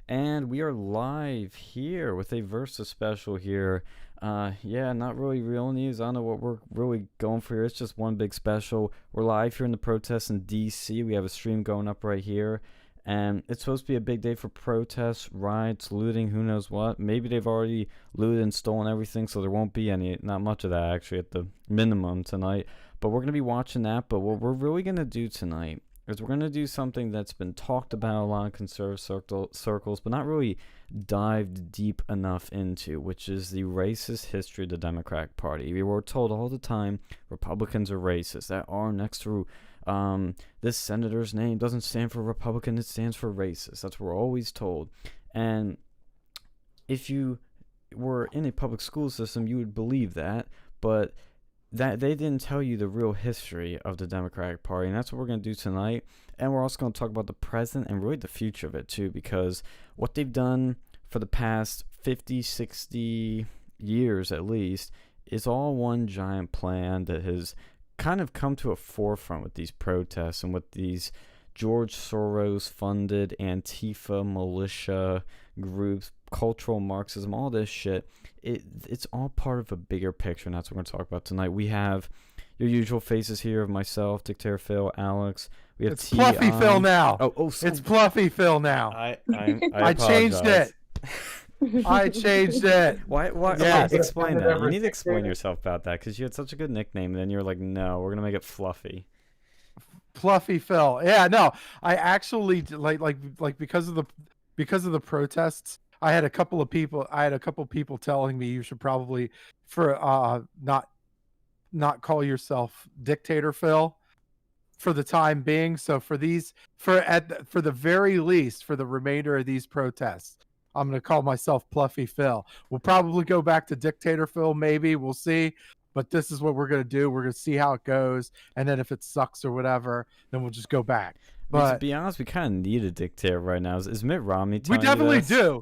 And we are live here with a Versus special here. Yeah, not really real news. I don't know what we're really going for here. It's just one big special. We're live here in the protests in DC. We have a stream going up right here. And it's supposed to be a big day for protests, riots, looting, who knows what. Maybe they've already looted and stolen everything, so there won't be not much of that actually at the minimum tonight. But we're going to be watching that. But what we're really going to do tonight is we're going to do something that's been talked about a lot in conservative circles, but not really dived deep enough into, which is the racist history of the Democratic Party. We were told all the time Republicans are racist. That R next to this senator's name doesn't stand for Republican, it stands for racist. That's what we're always told. And if you were in a public school system, you would believe that, but that they didn't tell you the real history of the Democratic Party, and that's what we're going to do tonight. And we're also going to talk about the present and really the future of it too, because what they've done for the past 50, 60 years at least is all one giant plan that has kind of come to a forefront with these protests and with these George Soros funded Antifa militia groups, cultural Marxism, all this shit. It's all part of a bigger picture, and that's what we're going to talk about tonight. We have your usual faces here of myself, Dictator Phil, Alex. We have it's Pluffy Phil now. It's Pluffy Phil now. I changed it. I changed it. Why? Yes. Okay, explain that. You need to explain yourself about that, because you had such a good nickname, and then you were like, no, we're going to make it Fluffy. Pluffy Phil. Yeah, no. I actually like because of the protests, I had a couple of people telling me you should probably not call yourself Dictator Phil for the time being. So for the very least, for the remainder of these protests, I'm going to call myself Pluffy Phil. We'll probably go back to Dictator Phil, maybe. We'll see. But this is what we're going to do. We're going to see how it goes. And then if it sucks or whatever, then we'll just go back. But to be honest, we kind of need a dictator right now. Is Mitt Romney telling we definitely you this? do.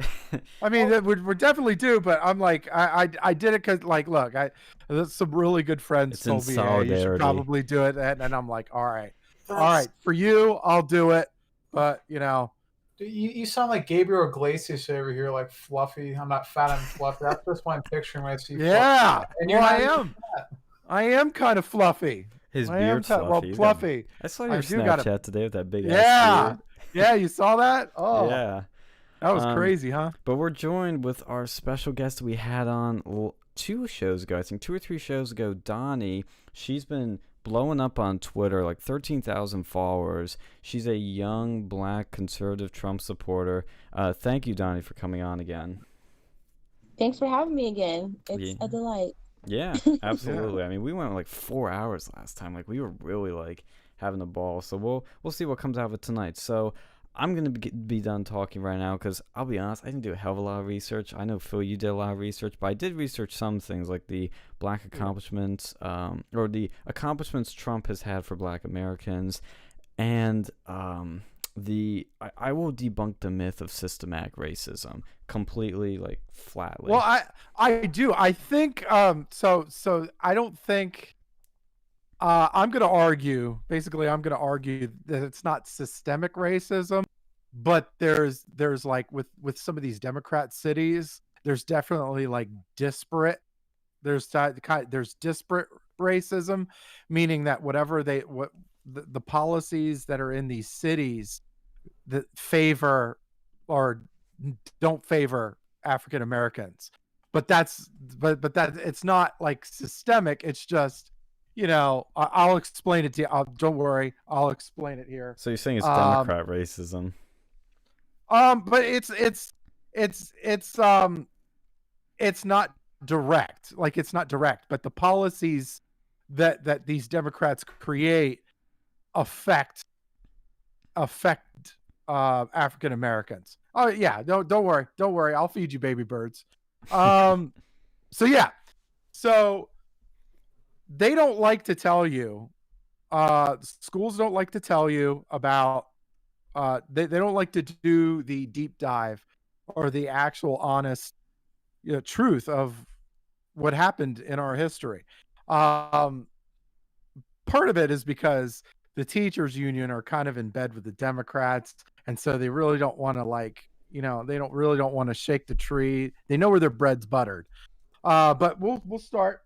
I mean, we definitely do. But I'm like, I did it because, like, look, some really good friends told me, hey, you should probably do it. And I'm like, all right, for you, I'll do it. But, you know. You sound like Gabriel Iglesias over here, like Fluffy. I'm not fat, I'm fluffy. That's just my picture when I see yeah, Fluffy. And well, I am. I am kind of fluffy. His beard's fluffy. Well, Fluffy. I saw your Snapchat today with that big ass beard. Yeah, you saw that? Oh, yeah. That was crazy, huh? But we're joined with our special guest we had on 2 shows ago. I think 2 or 3 shows ago, Donnie. She's been blowing up on Twitter, like 13,000 followers. She's a young, black, conservative Trump supporter. Thank you, Donnie, for coming on again. Thanks for having me again. It's a delight. Yeah, absolutely. Yeah. I mean, we went like 4 hours last time. Like, we were really like having a ball. So we'll see what comes out of it tonight. So I'm gonna be done talking right now, because I'll be honest, I didn't do a hell of a lot of research. I know, Phil, you did a lot of research, but I did research some things like the black accomplishments, or the accomplishments Trump has had for black Americans, and I will debunk the myth of systematic racism completely, like flatly. Well, I do. I think so I don't think I'm going to argue that it's not systemic racism, but there's like with some of these Democrat cities, there's definitely like disparate disparate racism, meaning that whatever the policies that are in these cities that favor or don't favor African Americans, but that it's not like systemic. It's just, you know, I'll explain it to you. Don't worry, I'll explain it here. So you're saying it's Democrat racism? But it's not direct. Like, it's not direct, but the policies that these Democrats create affect African Americans. Oh yeah, don't worry. I'll feed you baby birds. So yeah, so they don't like to tell you. Schools don't like to tell you about. They don't like to do the deep dive or the actual honest, truth of what happened in our history. Part of it is because the teachers union are kind of in bed with the Democrats, and so they really don't want to they don't want to shake the tree. They know where their bread's buttered. But we'll start.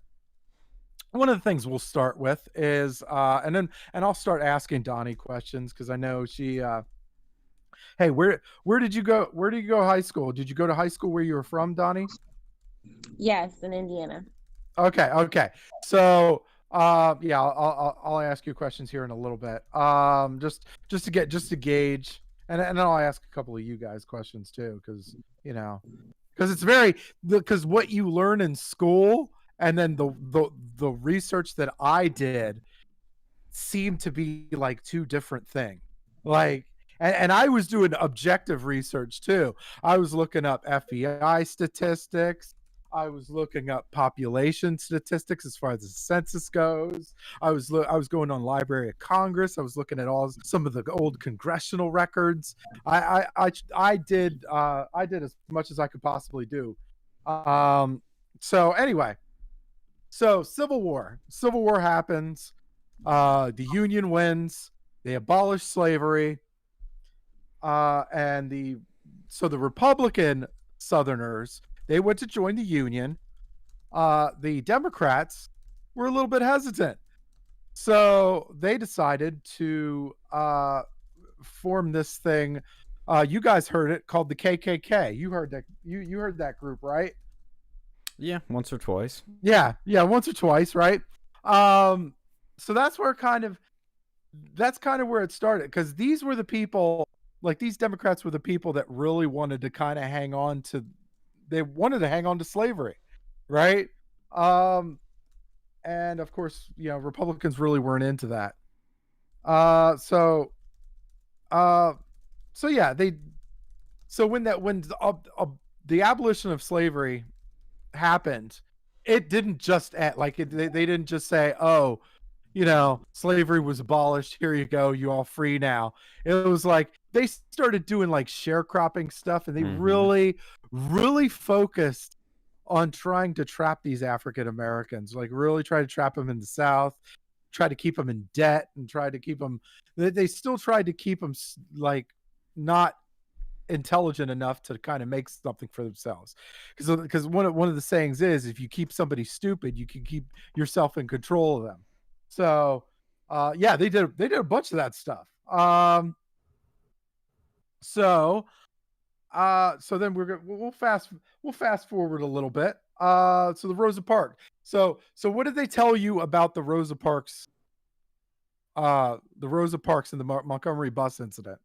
One of the things we'll start with is and I'll start asking Donnie questions because I know she hey, where did you go? Where did you go to high school? Did you go to high school where you were from, Donnie? Yes, in Indiana. Okay. So yeah, I'll ask you questions here in a little bit. Just to gauge, and I'll ask a couple of you guys questions too, because it's because what you learn in school and then the research that I did seemed to be like two different things. Like, and I was doing objective research too. I was looking up FBI statistics. I was looking up population statistics as far as the census goes. I was going on Library of Congress. I was looking at some of the old congressional records. I did as much as I could possibly do. So anyway, so Civil War happens. The Union wins. They abolish slavery. And the Republican Southerners, they went to join the Union. The Democrats were a little bit hesitant. So they decided to form this thing. You guys heard it, called the KKK. You heard that. You heard that group, right? Yeah, once or twice. Yeah, once or twice, right? So that's kind of where it started, because these were the people, like these Democrats were the people that really wanted to kind of hang on to slavery, right? And of course, Republicans really weren't into that. So yeah, when the abolition of slavery happened, it didn't just they didn't just say, oh, slavery was abolished, here you go, you all free now. It was like they started doing like sharecropping stuff, and they really focused on trying to trap these African Americans, like really try to trap them in the South, try to keep them in debt, and try to keep them. They still tried to keep them like not intelligent enough to kind of make something for themselves, because one of the sayings is, if you keep somebody stupid, you can keep yourself in control of them. So yeah, they did a bunch of that stuff. So then we'll fast forward a little bit. So the Rosa Parks. So what did they tell you about the Rosa Parks? The Rosa Parks and the Montgomery bus incident.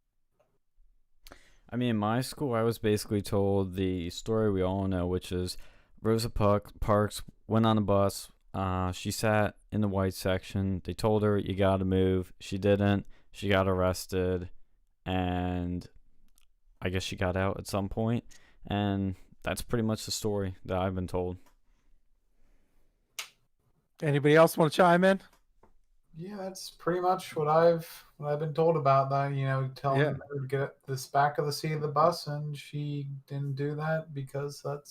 I mean, in my school, I was basically told the story we all know, which is Rosa Parks went on a bus. She sat in the white section. They told her, you gotta move. She didn't. She got arrested, and I guess she got out at some point. And that's pretty much the story that I've been told. Anybody else want to chime in? Yeah, that's pretty much what I've been told about that. Telling her to get this back of the seat of the bus, and she didn't do that because that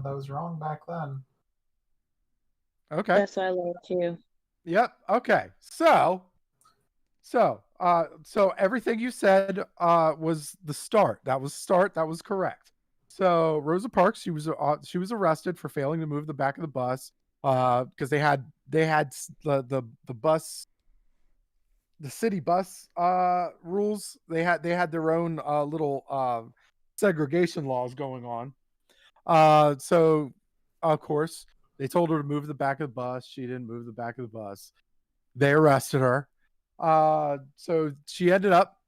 was wrong back then. Okay. That's what I learned too. Yep. Okay. So everything you said was the start. That was correct. So Rosa Parks, she was arrested for failing to move the back of the bus because they had the bus, the city bus rules. They had their own little segregation laws going on. So of course they told her to move the back of the bus. She didn't move the back of the bus. They arrested her. So she ended up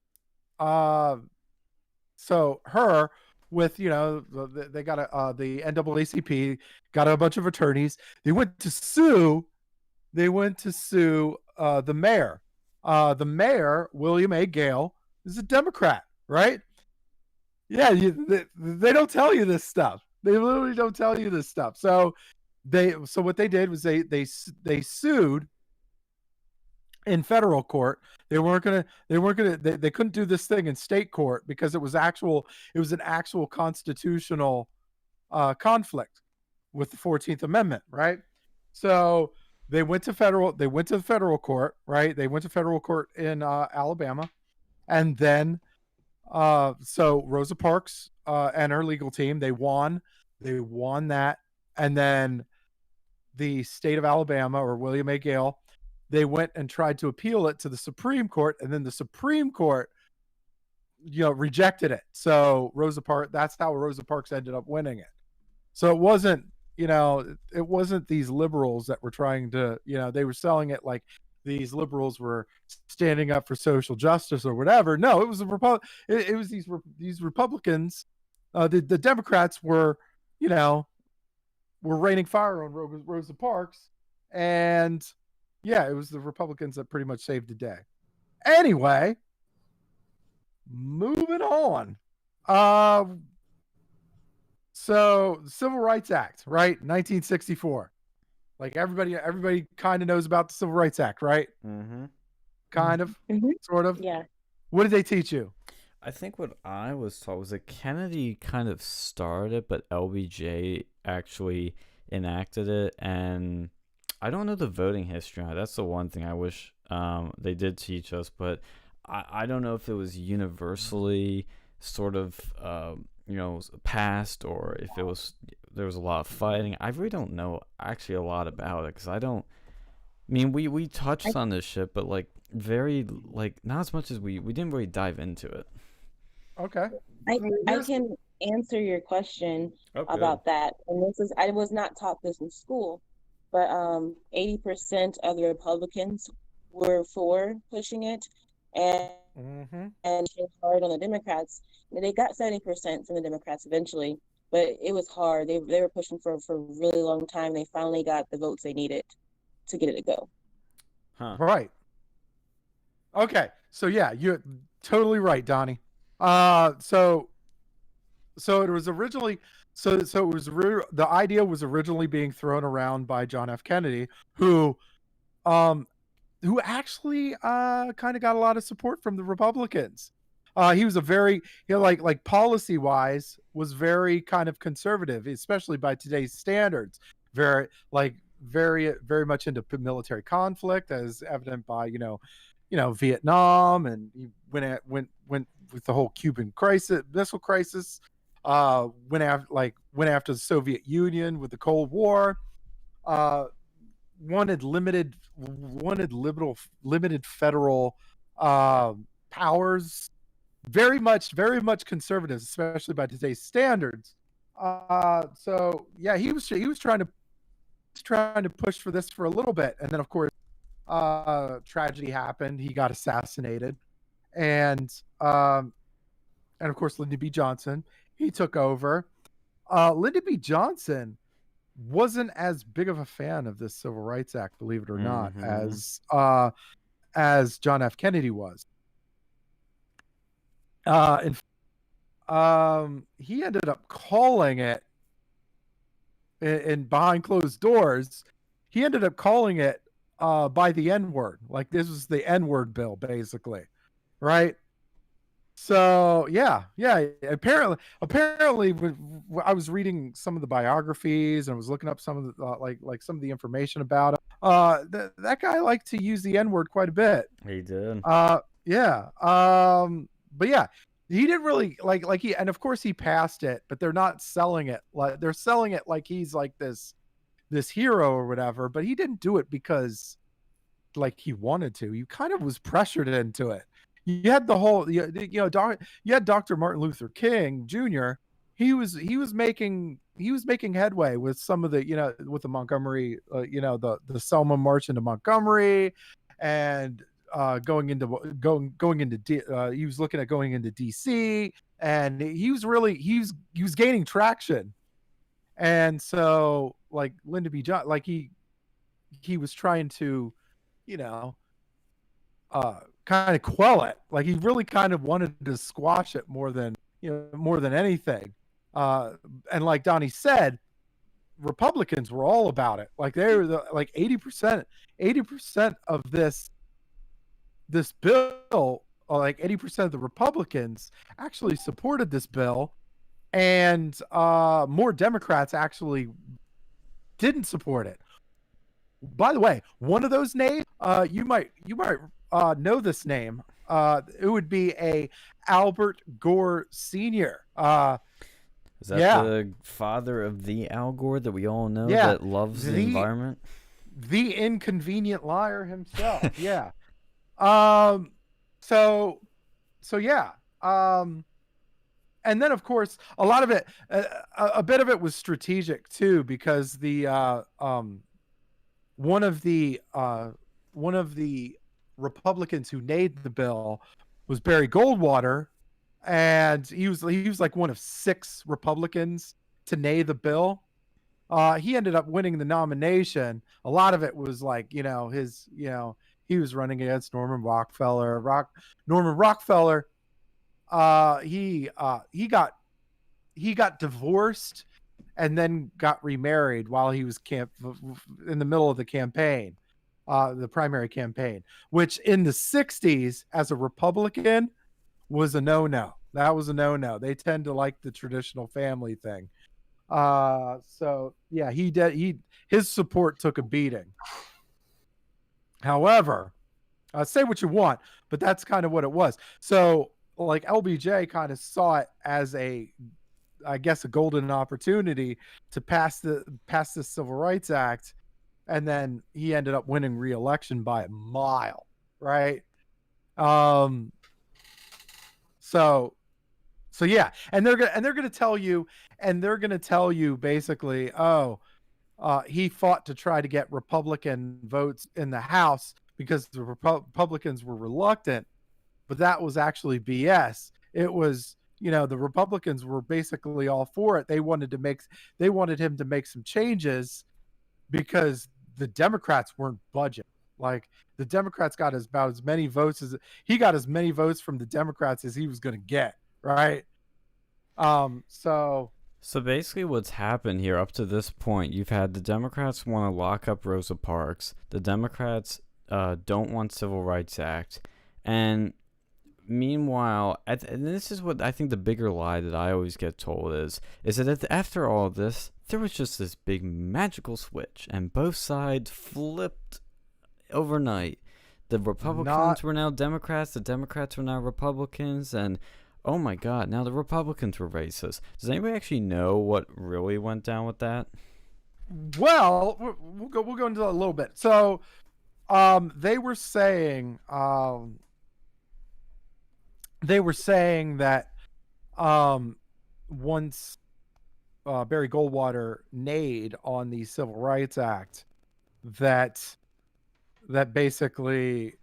so her with they got the NAACP got a bunch of attorneys. They went to sue the mayor. The mayor, William A. Gale, is a Democrat, right? Yeah, they don't tell you this stuff. They literally don't tell you this stuff. So what they did was they sued in federal court. They couldn't do this thing in state court because it was an actual constitutional conflict with the 14th Amendment, right? So they went to the federal court, right? They went to federal court in Alabama, and then so Rosa Parks and her legal team, they won that. And then the state of Alabama, or William A. Gale, they went and tried to appeal it to the Supreme Court, and then the Supreme Court, rejected it. So that's how Rosa Parks ended up winning it. So it wasn't, it wasn't these liberals that were trying to, they were selling it like these liberals were standing up for social justice or whatever. No, it was it was these Republicans. The Democrats were, were raining fire on Rosa Parks, and yeah, it was the Republicans that pretty much saved the day. Anyway, moving on. So Civil Rights Act, right? 1964. Like everybody kind of knows about the Civil Rights Act, right? Mm-hmm. Kind of, sort of. Yeah. What did they teach you? I think what I was taught was that Kennedy kind of started, but LBJ actually enacted it. And I don't know the voting history on it. That's the one thing I wish they did teach us, but I don't know if it was universally sort of passed, or if there was a lot of fighting. I really don't know actually a lot about it, because we touched on this shit, but not as much as we didn't really dive into it. Okay. I can answer your question about that. And I was not taught this in school, but 80% of the Republicans were for pushing it, and hard on the Democrats. They got 70% from the Democrats eventually, but it was hard. They were pushing for a really long time. They finally got the votes they needed to get it to go. Huh. Right. Okay. So yeah, you're totally right, Donnie. So it was originally the idea was originally being thrown around by John F. Kennedy, who actually kind of got a lot of support from the Republicans. He was a very, like policy wise, was very kind of conservative, especially by today's standards. Very much into military conflict, as evident by Vietnam, and he went with the whole Cuban missile crisis. Went after the Soviet Union with the Cold War. Wanted limited federal powers. Very much conservative, especially by today's standards. So yeah, he was trying to push for this for a little bit, and then of course, tragedy happened. He got assassinated, and of course, Lyndon B. Johnson, he took over. Lyndon B. Johnson wasn't as big of a fan of this Civil Rights Act, believe it or not, as John F. Kennedy was. He ended up calling it, in behind closed doors, he ended up calling it by the N-word. Like, this was the N-word bill, basically, right? So yeah. Apparently, I was reading some of the biographies and I was looking up some of the some of the information about it. That guy liked to use the N-word quite a bit. He did. Yeah. But yeah, he didn't really and of course he passed it, but they're not selling it like they're selling it like he's like this hero or whatever. But he didn't do it because he wanted to. He kind of was pressured into it. You had the whole, you had Dr. Martin Luther King Jr. He was making headway with some of the, with the Montgomery, the Selma March into Montgomery, and going into he was looking at going into DC, and he was gaining traction. And so Lyndon B. Johnson, he was trying to, kind of quell it. He really kind of wanted to squash it more than anything. And like Donnie said, Republicans were all about it. They were 80% of this bill, 80% of the Republicans actually supported this bill, and more Democrats actually didn't support it. By the way, one of those names, you might know this name. it would be a Albert Gore Sr. Is that Yeah. the father of the Al Gore that we all know Yeah. that loves the environment? The inconvenient liar himself. Yeah. So yeah. And then of course a lot of it, a bit of it was strategic too, because the one of the Republicans who made the bill was Barry Goldwater, and he was like one of 6 Republicans to nay the bill. He ended up winning the nomination. A lot of it was like, he was running against Norman Rockefeller. Norman Rockefeller, he got divorced and then got remarried while he was in the middle of the campaign, the primary campaign, which in the 60s as a Republican was a no-no. That was a no-no. They tend to like the traditional family thing. So yeah, his support took a beating. However, say what you want, but that's kind of what it was. So like LBJ kind of saw it as a golden opportunity to pass the Civil Rights Act, and then he ended up winning re-election by a mile, right? So yeah, and they're gonna tell you basically, he fought to try to get Republican votes in the House because the Republicans were reluctant, but that was actually BS. It was, the Republicans were basically all for it. They wanted him to make some changes because the Democrats weren't budging. Like, the Democrats got about as many votes from the Democrats as he was going to get, right? So basically what's happened here up to this point, you've had the Democrats want to lock up Rosa Parks. The Democrats don't want Civil Rights Act. And meanwhile, and this is what I think the bigger lie that I always get told is that after all this, there was just this big magical switch, and both sides flipped overnight. The Republicans were now Democrats, the Democrats were now Republicans, and oh my God, now the Republicans were racist. Does anybody actually know what really went down with that? Well, we'll go into that a little bit. So, they were saying that once Barry Goldwater nayed on the Civil Rights Act, that basically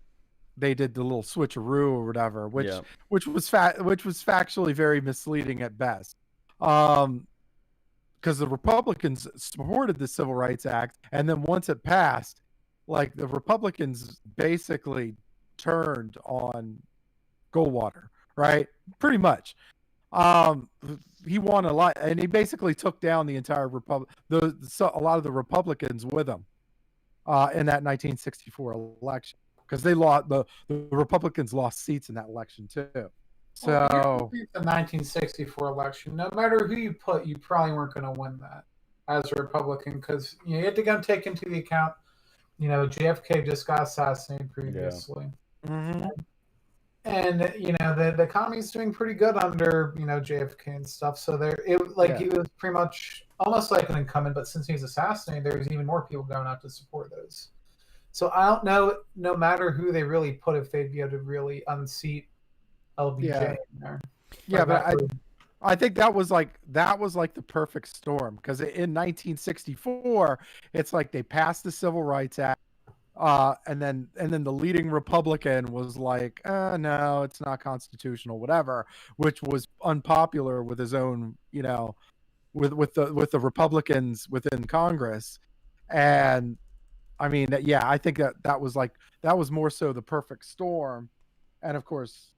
they did the little switcheroo or whatever, which was factually very misleading at best. Because the Republicans supported the Civil Rights Act, and then once it passed, like, the Republicans basically turned on Goldwater, right? Pretty much. He won a lot, and he basically took down the entire a lot of the Republicans with him in that 1964 election, because they lost, the Republicans lost seats in that election too. So the 1964 election, no matter who you put, you probably weren't going to win that as a Republican, because you had to take into the account, JFK just got assassinated previously. Yeah. Mm-hmm. And the economy's doing pretty good under JFK and stuff. So he was pretty much almost like an incumbent, but since he's assassinated, there's even more people going out to support those. So I don't know, no matter who they really put, if they'd be able to really unseat LBJ in there. Yeah, but I think that was like the perfect storm, because in 1964, it's like they passed the Civil Rights Act. And then the leading Republican was like, no, it's not constitutional, whatever, which was unpopular with his own, with the Republicans within Congress. And I mean, I think that was more so the perfect storm. And of course,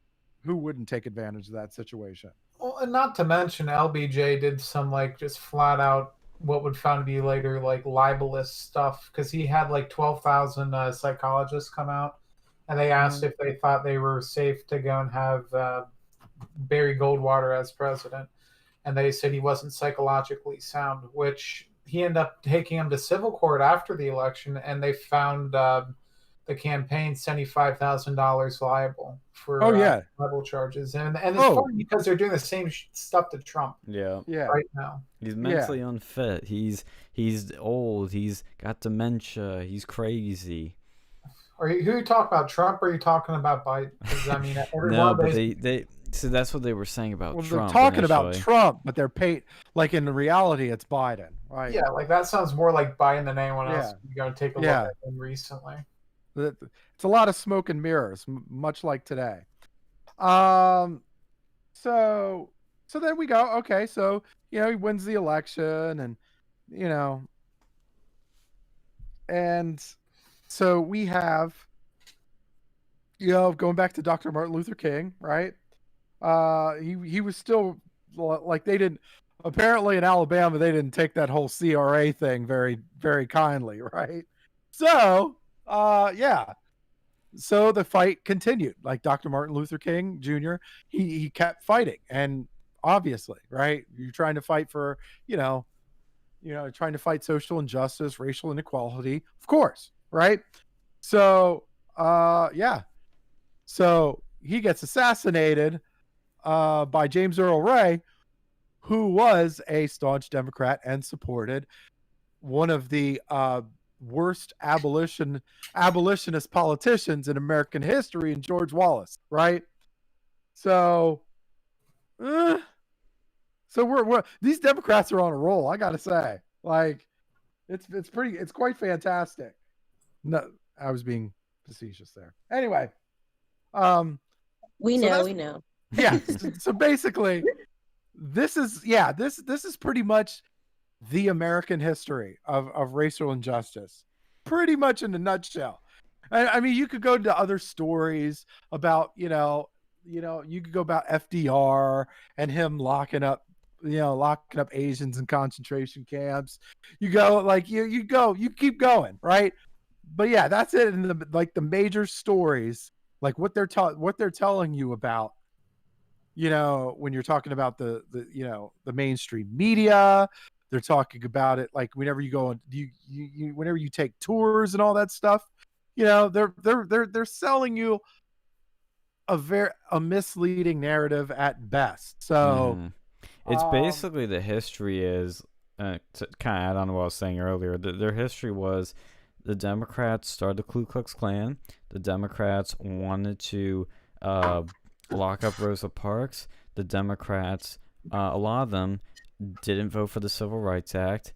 who wouldn't take advantage of that situation? Well, and not to mention, LBJ did some just flat out what would found to be later libelous stuff, because he had 12,000 psychologists come out, and they asked if they thought they were safe to go and have Barry Goldwater as president, and they said he wasn't psychologically sound, which he ended up taking him to civil court after the election, and they found the campaign $75,000 liable for libel charges, and it's funny because they're doing the same stuff to Trump. Yeah. Right now, he's mentally unfit. He's old. He's got dementia. He's crazy. Who are you talking about, Trump, or are you talking about Biden? Because I mean, no, but they so that's what they were saying about Trump. They're talking about Trump, but they're paid like in reality it's Biden, right? Yeah, like that sounds more like Biden than anyone else. You got to take a look at him recently. It's a lot of smoke and mirrors, much like today. So then we go. Okay, so he wins the election, and and so we have going back to Dr. Martin Luther King, right? He was still like they didn't apparently in Alabama they didn't take that whole CRA thing very very kindly, right? So so the fight continued. Like Dr. Martin Luther King Jr. he kept fighting, and obviously, right, you're trying to fight for trying to fight social injustice, racial inequality, of course, right? So so he gets assassinated by James Earl Ray, who was a staunch Democrat and supported one of the worst abolitionist politicians in American history, in George Wallace, right? So we're these Democrats are on a roll, I gotta say. Like it's quite fantastic. No, I was being facetious there. Anyway, we know. Yeah. So basically, this is pretty much the American history of racial injustice, pretty much in a nutshell. I mean, you could go into other stories about, you could go about FDR and him locking up Asians in concentration camps. You go like you keep going, right? But yeah, that's it. And the major stories, like what they're telling you about, when you're talking about the mainstream media, they're talking about it like whenever you go and whenever you take tours and all that stuff, they're selling you a misleading narrative at best. So it's basically the history is to kind of add on to what I was saying earlier. Their history was the Democrats started the Ku Klux Klan. The Democrats wanted to lock up Rosa Parks. The Democrats, a lot of them, didn't vote for the Civil Rights Act.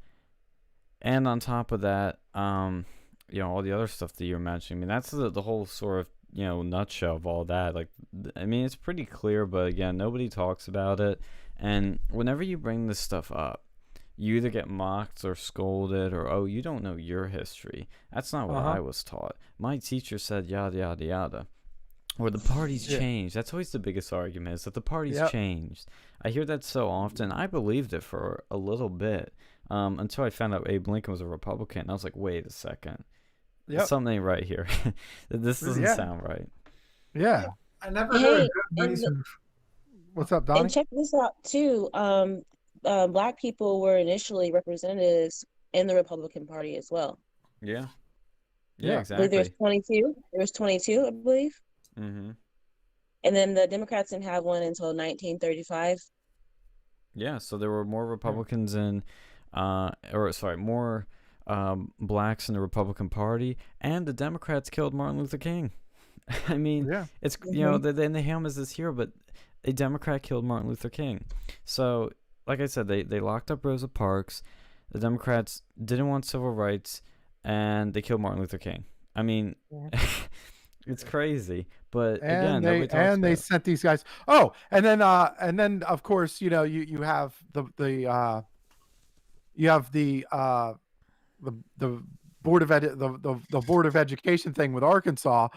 And on top of that, all the other stuff that you're mentioning. I mean, that's the whole sort of, nutshell of all that. Like, I mean, it's pretty clear, but again, nobody talks about it. And whenever you bring this stuff up, you either get mocked or scolded or, oh, you don't know your history. That's not what I was taught. My teacher said yada, yada, yada. Or the party's changed. That's always the biggest argument, is that the party's changed. I hear that so often. I believed it for a little bit until I found out Abe Lincoln was a Republican. I was like, wait a second. Something ain't right here. This doesn't sound right. Yeah. I never heard a good reason. What's up, Donnie? And check this out, too. Black people were initially representatives in the Republican Party as well. Yeah. Yeah, exactly. There's 22. There was 22, I believe. Mm-hmm. And then the Democrats didn't have one until 1935. Yeah, so there were more Republicans more blacks in the Republican Party, and the Democrats killed Martin Luther King. I mean, it's they hail him as this hero, but a Democrat killed Martin Luther King. So, like I said, they locked up Rosa Parks. The Democrats didn't want civil rights, and they killed Martin Luther King. I mean, it's crazy. But again, they sent these guys. Oh, and then of course, you have the board of the Board of Education thing with Arkansas,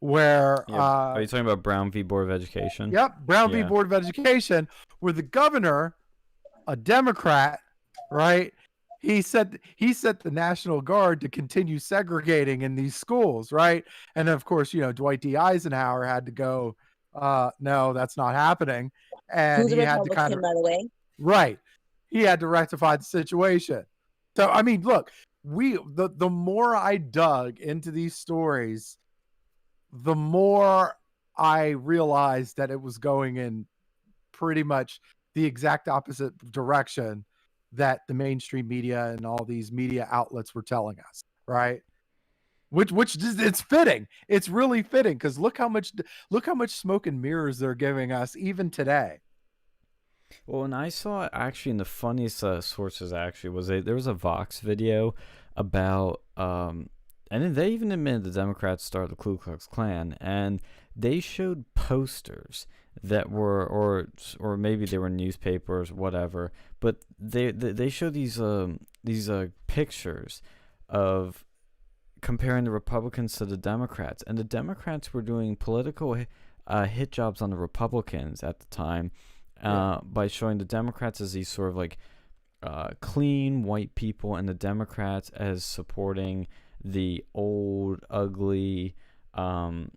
where are you talking about Brown v. Board of Education? Yep, Brown v. Board of Education, where the governor, a Democrat, right? He said the National Guard to continue segregating in these schools, right? And of course, Dwight D. Eisenhower had to go, no, that's not happening. And who's a Republican, by the way. Right. He had to rectify the situation. So, I mean, look, the more I dug into these stories, the more I realized that it was going in pretty much the exact opposite direction that the mainstream media and all these media outlets were telling us, right? Which it's fitting. It's really fitting because look how much smoke and mirrors they're giving us even today. Well, and I saw actually in the funniest sources actually was there was a Vox video about and then they even admitted the Democrats started the Ku Klux Klan, and they showed posters that were or maybe they were newspapers, whatever, but they showed these pictures of comparing the Republicans to the Democrats, and the Democrats were doing political hit jobs on the Republicans at the time. By showing the Democrats as these sort of like clean white people, and the Democrats as supporting the old, ugly, I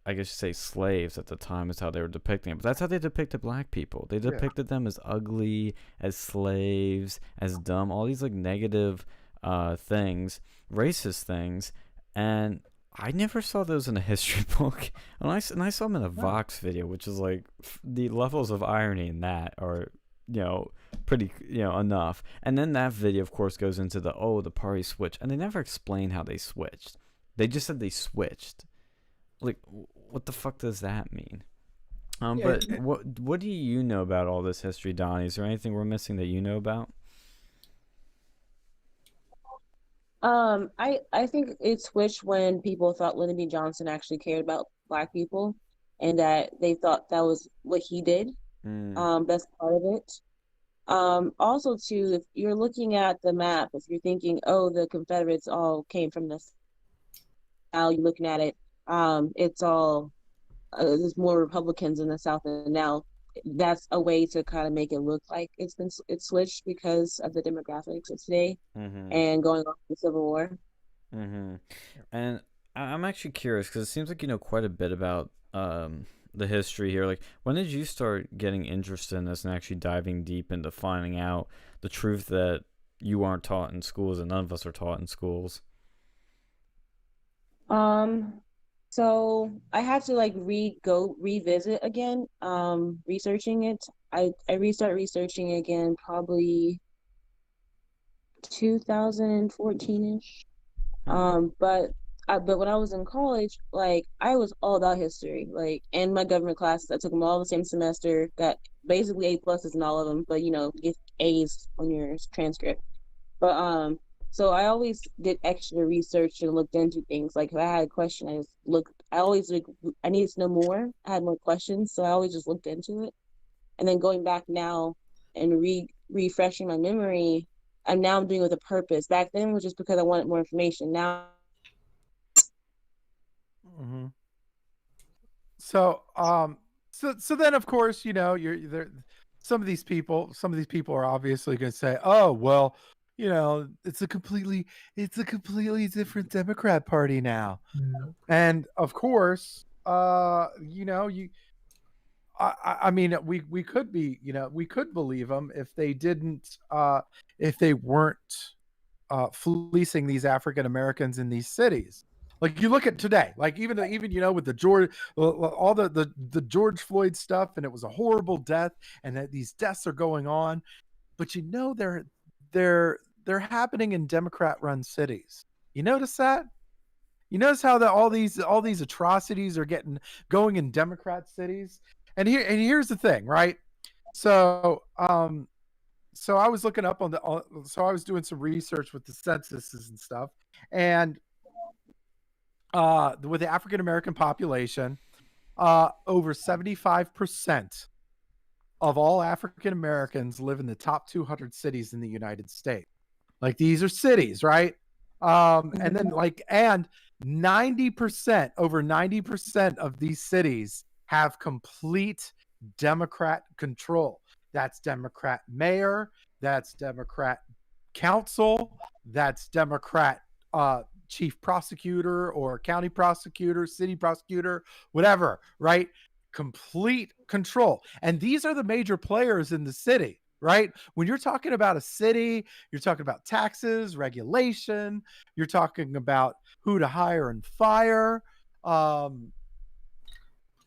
guess you say slaves at the time is how they were depicting it. But that's how they depicted black people. They depicted them as ugly, as slaves, as dumb, all these like negative things, racist things, and I never saw those in a history book, and I saw them in a Vox video, which is like the levels of irony in that are, pretty, enough. And then that video, of course, goes into the party switch, and they never explain how they switched. They just said they switched. Like, what the fuck does that mean? But what do you know about all this history, Donnie? Is there anything we're missing that you know about? I think it switched when people thought Lyndon B. Johnson actually cared about black people, and that they thought that was what he did. That's part of it. Also too, if you're looking at the map, if you're thinking, oh, the Confederates all came from the South, you're looking at it, it's all there's more Republicans in the South, and now that's a way to kind of make it look like it's switched because of the demographics of today and going on the Civil War. And I'm actually curious because it seems like you know quite a bit about the history here. Like, when did you start getting interested in this and actually diving deep into finding out the truth that you aren't taught in schools and none of us are taught in schools? So I had to like revisit again, researching it. I restart researching again probably 2014-ish. But when I was in college, like I was all about history. Like in my government classes, I took them all the same semester, got basically A+ in all of them, but get A's on your transcript. But so I always did extra research and looked into things. Like if I had a question, I needed to know more. I had more questions, so I always just looked into it. And then going back now and refreshing my memory, I'm doing it with a purpose. Back then it was just because I wanted more information. Now. So then of course, you're there. Some of these people are obviously going to say, oh, well, it's a completely different Democrat Party now. And of course, I mean, we could believe them if they didn't, if they weren't fleecing these African Americans in these cities. Like you look at today, like even with the all the George Floyd stuff, and it was a horrible death, and that these deaths are going on, but they're happening in Democrat-run cities. You notice that? You notice how that all these atrocities are going in Democrat cities? And here's the thing, right? So so I was looking up so I was doing some research with the censuses and stuff, and with the African American population, over 75% of all African Americans live in the top 200 cities in the United States. Like these are cities, right? And then and 90%, over 90% of these cities have complete Democrat control. That's Democrat mayor, that's Democrat council, that's Democrat chief prosecutor or county prosecutor, city prosecutor, whatever, right? Complete control. And these are the major players in the city. right? When you're talking about a city, you're talking about taxes, regulation, you're talking about who to hire and fire.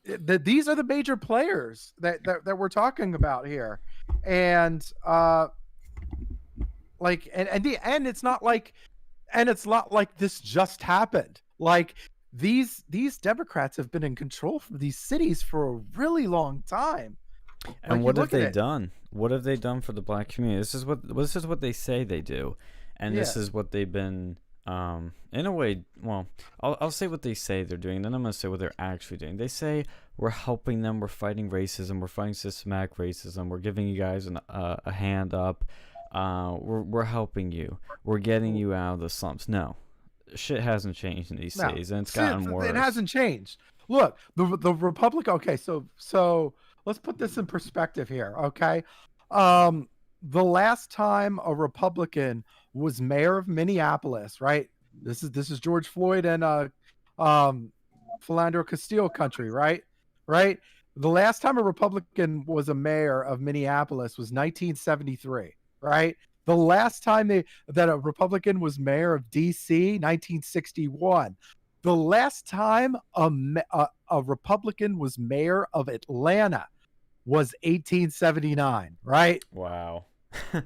These are the major players that we're talking about here. And like, and the end, it's not like, and it's not like this just happened. Like these Democrats have been in control of these cities for a really long time. And Like, what have they done? What have they done for the black community? This is what they say they do, and this is what they've been. In a way, well, I'll say what they say they're doing, then I'm gonna say what they're actually doing. They say we're helping them, we're fighting racism, we're fighting systematic racism, we're giving you guys a hand up, we're helping you, we're getting you out of the slumps. No, shit hasn't changed in these cities, and it's gotten worse. It hasn't changed. Look, the Republic. Okay, so let's put this in perspective here. Okay, the last time a Republican was mayor of Minneapolis, right? This is George Floyd and Philando Castile country, right? Right. The last time a Republican was a mayor of Minneapolis was 1973, right? The last time that a Republican was mayor of D.C., 1961. The last time a Republican was mayor of Atlanta was 1879, right? Wow.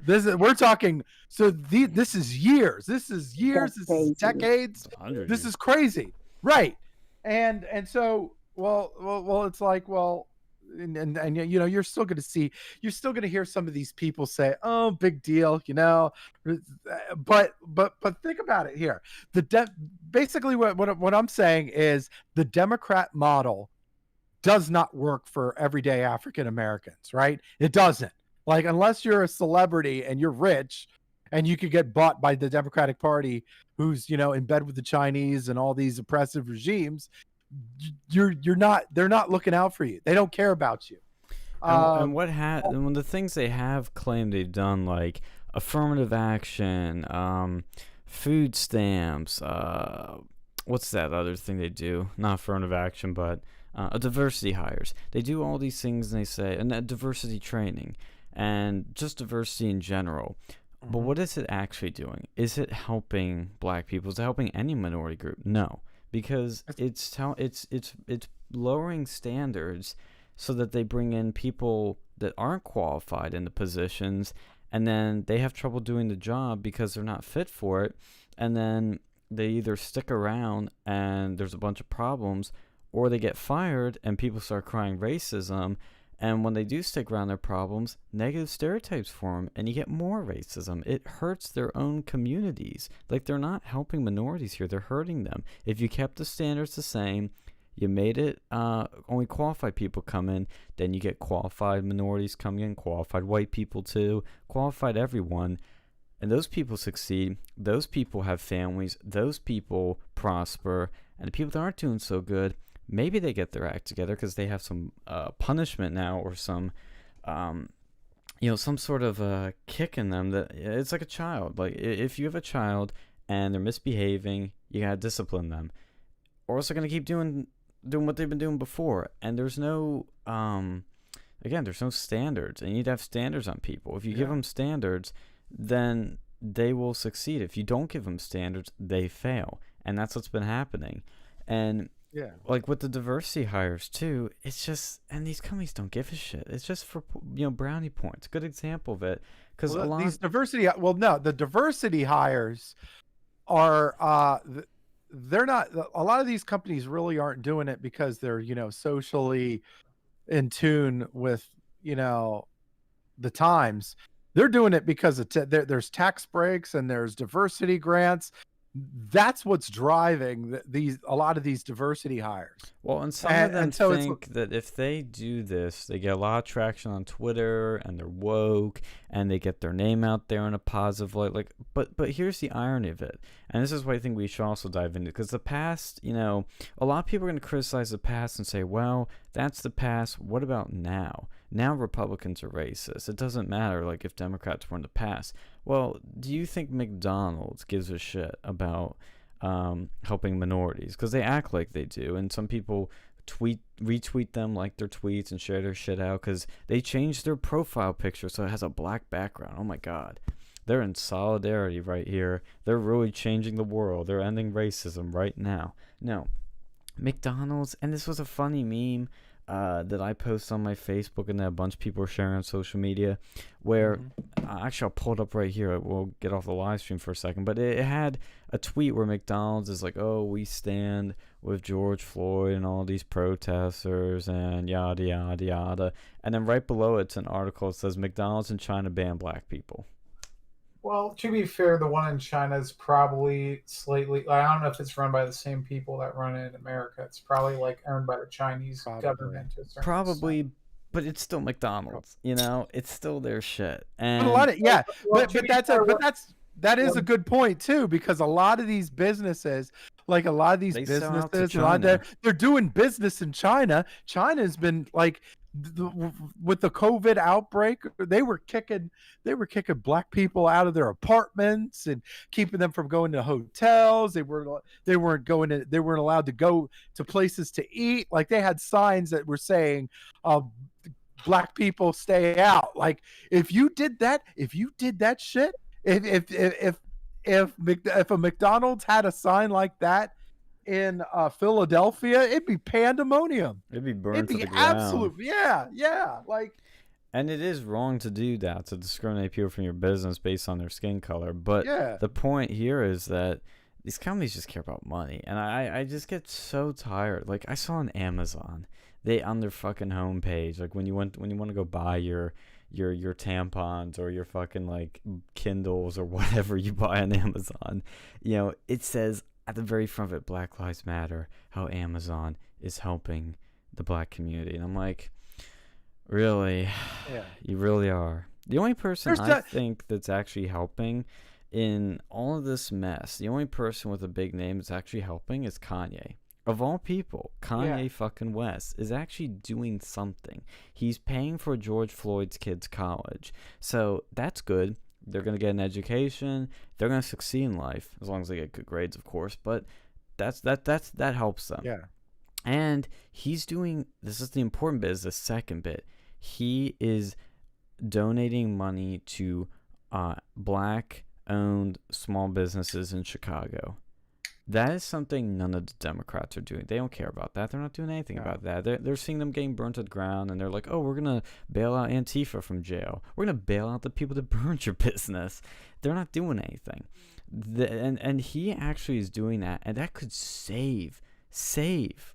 We're talking. So this is years. This is years. This is decades. This is crazy, right? And so well, it's like, well, and you know, you're still going to hear some of these people say, oh, big deal, you know, but think about it here. Basically what I'm saying is the Democrat model does not work for everyday African Americans, right? It doesn't. Like, unless you're a celebrity and you're rich and you could get bought by the Democratic Party, who's, you know, in bed with the Chinese and all these oppressive regimes, they're not looking out for you. They don't care about you. And when the things they have claimed they've done, like affirmative action, food stamps, what's that other thing they do? Not affirmative action, but diversity hires. They do all these things, and they say, and diversity training, and just diversity in general. Mm-hmm. But what is it actually doing? Is it helping black people? Is it helping any minority group? No, because it's lowering standards so that they bring in people that aren't qualified into positions, and then they have trouble doing the job because they're not fit for it, and then they either stick around and there's a bunch of problems, or they get fired and people start crying racism, and when they do stick around their problems, negative stereotypes form and you get more racism. It hurts their own communities. Like, they're not helping minorities here, they're hurting them. If you kept the standards the same, you made it only qualified people come in, then you get qualified minorities coming in, qualified white people too, qualified everyone, and those people succeed, those people have families, those people prosper, and the people that aren't doing so good, maybe they get their act together because they have some punishment now, or some some sort of kick in them. That it's like a child. Like, if you have a child and they're misbehaving, you gotta discipline them, or else they're gonna keep doing what they've been doing before. And there's no there's no standards, and you need to have standards on people. If you give them standards, then they will succeed. If you don't give them standards, they fail, and that's what's been happening. And like with the diversity hires too, it's just, and these companies don't give a shit. It's just for brownie points. Good example of it, because the diversity hires are they're not. A lot of these companies really aren't doing it because they're socially in tune with the times. They're doing it because there's tax breaks and there's diversity grants. That's what's driving a lot of these diversity hires. Well, and some of them think that if they do this, they get a lot of traction on Twitter, and they're woke, and they get their name out there in a positive light. Like, but here's the irony of it, and this is what I think we should also dive into, because the past, a lot of people are going to criticize the past and say, well, that's the past. What about now? Now Republicans are racist. It doesn't matter, like, if Democrats were in the past. Well, do you think McDonald's gives a shit about helping minorities? Because they act like they do, and some people retweet them, like their tweets, and share their shit out, because they changed their profile picture so it has a black background. Oh my god. They're in solidarity right here. They're really changing the world. They're ending racism right now. No, McDonald's, and this was a funny meme that I posted on my Facebook, and that a bunch of people are sharing on social media, where actually I'll pull it up right here. We'll get off the live stream for a second, but it had a tweet where McDonald's is like, oh, we stand with George Floyd and all these protesters and yada yada yada, and then right below it's an article that says McDonald's in China ban black people. Well, to be fair, the one in China is probably slightly. I don't know if it's run by the same people that run it in America. It's probably like owned by the Chinese government. Probably, but it's still McDonald's. You know, it's still their shit. And but a lot of that is a good point too, because a lot of these businesses, like a lot of these businesses, they're doing business in China. China's been like. With the COVID outbreak, they were kicking black people out of their apartments and keeping them from going to hotels. They weren't allowed to go to places to eat. Like, they had signs that were saying, black people stay out. Like, if you did that shit, if a McDonald's had a sign like that in Philadelphia, it'd be pandemonium. It'd be burned to the ground. Absolute, yeah. Like, and it is wrong to do that, to discriminate people from your business based on their skin color. But the point here is that these companies just care about money, and I just get so tired. Like, I saw on Amazon, they on their fucking homepage, like when you want to go buy your tampons or your fucking like Kindles or whatever you buy on Amazon, you know, it says at the very front of it, Black Lives Matter, how Amazon is helping the black community. And I'm like, really? Yeah. You really are. The only person I think that's actually helping in all of this mess, the only person with a big name that's actually helping is Kanye. Of all people, Kanye fucking West is actually doing something. He's paying for George Floyd's kids' college. So that's good. They're going to get an education. They're going to succeed in life, as long as they get good grades, of course. But that helps them. Yeah. And he's doing, this is the important bit, is the second bit. He is donating money to black-owned small businesses in Chicago. That is something none of the Democrats are doing. They don't care about that. They're not doing anything about that. They're seeing them getting burnt to the ground, and they're like, oh, we're going to bail out Antifa from jail. We're going to bail out the people that burned your business. They're not doing anything. And he actually is doing that, and that could save.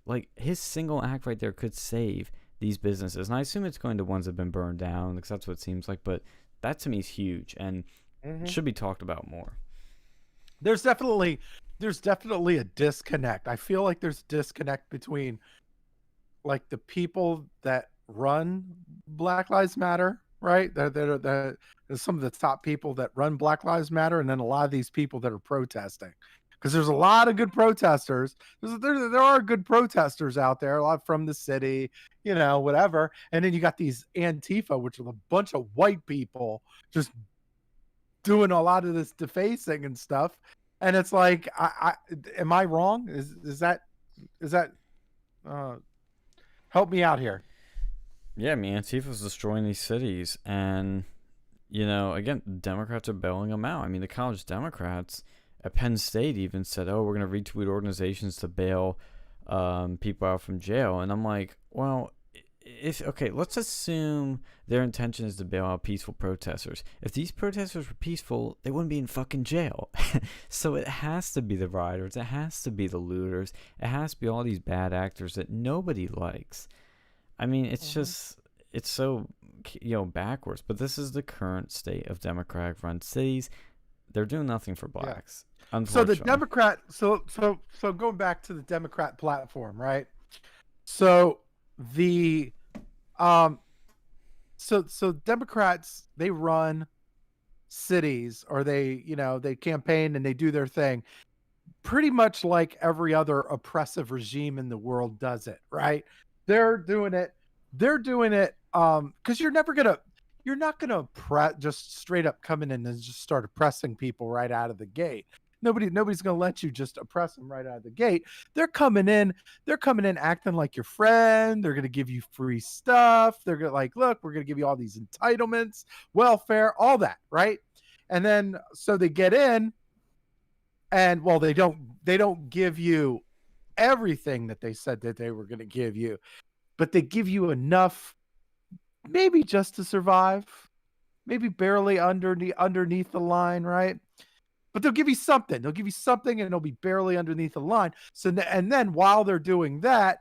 Like, his single act right there could save these businesses. And I assume it's going to ones that have been burned down, because that's what it seems like. But that, to me, is huge, and should be talked about more. There's definitely a disconnect. I feel like there's a disconnect between like the people that run Black Lives Matter, right? There's some of the top people that run Black Lives Matter, and then a lot of these people that are protesting. Because there's a lot of good protesters. There are good protesters out there, a lot from the city, you know, whatever. And then you got these Antifa, which are a bunch of white people just doing a lot of this defacing and stuff. And it's like, am I wrong? Is that help me out here? Yeah, I mean, Antifa's destroying these cities, and you know, again, Democrats are bailing them out. I mean, the college Democrats at Penn State even said, "Oh, we're going to retweet organizations to bail people out from jail," and I'm like, well, let's assume their intention is to bail out peaceful protesters. If these protesters were peaceful, they wouldn't be in fucking jail. So it has to be the rioters, it has to be the looters, it has to be all these bad actors that nobody likes. I mean, it's just, it's so, you know, backwards. But this is the current state of Democratic-run cities. They're doing nothing for blacks. Yeah. So the Democrat, so going back to the Democrat platform, right? So the so Democrats, they run cities, or they campaign and they do their thing pretty much like every other oppressive regime in the world does it, right? They're doing it because you're not gonna just straight up come in and just start oppressing people right out of the gate. Nobody's going to let you just oppress them right out of the gate. They're coming in acting like your friend. They're going to give you free stuff. They're going to like, look, we're going to give you all these entitlements, welfare, all that, right? And then so they get in, and well, they don't give you everything that they said that they were going to give you, but they give you enough, maybe just to survive, maybe barely underneath the line, right? But they'll give you something. They'll give you something, and it'll be barely underneath the line. So, and then while they're doing that,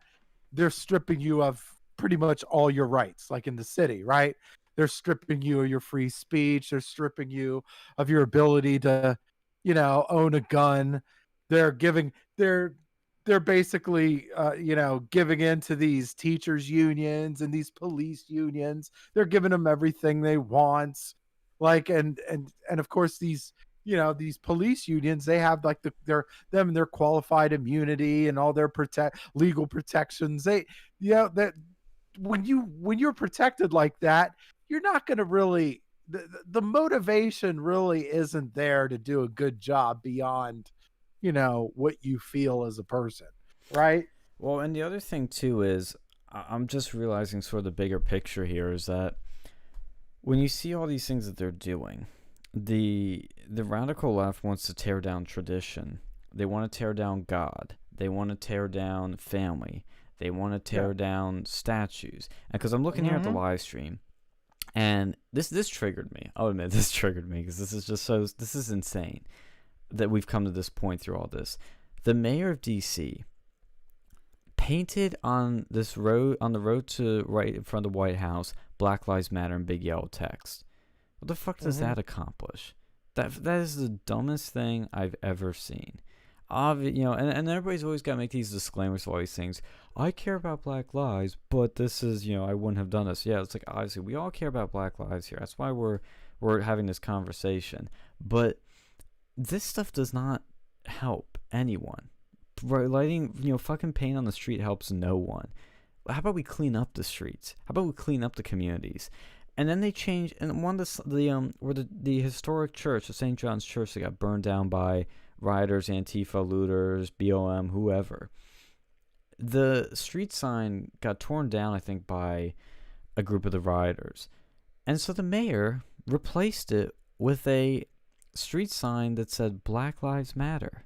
they're stripping you of pretty much all your rights, like in the city, right? They're stripping you of your free speech. They're stripping you of your ability to, own a gun. They're basically, giving in to these teachers unions and these police unions. They're giving them everything they want. Like, and of course these police unions, they have like their qualified immunity and all their legal protections. That when you're protected like that, you're not going to really, the motivation really isn't there to do a good job beyond, what you feel as a person, right? Well, and the other thing too is, I'm just realizing sort of the bigger picture here is that when you see all these things that they're doing, the radical left wants to tear down tradition. They want to tear down God. They want to tear down family. They want to tear down statues. And because I'm looking here at the live stream, and this triggered me. I'll admit this triggered me because this is insane that we've come to this point through all this. The mayor of DC painted on the road to right in front of the White House, Black Lives Matter in big yellow text. What the fuck does that accomplish? That is the dumbest thing I've ever seen. And everybody's always got to make these disclaimers for all these things. I care about Black lives, but this is, I wouldn't have done this. Yeah, it's like, obviously, we all care about Black lives here. That's why we're having this conversation. But this stuff does not help anyone. Lighting, fucking paint on the street helps no one. How about we clean up the streets? How about we clean up the communities? And then they changed, and one of the historic church, the St. John's Church, that got burned down by rioters, Antifa, looters, BLM, whoever. The street sign got torn down, I think, by a group of the rioters. And so the mayor replaced it with a street sign that said Black Lives Matter.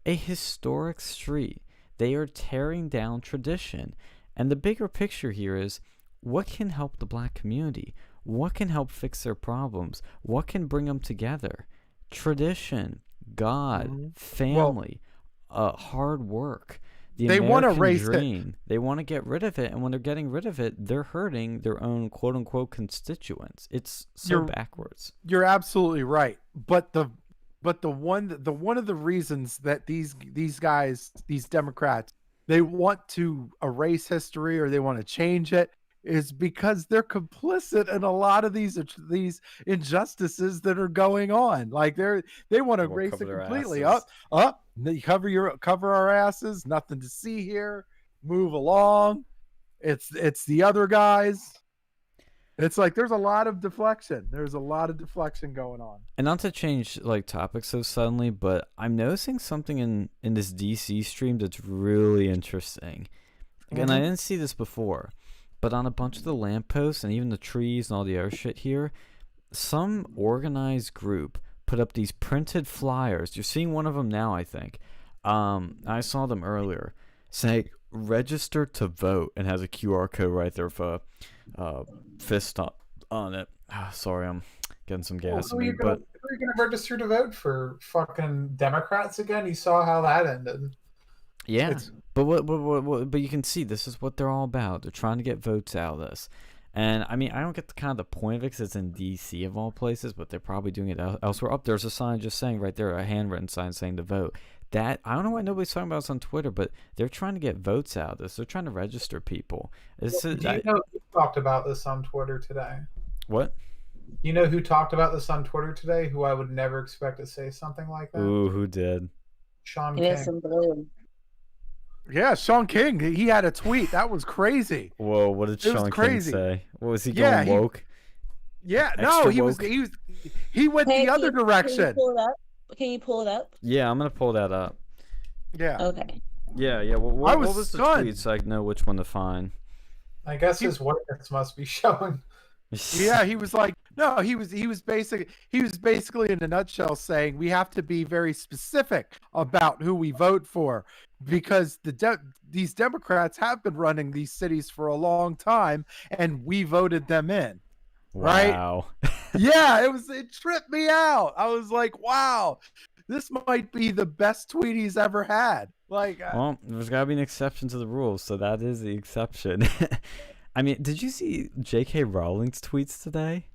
A historic street. They are tearing down tradition. And the bigger picture here is, what can help the black community? What can help fix their problems? What can bring them together? Tradition, God, family, hard work, the American dream. They want to get rid of it, and when they're getting rid of it, they're hurting their own quote-unquote constituents. It's so backwards. You're absolutely right. But one of the reasons that these guys, these Democrats, they want to erase history or they want to change it is because they're complicit in a lot of these injustices that are going on. Like they want to erase it completely. Cover our asses. Nothing to see here. Move along. It's the other guys. It's like there's a lot of deflection. There's a lot of deflection going on. And not to change topics so suddenly, but I'm noticing something in this DC stream that's really interesting. And I didn't see this before, but on a bunch of the lampposts and even the trees and all the other shit here, some organized group put up these printed flyers. You're seeing one of them now, I think. I saw them earlier saying register to vote, and has a QR code right there for fist on it. Sorry, I'm getting some gas. Who are you going to register to vote for? Fucking Democrats again? You saw how that ended. Yeah, but you can see this is what they're all about. They're trying to get votes out of this. And I mean, I don't get the point of it because it's in DC of all places, but they're probably doing it elsewhere. Up there's a sign just saying right there, a handwritten sign saying to vote. That, I don't know why nobody's talking about this on Twitter, but they're trying to get votes out of this. They're trying to register people. Do you know who talked about this on Twitter today? What? You know who talked about this on Twitter today, who I would never expect to say something like that? Ooh, who did? Sean King. Yeah, Sean King. He had a tweet. That was crazy. Whoa, what did Sean King say? What was he going woke? He went the other direction. Can you pull it up? Yeah, I'm gonna pull that up. Yeah. Okay. Yeah. What was the stunned. tweet so I know which one to find? I guess his whiteness must be showing. Yeah, he was like, no, he was basically in a nutshell saying we have to be very specific about who we vote for because these Democrats have been running these cities for a long time and we voted them in. Wow. Right? Yeah, it tripped me out. I was like, wow, this might be the best tweet he's ever had. Like, well, there's gotta be an exception to the rules, so that is the exception. I mean, did you see J.K. Rowling's tweets today?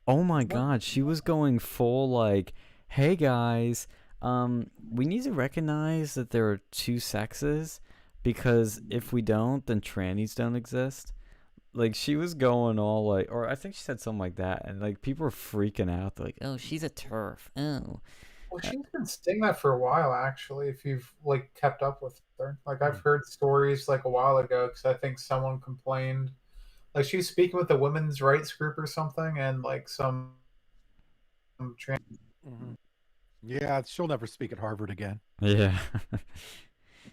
Oh my God, she was going full like, "Hey guys, we need to recognize that there are two sexes, because if we don't, then trannies don't exist." Like, she was going all like, or I think she said something like that, and like people were freaking out. They're like, "Oh, she's a TERF." Oh. Well, she's been saying that for a while, actually. If you've like kept up with her, like I've heard stories like a while ago because I think someone complained, like she was speaking with a women's rights group or something, and like some trans. Yeah, she'll never speak at Harvard again. Yeah.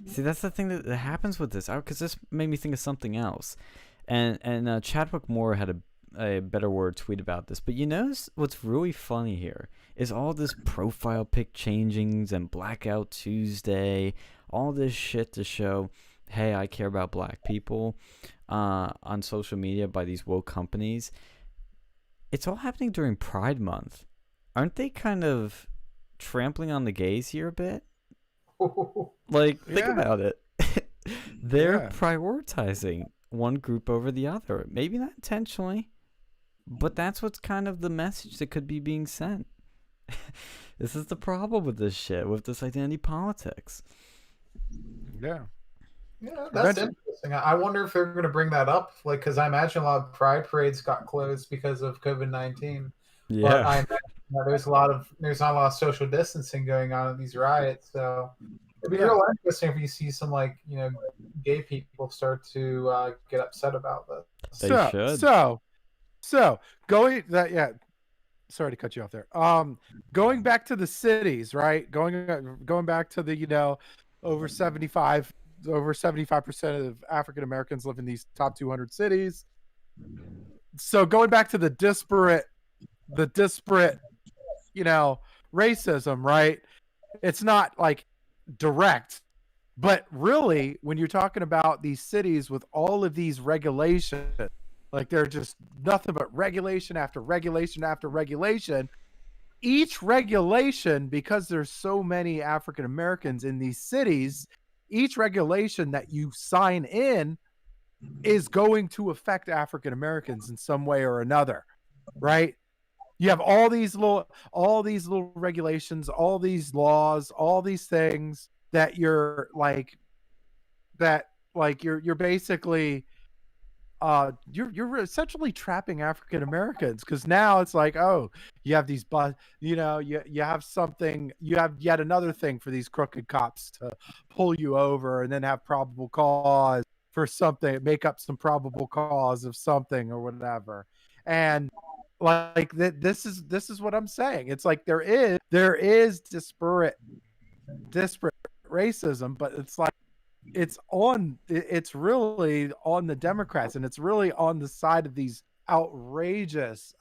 See, that's the thing that happens with this, because this made me think of something else. And Chadwick Moore had a better word tweet about this. But you notice what's really funny here is all this profile pic changings and Blackout Tuesday, all this shit to show, hey, I care about black people on social media by these woke companies. It's all happening during Pride Month. Aren't they kind of trampling on the gays here a bit? Like, think about it. They're prioritizing one group over the other. Maybe not intentionally, but that's what's kind of the message that could be being sent. This is the problem with this shit, with this identity politics. Yeah. Yeah, that's interesting. I wonder if they're going to bring that up, like, because I imagine a lot of pride parades got closed because of COVID-19. Yeah, but I imagine there's not a lot of social distancing going on at these riots. So it'd be real interesting if you see some gay people start to get upset about this. They should. So going that sorry to cut you off there. Going back to the cities, right? Going back to the over 75% of African Americans live in these top 200 cities. So going back to the disparate racism, right? It's not like direct, but really when you're talking about these cities with all of these regulations, like they're just nothing but regulation after regulation after regulation. Each regulation, because there's so many African Americans in these cities, each regulation that you sign in is going to affect African Americans in some way or another, right? You have all these little regulations, all these laws, all these things that you're basically you're essentially trapping African Americans, because now it's like, oh, you have these you have yet another thing for these crooked cops to pull you over and then have probable cause for something, make up some probable cause of something or whatever. And like this is what I'm saying. It's like there is disparate racism, but it's like it's really on the Democrats, and it's really on the side of these outrageous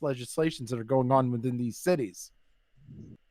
legislations that are going on within these cities.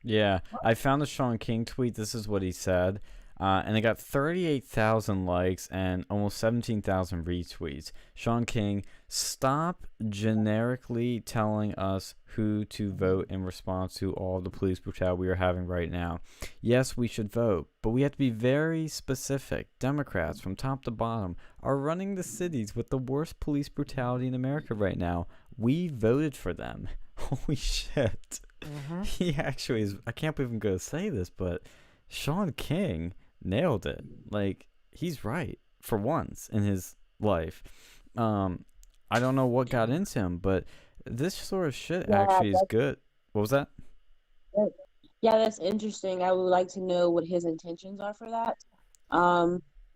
Yeah, I found the Sean King tweet. This is what he said. And it got 38,000 likes and almost 17,000 retweets. Sean King, stop generically telling us who to vote in response to all the police brutality we are having right now. Yes, we should vote, but we have to be very specific. Democrats, from top to bottom, are running the cities with the worst police brutality in America right now. We voted for them. Holy shit. Mm-hmm. He actually is, I can't believe I'm going to say this, but Sean King nailed it. Like, he's right for once in his life. I don't know what got into him, but this sort of shit actually is good. What was that? Yeah, that's interesting. I would like to know what his intentions are for that.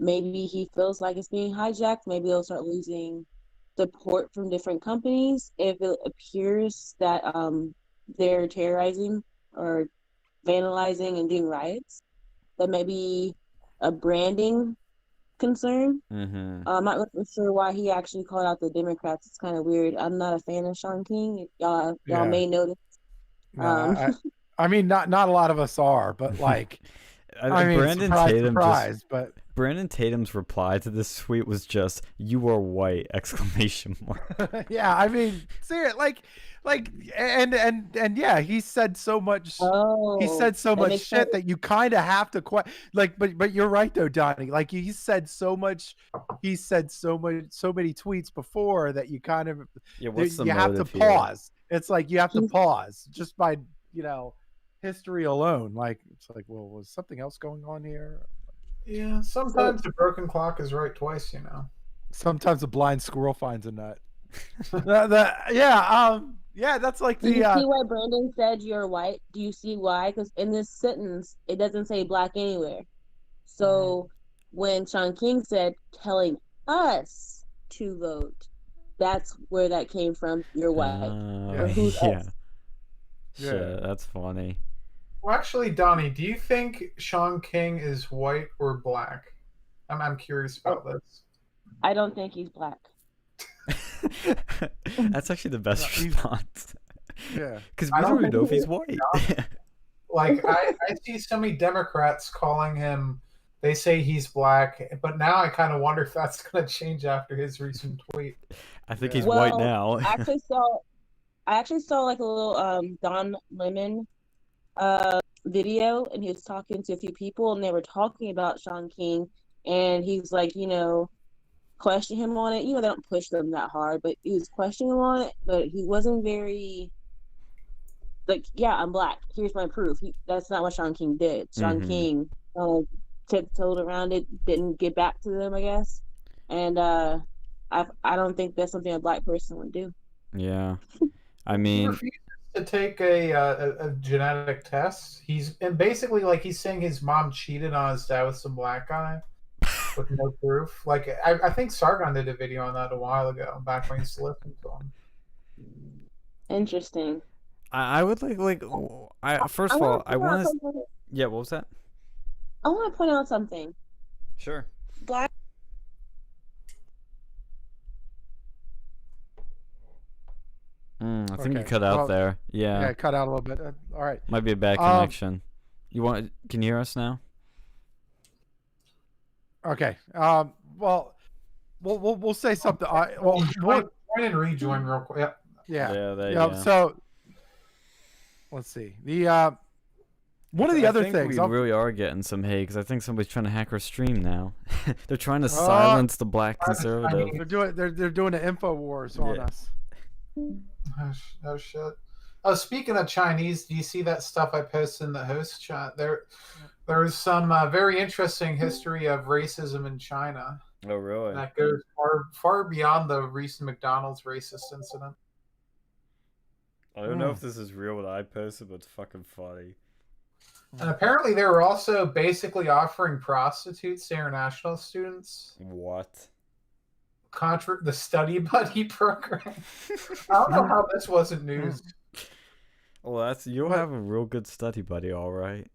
Maybe he feels like it's being hijacked. Maybe they'll start losing support from different companies if it appears that they're terrorizing or vandalizing and doing riots. That may be a branding concern. I'm not really sure why he actually called out the Democrats. It's kind of weird. I'm not a fan of Sean King. Y'all may notice. No, I mean, not a lot of us are, but like, I mean, Brandon surprise, Tatum surprise, but Brandon Tatum's reply to this tweet was just "You are white!" ! Yeah, I mean, seriously, and yeah, he said so much. He said so much shit that you kind of have to but you're right though, Donnie. Like he said so much. He said so many tweets before that you kind of you have to pause. It's like you have to pause just by history alone. Like it's like, well, was something else going on here? Yeah, sometimes the broken clock is right twice, Sometimes a blind squirrel finds a nut. Yeah, that's like Do you see why Brandon said you're white? Do you see why? Because in this sentence, it doesn't say black anywhere. So when Sean King said telling us to vote, that's where that came from. You're white. Or who's us? Shit, that's funny. Well, actually, Donnie, do you think Sean King is white or black? I'm curious about this. I don't think he's black. That's actually the best response. Yeah, because we don't even know if he's white. Like I see so many Democrats calling him. They say he's black, but now I kind of wonder if that's going to change after his recent tweet. I think he's white now. I actually saw like a little Don Lemon video, and he was talking to a few people, and they were talking about Sean King, and he's like, question him on it. They don't push them that hard, but he was questioning him on it, but he wasn't very like, yeah, I'm black. Here's my proof. That's not what Sean King did. Sean King tiptoed around it, didn't get back to them, I guess. And I don't think that's something a black person would do. Yeah, I mean, he refuses to take a genetic test. He's basically like he's saying his mom cheated on his dad with some black guy. With no proof. Like I think Sargon did a video on that a while ago, back when he used to listen to him. Interesting. I would first of all, I want to. Yeah, what was that? I want to point out something. Sure. Black. I think you cut out there. Yeah. Yeah, cut out a little bit. All right. Might be a bad connection. Can you hear us now? Okay. Well, we'll say something. Join and rejoin real quick. Yep. Yeah. So let's see. One of the other things we really are getting some hate because I think somebody's trying to hack our stream now. They're trying to silence the black conservative. They're doing an info wars on us. Oh shit. Oh, speaking of Chinese, do you see that stuff I posted in the host chat? There's some very interesting history of racism in China. Oh, really? That goes far beyond the recent McDonald's racist incident. I don't know if this is real what I posted, but it's fucking funny. And apparently they were also basically offering prostitutes to international students. What? The study buddy program. I don't know how this wasn't news. Well, you'll have a real good study buddy, all right.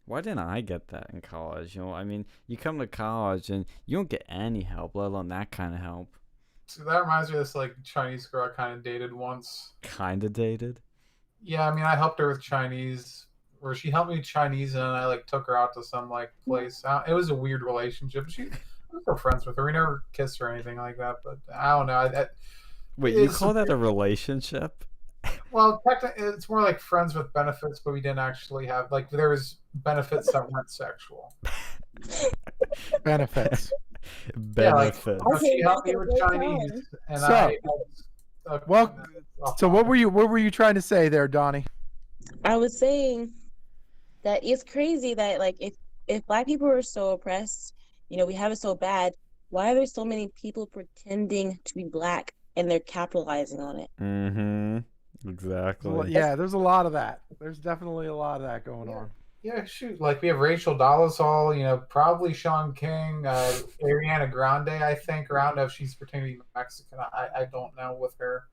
Why didn't I get that in college? I mean, you come to college and you don't get any help, let alone that kind of help. So that reminds me of this Chinese girl I kind of dated once. Kind of dated? Yeah, I mean, I helped her with Chinese, or she helped me with Chinese, and I took her out to some place. It was a weird relationship. I was still friends with her. We never kissed or anything like that, but I don't know. Wait, you call that a relationship? Well, technically, it's more like friends with benefits, but we didn't actually have there was benefits that weren't sexual. Benefits. Benefits. Yeah, she helped me with Chinese, and so what were you trying to say there, Donnie? I was saying that it's crazy that if black people are so oppressed, we have it so bad. Why are there so many people pretending to be black and they're capitalizing on it? Mm-hmm. Exactly. Yeah, there's a lot of that. There's definitely a lot of that going on. Yeah, shoot. We have Rachel Dolezal, probably Sean King, Ariana Grande, I think. Around if she's pretending to be Mexican. I don't know with her.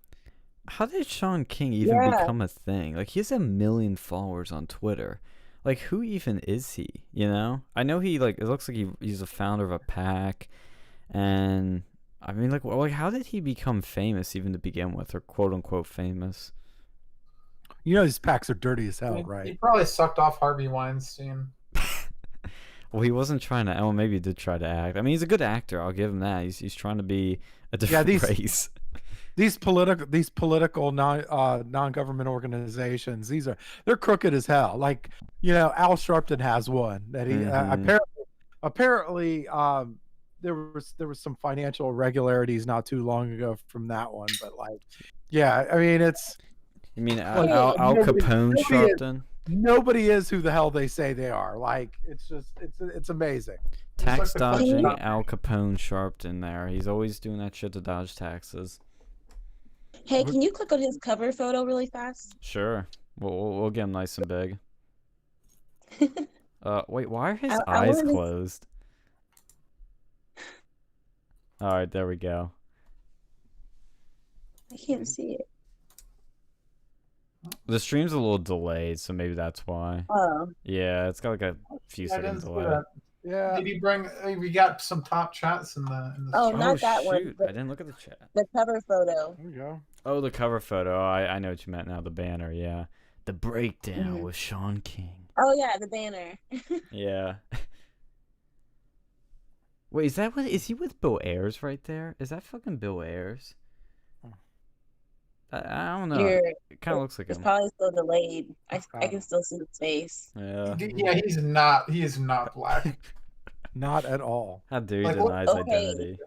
how did Sean King even become a thing? Like, he has 1 million followers on Twitter. Like, who even is he? You know? I know he, like, it looks like he's a founder of a PAC. And, I mean, like, how did he become famous even to begin with? Or quote-unquote famous? You know, these PACs are dirty as hell, right? He probably sucked off Harvey Weinstein. Well, he wasn't trying to. Oh, maybe he did try to act. I mean, he's a good actor. I'll give him that. He's trying to be a different race. These political non-government organizations, they're crooked as hell. Like, you know, Al Sharpton has one that he apparently there was some financial irregularities not too long ago from that one, but like, yeah, I mean, it's. You mean Al Capone Sharpton? Nobody is who the hell they say they are. Like, it's amazing. Tax dodging Al Capone Sharpton there. He's always doing that shit to dodge taxes. Hey, can you click on his cover photo really fast? Sure. We'll get him nice and big. Wait, why are his eyes closed? All right, there we go. I can't see it. The stream's a little delayed, so maybe that's why. Oh. Yeah, it's got like a few seconds delay. Yeah. Did he bring? We got some top chats in the. Oh, not that one. Shoot, I didn't look at the chat. The cover photo. There you go. Oh, the cover photo. I know what you meant now. The banner, yeah. The breakdown with Sean King. Oh yeah, the banner. Yeah. Wait, is he with Bill Ayers right there? Is that fucking Bill Ayers? I don't know. It kind of looks like it's him. probably still delayed. I can still see his face. Yeah. Yeah, he is not black. Not at all. How dare you deny his identity?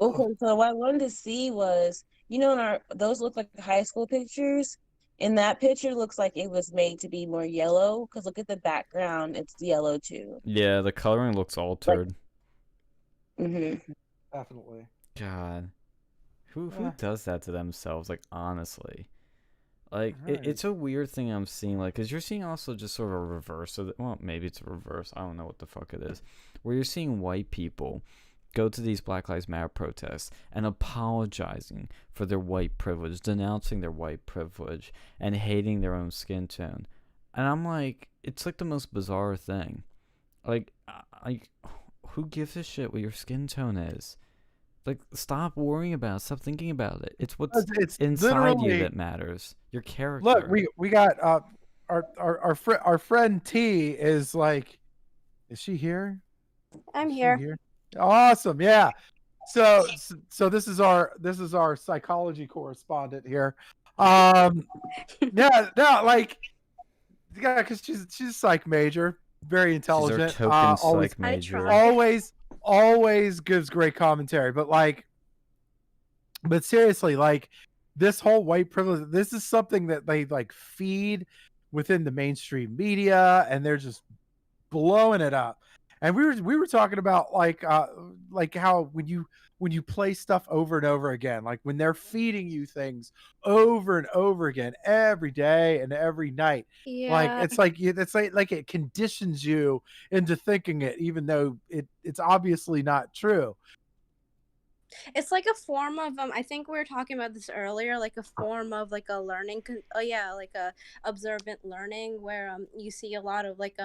Okay, so what I wanted to see was, you know, those look like high school pictures. In that picture, looks like it was made to be more yellow. Because look at the background; it's yellow too. Yeah, the coloring looks altered. Definitely. God. Who does that to themselves? Like, honestly, like it's a weird thing I'm seeing. Like, cause you're seeing also just sort of a reverse of it. Well, maybe it's a reverse. I don't know what the fuck it is. Where you're seeing white people go to these Black Lives Matter protests and apologizing for their white privilege, denouncing their white privilege, and hating their own skin tone. And I'm like, it's like the most bizarre thing. Like, who gives a shit what your skin tone is? Like, stop worrying about it. Stop thinking about it. It's what's inside you that matters. Your character. Look, we got our friend T is like, is she here? I'm here. Awesome, yeah. So this is our psychology correspondent here. Yeah, no, like, yeah, because she's a psych major, very intelligent. She's our token psych major. Always gives great commentary, but seriously, like, this whole white privilege, this is something that they like feed within the mainstream media, and they're just blowing it up. And we were talking about like how when you play stuff over and over again, like when they're feeding you things over and over again every day and every night, like it's like it conditions you into thinking it, even though it's obviously not true. It's like a form of I think we were talking about this earlier, like a form of like a learning like a observant learning, where you see a lot of like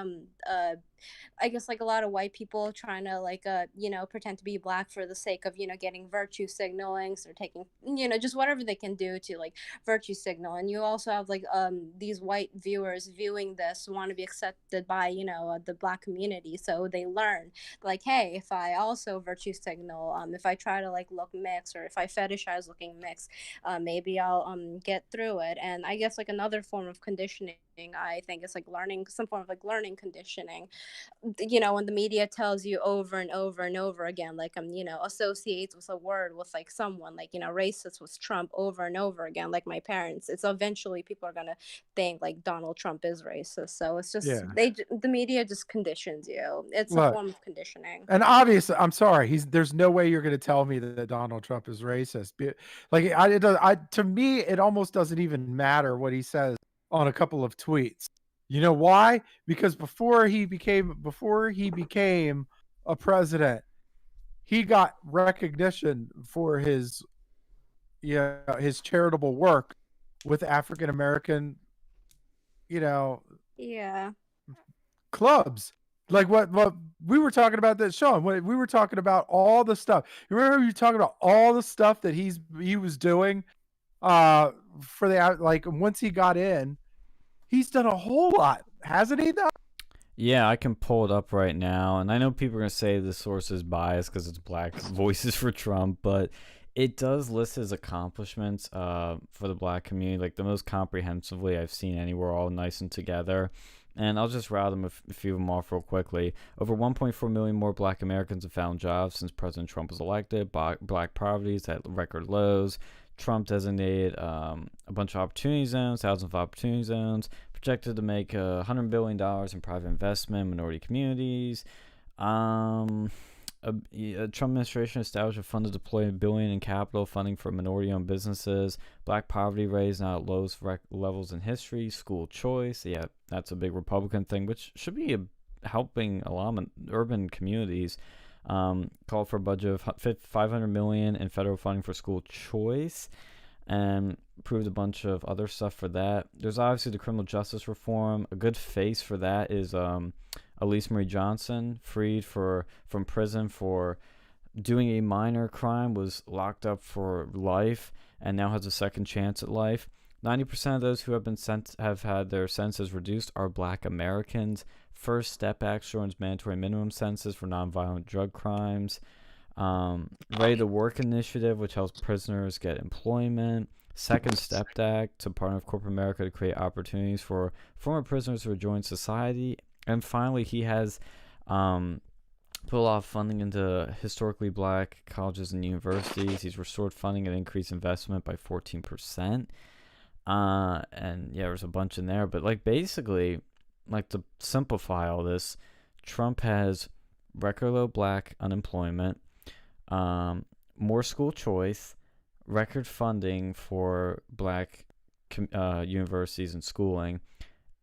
I guess like a lot of white people trying to like you know, pretend to be black for the sake of, you know, getting virtue signaling, or taking, you know, just whatever they can do to like virtue signal. And you also have like these white viewers viewing this want to be accepted by, you know, the black community, so they learn like, hey, if I also virtue signal, if I try to like look mixed, or if I fetishize looking mixed, maybe I'll get through it. And I guess like another form of conditioning, I think, is like learning, some form of like learning conditioning. You know, when the media tells you over and over and over again, like you know, associates with a word with like someone, like, you know, racist with Trump over and over again, like my parents, it's eventually people are gonna think like Donald Trump is racist. So it's just the media just conditions you. It's a form of conditioning. And obviously, I'm sorry, there's no way you're gonna tell me that Donald Trump is racist. Like, to me, it almost doesn't even matter what he says on a couple of tweets. You know why? Because before he became a president, he got recognition for his his charitable work with African American, Yeah. clubs. Like what we were talking about that, Sean. When we were talking about all the stuff. You remember you talking about all the stuff that he was doing for the, like, once he got in, he's done a whole lot, hasn't he though? Yeah, I can pull it up right now, and I know people are going to say the source is biased because it's Black Voices for Trump, but it does list his accomplishments for the Black community, like the most comprehensively I've seen anywhere, all nice and together. And I'll just route them a few of them off real quickly. Over 1.4 million more Black Americans have found jobs since President Trump was elected. Black poverty is at record lows. Trump designated a bunch of opportunity zones, thousands of opportunity zones, projected to make $100 billion in private investment in minority communities. Trump administration established a fund to deploy $1 billion in capital funding for minority-owned businesses. Black poverty raised now at lowest levels in history. School choice, yeah, that's a big Republican thing, which should be helping a lot of urban communities. Called for a budget of $500 million in federal funding for school choice, and approved a bunch of other stuff for that. There's obviously the criminal justice reform. A good face for that is Elise Marie Johnson, freed from prison for doing a minor crime, was locked up for life, and now has a second chance at life. 90% of those who have had their sentences reduced are Black Americans. First Step Act shortens mandatory minimum sentences for nonviolent drug crimes. Ready to Work initiative, which helps prisoners get employment. Second Step Act to partner with corporate America to create opportunities for former prisoners to rejoin society. And finally, he has put a lot of funding into historically Black colleges and universities. He's restored funding and increased investment by 14%. And yeah, there's a bunch in there, but like basically, like to simplify all this, Trump has record low Black unemployment, more school choice, record funding for Black universities and schooling,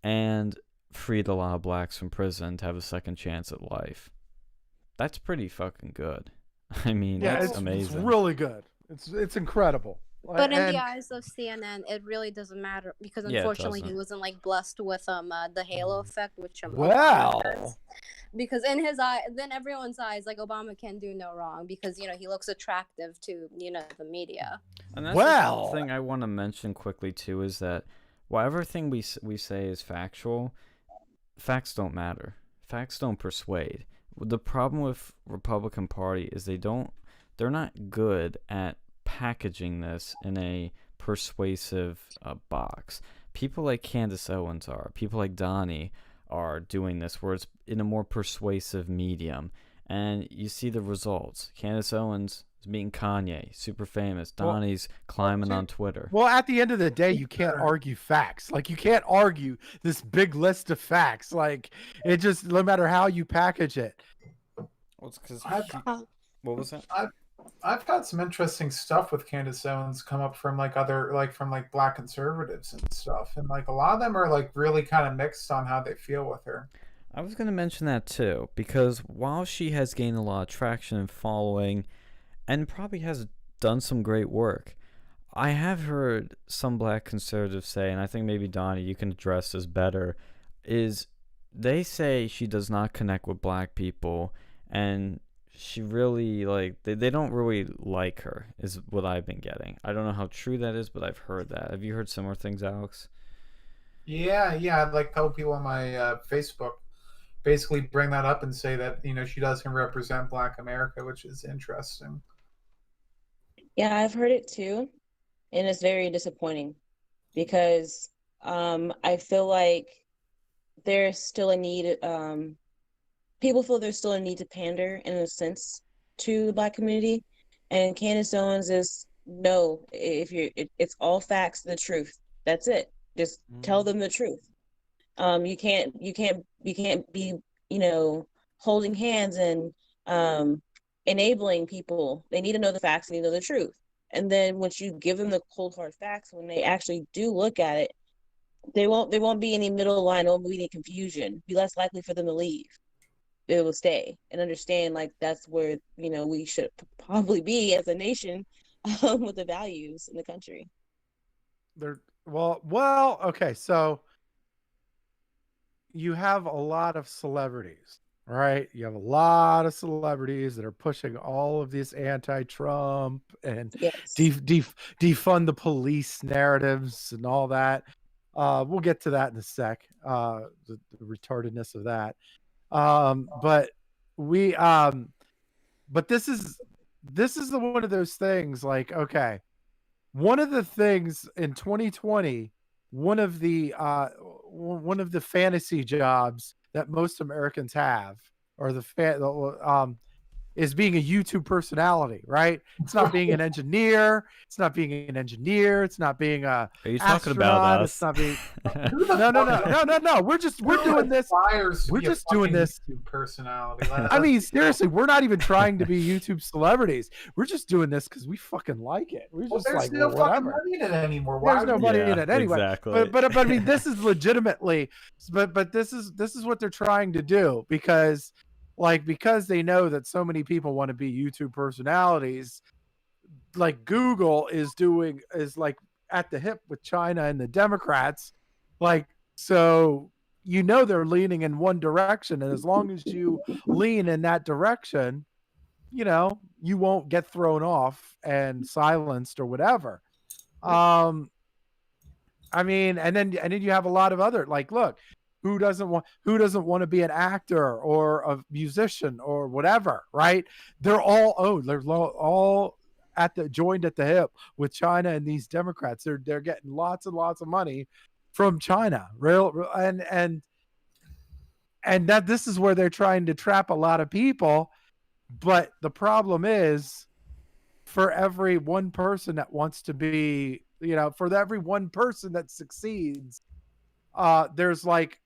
and freed a lot of Blacks from prison to have a second chance at life. That's pretty fucking good. I mean, Yeah, that's it's amazing. It's really good. It's incredible. But in the eyes of CNN, it really doesn't matter because unfortunately he wasn't like blessed with the halo effect, which Obama has. Because in his eye, then everyone's eyes, like Obama can do no wrong because he looks attractive to the media. And that's the thing I want to mention quickly too is that while everything we say is factual, facts don't matter. Facts don't persuade. The problem with Republican Party is they're not good at packaging this in a persuasive box. People like Candace Owens are. People like Donnie are doing this where it's in a more persuasive medium. And you see the results. Candace Owens is meeting Kanye, super famous. Donnie's climbing on Twitter. Well, at the end of the day, you can't argue facts. Like, you can't argue this big list of facts. Like, it just, no matter how you package it. Well, it's because what was that? I've got some interesting stuff with Candace Owens come up from from Black conservatives and stuff, and like a lot of them are like really kind of mixed on how they feel with her. I was going to mention that too, because while she has gained a lot of traction and following, and probably has done some great work, I have heard some Black conservatives say, and I think maybe Donnie, you can address this better, is they say she does not connect with Black people, and she really, like, they don't really like her, is what I've been getting. I don't know how true that is, but I've heard that. Have you heard similar things, Alex? Yeah, like a couple people on my Facebook basically bring that up and say that, she doesn't represent Black America, which is interesting. Yeah, I've heard it too, and it's very disappointing because I feel like there's still a need, people feel there's still a need to pander in a sense to the Black community, and Candace Owens is no. It's all facts, the truth. That's it. Just tell them the truth. You can't be holding hands and enabling people. They need to know the facts. They need to know the truth. And then once you give them the cold hard facts, when they actually do look at it, there won't be any middle line. There won't be any confusion. Be less likely for them to leave. They will stay and understand, like, that's where we should probably be as a nation, with the values in the country. Okay, so you have a lot of celebrities, right? You have a lot of celebrities that are pushing all of this anti-Trump and Yes. defund the police narratives and all that. We'll get to that in a sec. The retardedness of that. But this is one of those things. Like, okay, one of the things in 2020, one of the fantasy jobs that most Americans have, or is being a YouTube personality, right? It's not being an engineer. It's not being an engineer. It's not being a Are you talking astronaut. about us? It's not being no. We're doing this. We're just doing this. YouTube personality. I mean, seriously, we're not even trying to be YouTube celebrities. We're just doing this because we fucking like it. We're just there's like, no fucking whatever. money in it anymore. There's no money in it anyway. Exactly. But I mean, this is legitimately, but this is what they're trying to do, because they know that so many people want to be YouTube personalities. Like, Google is like at the hip with China and the Democrats. Like, so they're leaning in one direction, and as long as you lean in that direction, you won't get thrown off and silenced or whatever. I mean, and then you have a lot of other, like, look, who doesn't want to be an actor or a musician or whatever, right? They're all joined at the hip with China and these Democrats. They're getting lots and lots of money from China, and that this is where they're trying to trap a lot of people. But the problem is, for every one person that wants to be, for every one person that succeeds, there's like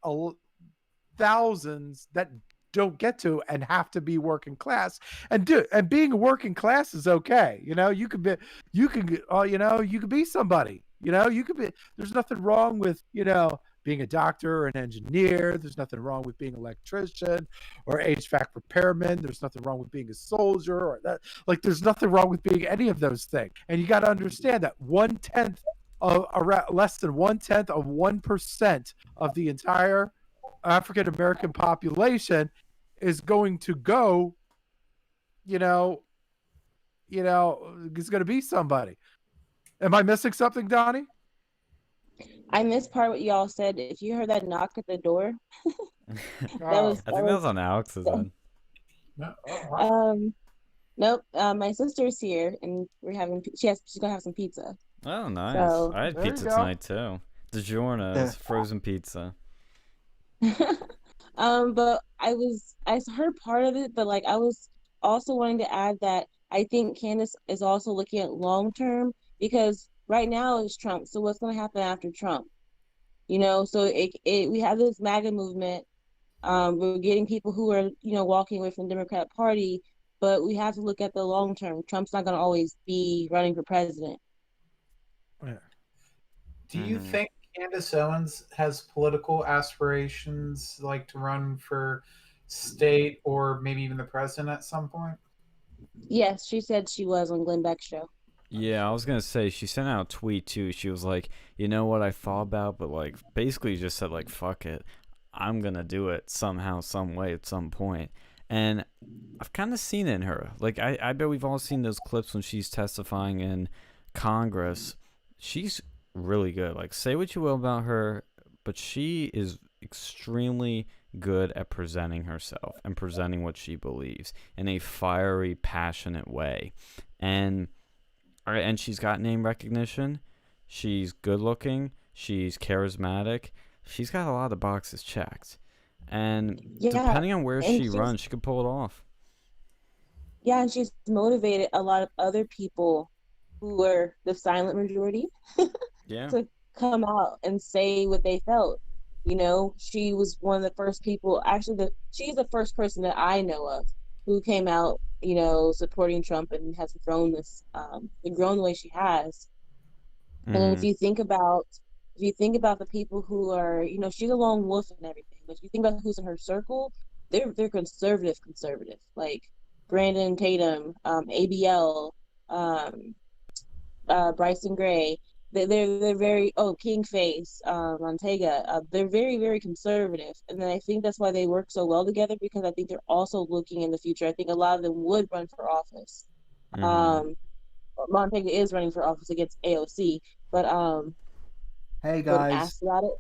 thousands that don't get to and have to be working class. And being working class is okay. You could be somebody. There's nothing wrong with, being a doctor or an engineer. There's nothing wrong with being an electrician or HVAC repairman. There's nothing wrong with being a soldier or that. Like, there's nothing wrong with being any of those things. And you got to understand that less than 1/10 of 1% of the entire African American population is going to go, is going to be somebody. Am I missing something, Donnie? I missed part what y'all said. If you heard that knock at the door, I think that was on Alex's end. Nope. My sister's here, and she's gonna have some pizza. Oh, nice. So, I had pizza tonight too. DiGiorno is frozen pizza. But I heard part of it, but like, I was also wanting to add that I think Candace is also looking at long term, because right now it's Trump. So what's going to happen after Trump? So we have this MAGA movement. We're getting people who are, walking away from the Democrat Party, but we have to look at the long term. Trump's not going to always be running for president. Do you think Candace Owens has political aspirations, like to run for state or maybe even the president at some point? Yes, she said she was on Glenn Beck's show. Yeah, I was gonna say, she sent out a tweet too. She was like, you know what I thought about, but like basically just said like, fuck it, I'm gonna do it somehow, some way, at some point. And I've kind of seen it in her. Like, I bet we've all seen those clips when she's testifying in Congress. She's really good. Like, say what you will about her, but she is extremely good at presenting herself and presenting what she believes in a fiery, passionate way. And she's got name recognition. She's good looking. She's charismatic. She's got a lot of boxes checked. And depending on where she runs, she could pull it off. Yeah, and she's motivated a lot of other people who were the silent majority to come out and say what they felt. She was one of the first people, actually she's the first person that I know of who came out, supporting Trump and has grown the way she has. And then if you think about the people who are, she's a lone wolf and everything, but if you think about who's in her circle, they're conservative, like Brandon Tatum, ABL, Bryson Gray. They're very King Face, Montega. They're very very conservative, and then I think that's why they work so well together because I think they're also looking in the future. I think a lot of them would run for office. Montega is running for office against AOC, but Hey when guys, asked about it,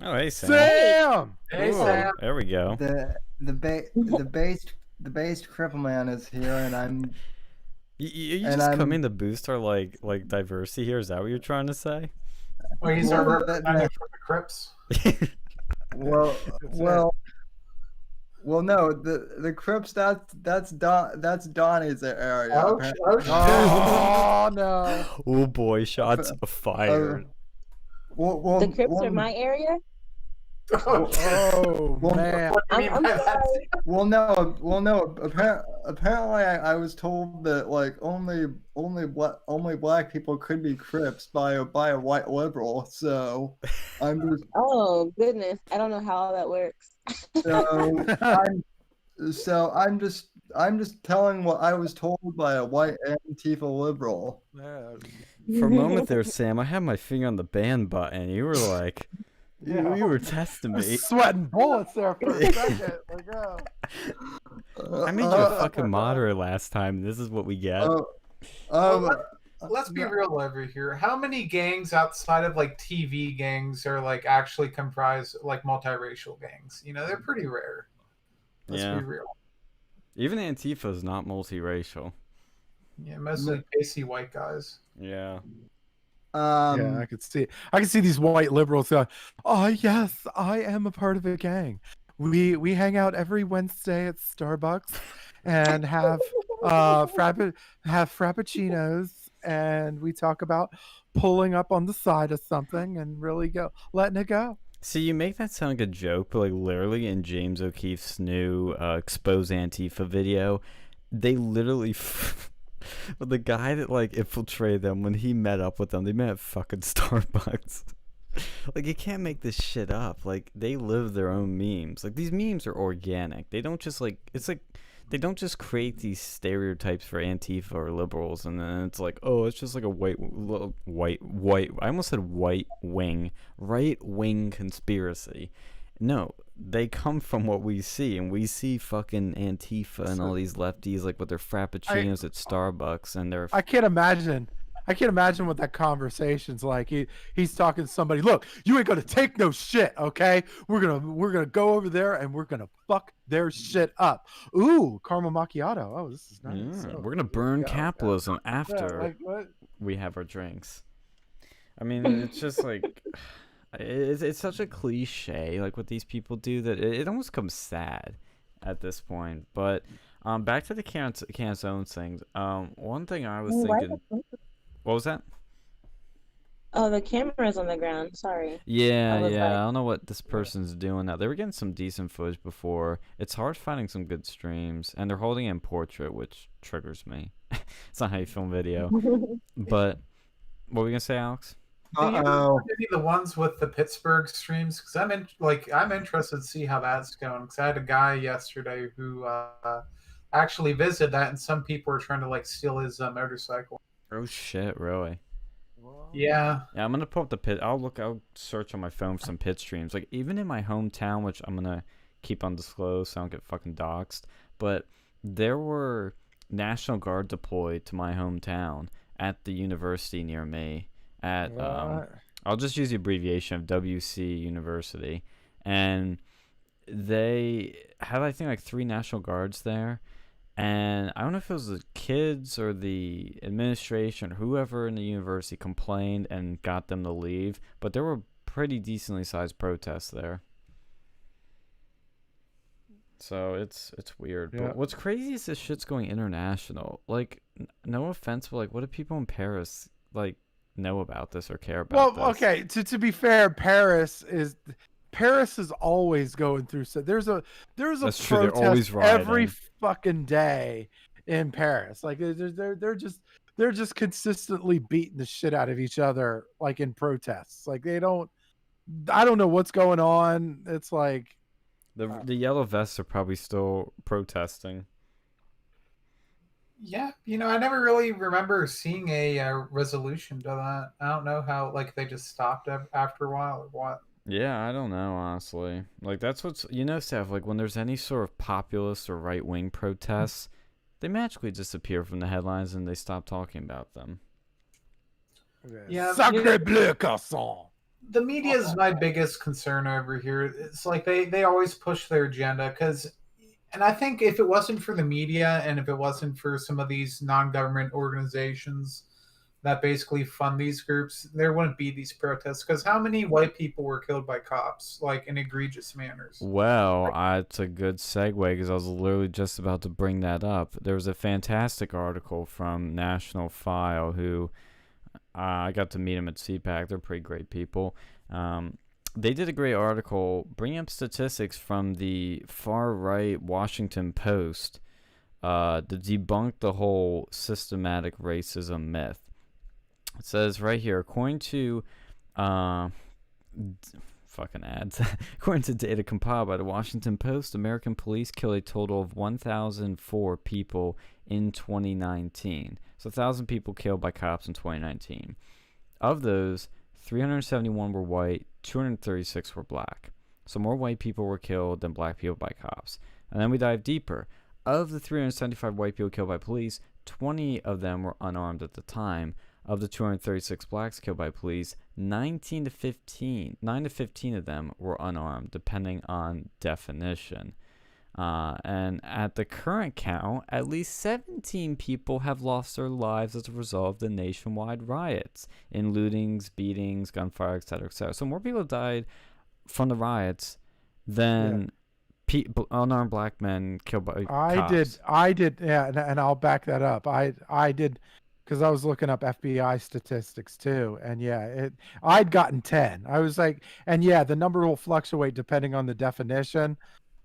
Oh, hey, Sam. Sam. Hey, Ooh, Sam. there we go. the based cripple man is here, and I'm You and just I'm- coming to boost our like diversity here? Is that what you're trying to say? Well, he's Well, our that- representative for the Crips. well, no, the Crips, that's Donnie's area. Oh, apparently. shit. Oh no. Oh boy, shots fired. Well, the Crips well, are my area. Oh Well, man. What do you mean I'm by that? sorry. Well, no. Apparently, I was told that like only black people could be Crips by a white liberal. So I'm just Oh goodness, I don't know how that works. I'm just telling what I was told by a white Antifa liberal. For a moment there, Sam, I had my finger on the ban button. You were like, you were testing I me. was sweating bullets there for a second. Like, I made you a fucking moderator last time. This is what we get. Let's be real over here. How many gangs outside of like TV gangs are like actually comprised like multiracial gangs? You know, they're pretty rare. Let's Yeah. be real. Even Antifa is not multiracial. Yeah, mostly pasty white guys. Yeah. yeah, I could see. I can see these white liberals going, "Oh yes, I am a part of a gang. We hang out every Wednesday at Starbucks, and have frappuccinos, and we talk about pulling up on the side of something and really letting it go." See, you make that sound like a joke, but like literally in James O'Keefe's new Expose Antifa video, they literally, the guy that like infiltrated them, when he met up with them, they met at fucking Starbucks. Like, you can't make this shit up. Like, they live their own memes. Like, these memes are organic. They don't just like, it's like, they don't just create these stereotypes for Antifa or liberals, and then it's like, oh, it's just like a white, I almost said right wing conspiracy. No, they come from what we see, and we see fucking Antifa and all these lefties like with their frappuccinos at Starbucks, and their I can't imagine what that conversation's like. He's talking to somebody. Look, you ain't gonna take no shit, okay? We're gonna go over there and we're gonna fuck their shit up. Ooh, caramel macchiato. Oh, this is nice. Yeah, Oh, we're gonna burn go. capitalism Yeah, after like, what? we have our drinks. I mean, it's just like it's such a cliche, like what these people do, that it almost becomes sad at this point. But back to the cancellations things. One thing I was thinking. What was that? Oh, the camera's on the ground. Sorry. Yeah, I was I like- don't know what this person's doing now. They were getting some decent footage before. It's hard finding some good streams, and they're holding it in portrait, which triggers me. It's not how you film video. But what were we gonna say, Alex? Do you ever see the ones with the Pittsburgh streams? Because I'm interested to see how that's going. Because I had a guy yesterday who actually visited that, and some people were trying to like steal his motorcycle. Oh shit, really? Yeah. Yeah, I'm gonna pull up the pit. I'll search on my phone for some pit streams. Like, even in my hometown, which I'm gonna keep undisclosed so I don't get fucking doxxed. But there were National Guard deployed to my hometown at the university near me. At I'll just use the abbreviation of WC University, and they had, I think, like 3 National Guards there. And I don't know if it was the kids or the administration or whoever in the university complained and got them to leave, but there were pretty decently sized protests there. So it's weird. Yeah. But what's crazy is this shit's going international. Like, no offense, but like, what do people in Paris like know about this or care about Well, this? okay. To be fair, Paris is always going through. So there's a That's true, they're protest always every rioting. fucking day in Paris. Like they're just consistently beating the shit out of each other, like in protests. Like I don't know what's going on. It's like The yellow vests are probably still protesting. Yeah, I never really remember seeing a resolution to that. I don't know how, like, they just stopped after a while or what. Yeah, I don't know, honestly. Like, that's what's, Steph, like, when there's any sort of populist or right wing protests, they magically disappear from the headlines and they stop talking about them. Yeah, Sacre bleu croissant. The media is my biggest concern over here. It's like they always push their agenda and I think if it wasn't for the media and if it wasn't for some of these non-government organizations that basically fund these groups, there wouldn't be these protests. Because how many white people were killed by cops, like in egregious manners? Well, it's a good segue because I was literally just about to bring that up. There was a fantastic article from National File who I got to meet them at CPAC. They're pretty great people. They did a great article bringing up statistics from the far-right Washington Post to debunk the whole systematic racism myth. It says right here, according to fucking ads. According to data compiled by the Washington Post, American police killed a total of 1,004 people in 2019. So 1,000 people killed by cops in 2019. Of those, 371 were white, 236 were black. So more white people were killed than black people by cops. And then we dive deeper. Of the 375 white people killed by police, 20 of them were unarmed at the time. Of the 236 blacks killed by police, 9 to 15 of them were unarmed, depending on definition. And at the current count, at least 17 people have lost their lives as a result of the nationwide riots, in lootings, beatings, gunfire, etc., etc. So more people have died from the riots than unarmed black men killed by cops. I did, yeah, and I'll back that up. I did, because I was looking up FBI statistics too, and yeah, I'd gotten 10. I was like, and yeah, the number will fluctuate depending on the definition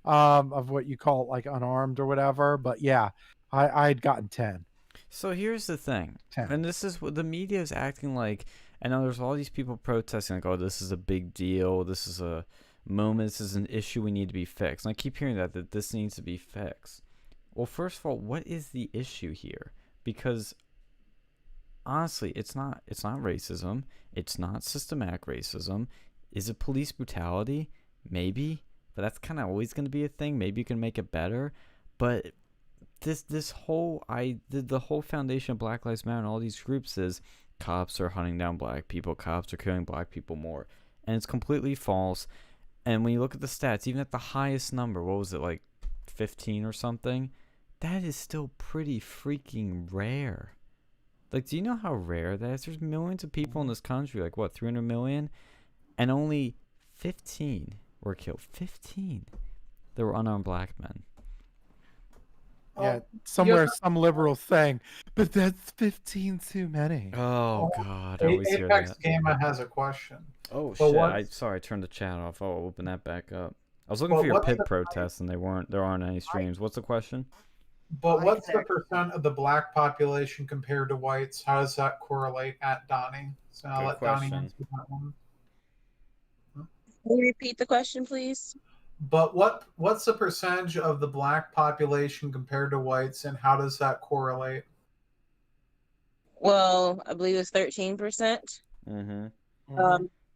of what you call like unarmed or whatever. But yeah, I'd gotten 10. So here's the thing, 10. and this is what the media is acting like. I know there's all these people protesting, like, oh, this is a big deal. This is a moment. This is an issue we need to be fixed. And I keep hearing that this needs to be fixed. Well, first of all, what is the issue here? Because honestly, it's not racism. It's not systematic racism. Is it police brutality? Maybe, but that's kind of always going to be a thing. Maybe you can make it better, but the whole foundation of Black Lives Matter and all these groups is cops are hunting down black people, cops are killing black people more, and it's completely false. And when you look at the stats, even at the highest number, what was it, like 15 or something, that is still pretty freaking rare. Like, do you know how rare that is? There's millions of people in this country, like, what, 300 million? And only 15 were killed. 15. There were unarmed black men. Yeah, somewhere some liberals saying, but that's 15 too many. Oh, God. I always hear Apex that. Gamma has a question. Oh, shit. I turned the chat off. I'll open that back up. I was looking for your PID protests, and there aren't any streams. What's the question? But what's the percent of the black population compared to whites? How does that correlate at Donnie? So I'll let Donnie answer that one. Can you repeat the question, please? But what's the percentage of the black population compared to whites, and how does that correlate? Well, I believe it's 13%.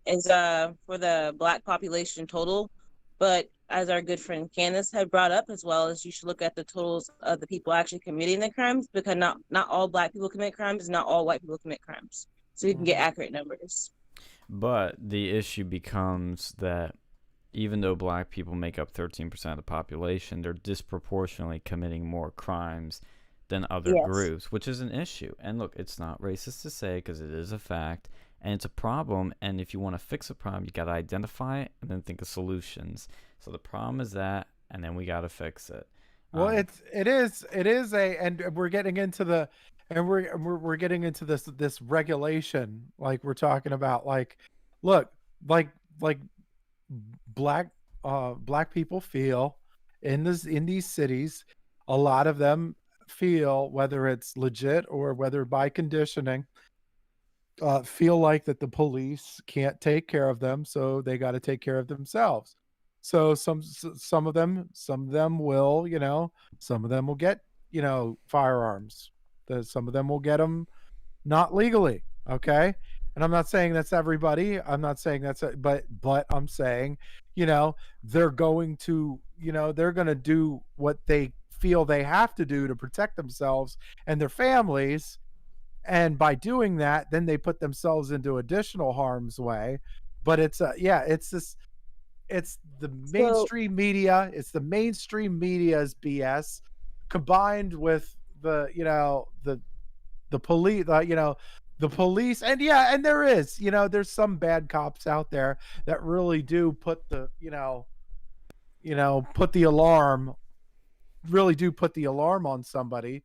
Is for the black population total, but as our good friend Candace had brought up, as well as you should look at the totals of the people actually committing the crimes, because not all black people commit crimes, not all white people commit crimes. So you can get accurate numbers. But the issue becomes that even though black people make up 13% of the population, they're disproportionately committing more crimes than other groups, which is an issue. And look, it's not racist to say, because it is a fact, and it's a problem. And if you want to fix a problem, you got to identify it and then think of solutions. So the problem is that, and then we got to fix it. Well, it is and we're getting into we're getting into this regulation, like we're talking about, like, look, like black people feel in these cities, a lot of them feel, whether it's legit or whether by conditioning, feel like that the police can't take care of them, so they got to take care of themselves. So some of them will, some of them will get firearms. Some of them will get them not legally. Okay. And I'm not saying that's everybody. I'm not saying but I'm saying, they're going to, they're going to do what they feel they have to do to protect themselves and their families. And by doing that, then they put themselves into additional harm's way. But it's the mainstream media. It's the mainstream media's BS combined with the police, the police. And and there is, there's some bad cops out there that really do put the, put the alarm, really do put the alarm on somebody.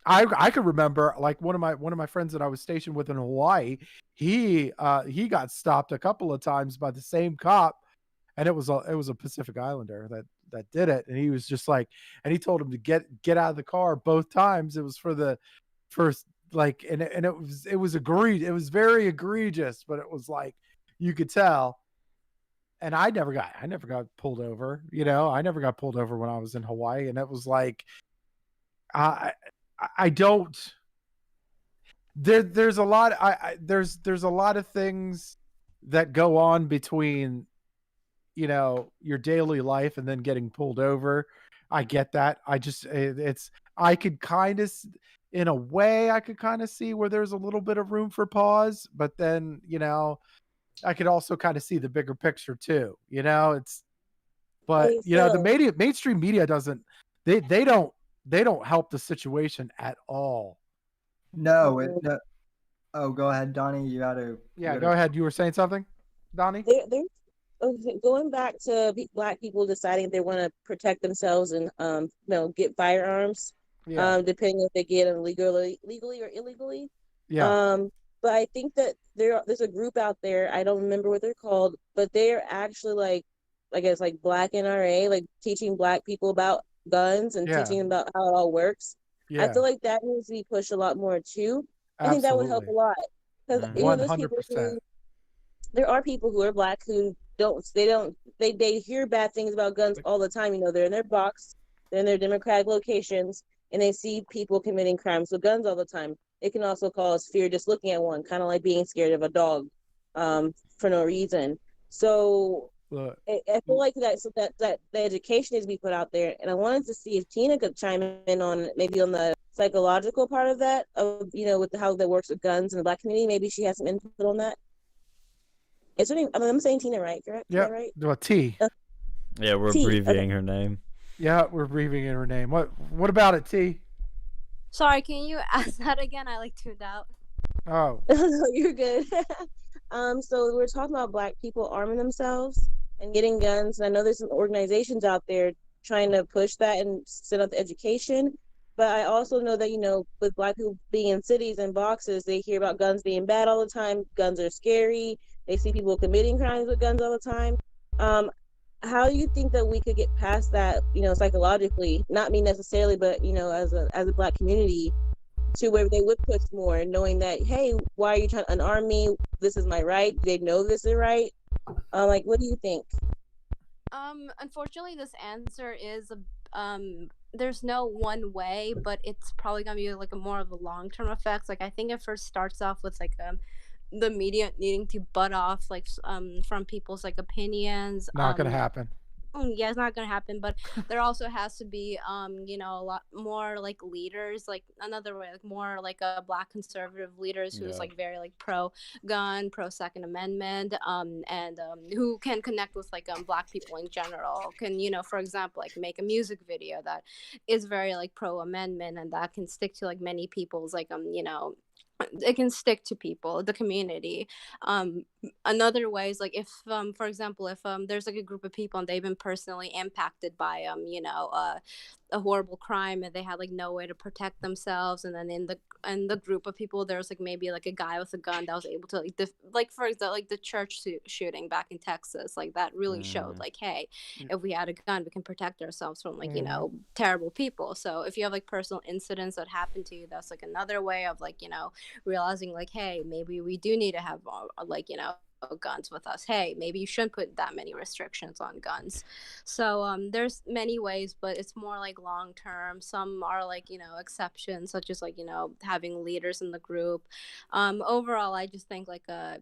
I could remember, like, one of my friends that I was stationed with in Hawaii, he got stopped a couple of times by the same cop, and it was a Pacific Islander that did it, and he was just like, and he told him to get out of the car both times. It was for the first, like, and it was very egregious, but it was like, you could tell. And I never got pulled over. I never got pulled over when I was in Hawaii, and it was like, I don't. There's a lot. There's a lot of things that go on between, your daily life and then getting pulled over. I get that. I could kind of, in a way, I could kind of see where there's a little bit of room for pause, but then, I could also kind of see the bigger picture too. But the mainstream media doesn't. They don't help the situation at all. No. Oh, go ahead, Donnie. You gotta. Go ahead. You were saying something, Donnie? Going back to Black people deciding if they want to protect themselves and get firearms, depending if they get them legally or illegally. But I think that there's a group out there, I don't remember what they're called, but they're actually like, I guess, like Black NRA, like teaching Black people about guns and teaching them about how it all works. I feel like that needs to be pushed a lot more too. I think that would help a lot, because there's people 100%. There are people who are Black who they hear bad things about guns all the time. They're in their box, they're in their Democratic locations, and they see people committing crimes with guns all the time. It can also cause fear just looking at one, kind of like being scared of a dog for no reason. So I feel like that the education needs to be put out there. And I wanted to see if Tina could chime in on maybe on the psychological part of that, of with how that works with guns in the Black community. Maybe she has some input on that. Is her name? I'm saying Tina, right? Correct? Yeah. Right? Well, T. Yeah, we're abbreviating her name. Yeah, we're abbreviating her name. What about it, T? Sorry, can you ask that again? I tuned out. Oh. No, you're good. So we're talking about Black people arming themselves and getting guns. And I know there's some organizations out there trying to push that and send out the education. But I also know that, with Black people being in cities and boxes, they hear about guns being bad all the time. Guns are scary. They see people committing crimes with guns all the time. How do you think that we could get past that, psychologically, not me necessarily, but, as a Black community, to where they would push more, knowing that, hey, why are you trying to unarm me? This is my right. They know this is right. What do you think? Unfortunately, this answer is there's no one way, but it's probably gonna be like a more of a long-term effects. Like, I think it first starts off with like the media needing to butt off from people's opinions. Not gonna happen. Yeah, it's not gonna happen, but there also has to be a lot more leaders, another way, more Black conservative leaders who's very pro gun, pro Second Amendment, and who can connect with Black people in general, can for example make a music video that is very pro amendment, and that can stick to many people's it can stick to people, the community. Another way is if for example, if there's a group of people and they've been personally impacted by a horrible crime, and they had no way to protect themselves, and then in the group of people there's maybe a guy with a gun that was able to for example the church shooting back in Texas, that really showed hey, if we had a gun we can protect ourselves from terrible people. So if you have personal incidents that happen to you, that's another way of realizing hey, maybe we do need to have guns with us. Hey, maybe you shouldn't put that many restrictions on guns. So there's many ways, but it's more like long term. Some are like, exceptions, such as like, having leaders in the group. Overall, I just think like the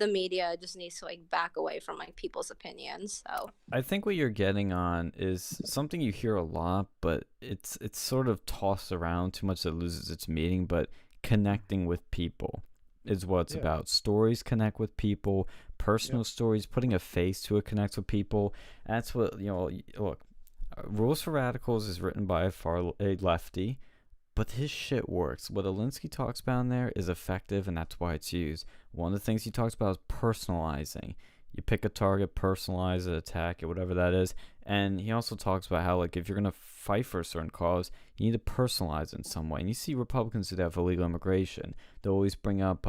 media just needs to like back away from like people's opinions. So I think what you're getting on is something you hear a lot, but it's sort of tossed around too much that it loses its meaning. But connecting with people is what it's about. Stories connect with people, personal stories, putting a face to it connects with people. That's what, look, Rules for Radicals is written by a lefty, but his shit works. What Alinsky talks about in there is effective, and that's why it's used. One of the things he talks about is personalizing. You pick a target, personalize it, attack it, whatever that is. And he also talks about how, like, if you're going to fight for a certain cause, you need to personalize it in some way. And you see Republicans do that for illegal immigration. They'll always bring up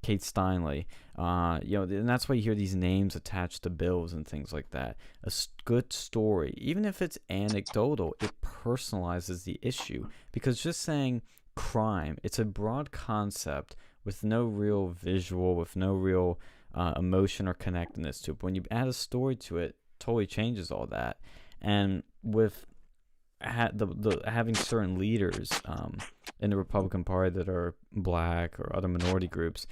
Kate Steinle. And that's why you hear these names attached to bills and things like that. Good story, even if it's anecdotal, it personalizes the issue. Because just saying crime, it's a broad concept with no real visual, with no real emotion or connectedness to it. But when you add a story to it, totally changes all that. And with having certain leaders in the Republican Party that are black or other minority groups,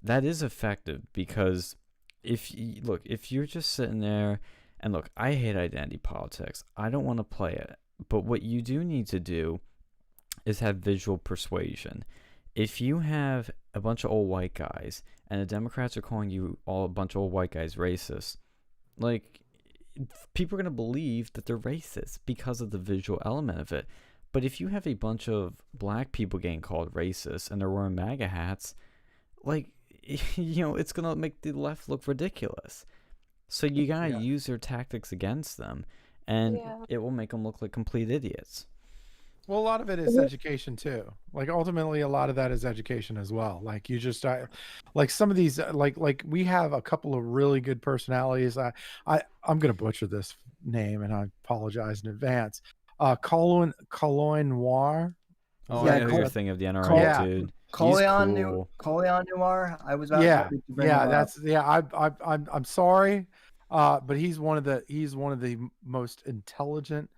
that is effective. Because if you're just sitting there, and look, I hate identity politics. I don't want to play it. But what you do need to do is have visual persuasion. If you have a bunch of old white guys and the Democrats are calling you all a bunch of old white guys racist, like, people are going to believe that they're racist because of the visual element of it. But if you have a bunch of black people getting called racist and they're wearing MAGA hats, like, it's going to make the left look ridiculous. So you got to use their tactics against them, and it will make them look like complete idiots. Well, a lot of it is education too. Like, ultimately, a lot of that is education as well. Like, you just like some of these, like we have a couple of really good personalities. I'm gonna butcher this name, and I apologize in advance. Colin Noir. Oh, I know your thing of the NRA, dude. Colin Noir. I was about to bring him up. I'm sorry, but he's one of the most intelligent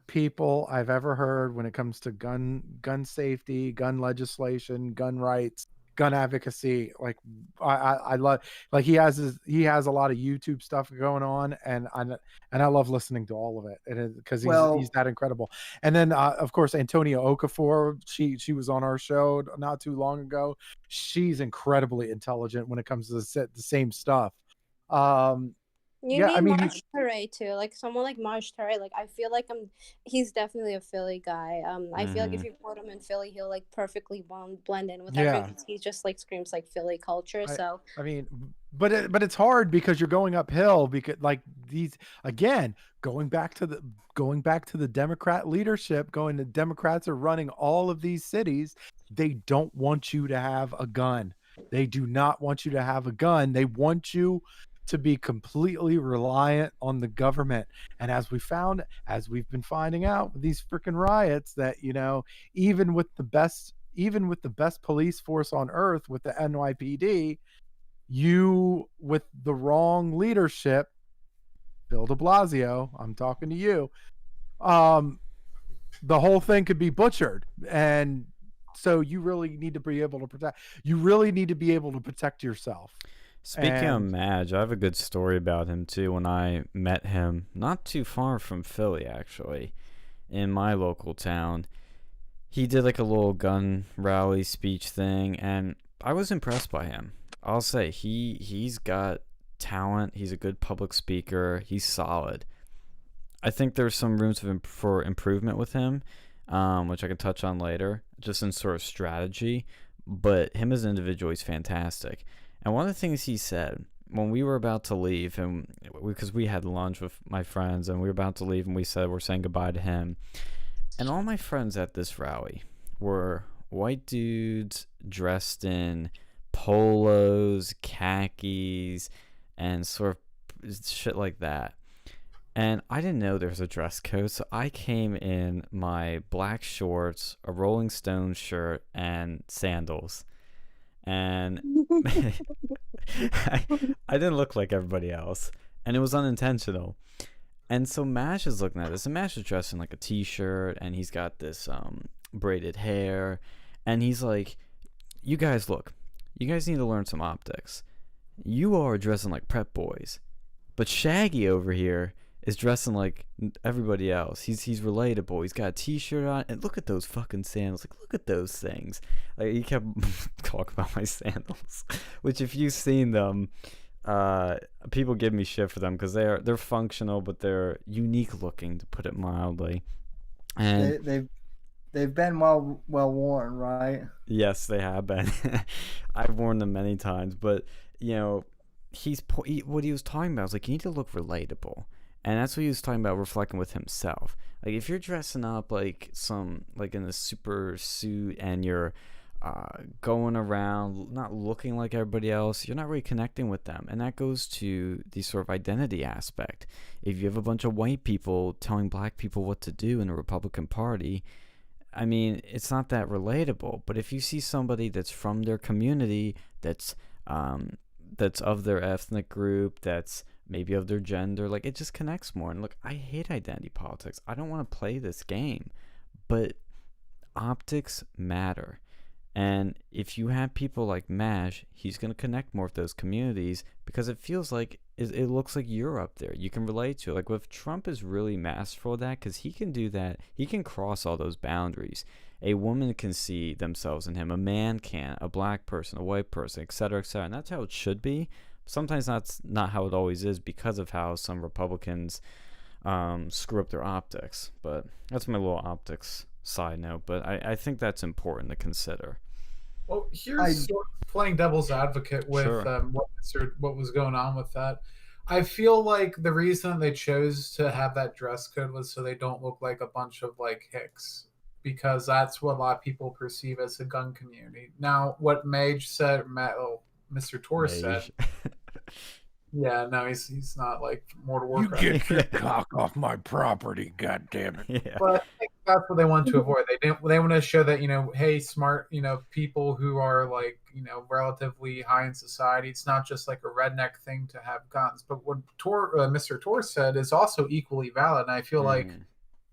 people I've ever heard when it comes to gun safety, gun legislation, gun rights, gun advocacy. Like, I love, like, he has a lot of YouTube stuff going on, and I love listening to all of it, because he's that incredible. And then of course Antonia Okafor, she was on our show not too long ago. She's incredibly intelligent when it comes to the same stuff. Marsh Ture too, like someone like Marsh Ture. Like, I feel like he's definitely a Philly guy. I feel like if you put him in Philly, he'll like perfectly blend in with everything. He just like screams like Philly culture. But it's hard because you're going uphill, because like these, again, going back to the Democrat leadership, the Democrats are running all of these cities. They don't want you to have a gun. They do not want you to have a gun. They want you to be completely reliant on the government. And as we've been finding out with these freaking riots, that even with the best police force on earth, with the NYPD, with the wrong leadership, Bill de Blasio, I'm talking to you, the whole thing could be butchered. And so you really need to be able to protect yourself. Speaking of Madge, I have a good story about him too. When I met him, not too far from Philly, actually, in my local town, he did like a little gun rally speech thing, and I was impressed by him. I'll say he's got talent. He's a good public speaker. He's solid. I think there's some rooms for improvement with him, which I can touch on later, just in sort of strategy. But him as an individual, he's fantastic. And one of the things he said when we were about to leave, and because we had lunch with my friends, and we were about to leave, and we said we're saying goodbye to him. And all my friends at this rally were white dudes dressed in polos, khakis, and sort of shit like that. And I didn't know there was a dress code, so I came in my black shorts, a Rolling Stones shirt, and sandals. And I didn't look like everybody else, and it was unintentional. And so Mash is looking at this, and Mash is dressed in like a t-shirt, and he's got this braided hair, and he's like, you guys need to learn some optics. You are dressing like prep boys, but Shaggy over here is dressing like everybody else. He's relatable. He's got a t-shirt on, and look at those fucking sandals. Like, look at those things. Like, he kept talking about my sandals, which if you've seen them, people give me shit for them because they're functional, but they're unique looking, to put it mildly. And they've been well worn, right? Yes, they have been. I've worn them many times, but you know, what he was talking about was like, you need to look relatable. And that's what he was talking about, reflecting with himself. Like, if you're dressing up like in a super suit and you're going around not looking like everybody else, you're not really connecting with them. And that goes to the sort of identity aspect. If you have a bunch of white people telling black people what to do in the Republican Party, I mean, it's not that relatable. But if you see somebody that's from their community, that's of their ethnic group, that's maybe of their gender, like, it just connects more. And look, I hate identity politics. I don't want to play this game, but optics matter. And if you have people like Mash, he's going to connect more with those communities because it feels like it looks like you're up there. You can relate to it. Like, with Trump is really masterful at that because he can do that. He can cross all those boundaries. A woman can see themselves in him. A man can. A black person, a white person, etc., etc. And that's how it should be. Sometimes that's not how it always is because of how some Republicans screw up their optics. But that's my little optics side note. But I think that's important to consider. Well, here's sort of playing devil's advocate with Sure. what was going on with that. I feel like the reason they chose to have that dress code was so they don't look like a bunch of like hicks, because that's what a lot of people perceive as a gun community. Now, what Mr. Torres said, yeah, no, he's not like Mortal Warcraft. You get your cock off my property, god damn it. Yeah. But I think that's what they want to avoid. They want to show that, hey, smart, people who are like, relatively high in society. It's not just like a redneck thing to have guns. But what Mr. Tor said is also equally valid. And I feel like,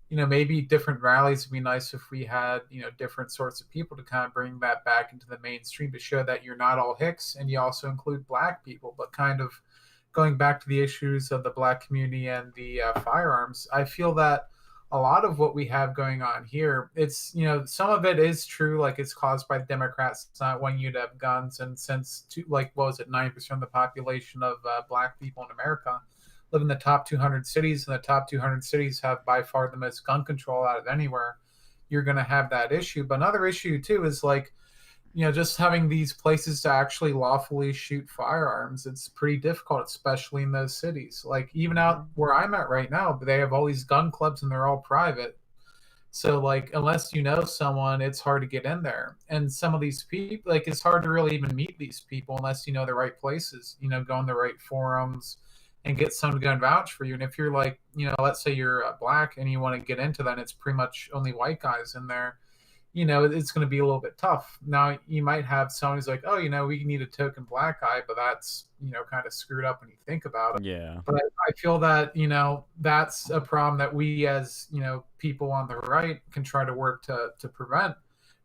maybe different rallies would be nice if we had, different sorts of people to kind of bring that back into the mainstream to show that you're not all hicks and you also include black people, but kind of going back to the issues of the black community and the firearms. I feel that a lot of what we have going on here, it's, some of it is true, like it's caused by the Democrats not wanting you to have guns. And since, 90% of the population of black people in America live in the top 200 cities, and the top 200 cities have by far the most gun control out of anywhere, you're going to have that issue. But another issue, too, is like, just having these places to actually lawfully shoot firearms, it's pretty difficult, especially in those cities. Like, even out where I'm at right now, they have all these gun clubs and they're all private. So, like, unless you know someone, it's hard to get in there. And some of these people, like, it's hard to really even meet these people unless you know the right places, go in the right forums and get someone to go and vouch for you. And if you're like, let's say you're black and you want to get into that, and it's pretty much only white guys in there, it's going to be a little bit tough. Now, you might have someone who's like, oh, we need a token black guy, but that's, kind of screwed up when you think about it. Yeah. But I feel that, that's a problem that we as, people on the right can try to work to prevent.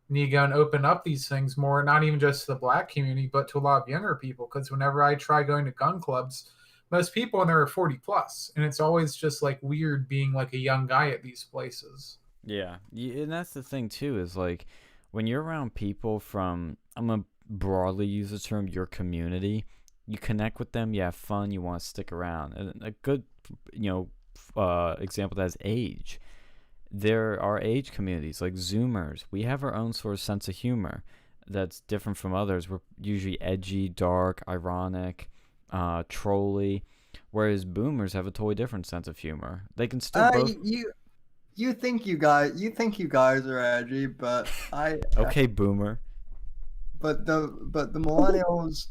We need to go and open up these things more, not even just to the black community, but to a lot of younger people. Because whenever I try going to gun clubs, most people in there are 40 plus. And it's always just like weird being like a young guy at these places. Yeah, and that's the thing too, is like when you're around people from, I'm gonna broadly use the term, your community, you connect with them, you have fun, you want to stick around. And a good, example of that is age. There are age communities like Zoomers. We have our own sort of sense of humor that's different from others. We're usually edgy, dark, ironic, trolly, whereas Boomers have a totally different sense of humor. They can still both. You think you guys are edgy, but Okay, Boomer. But the millennials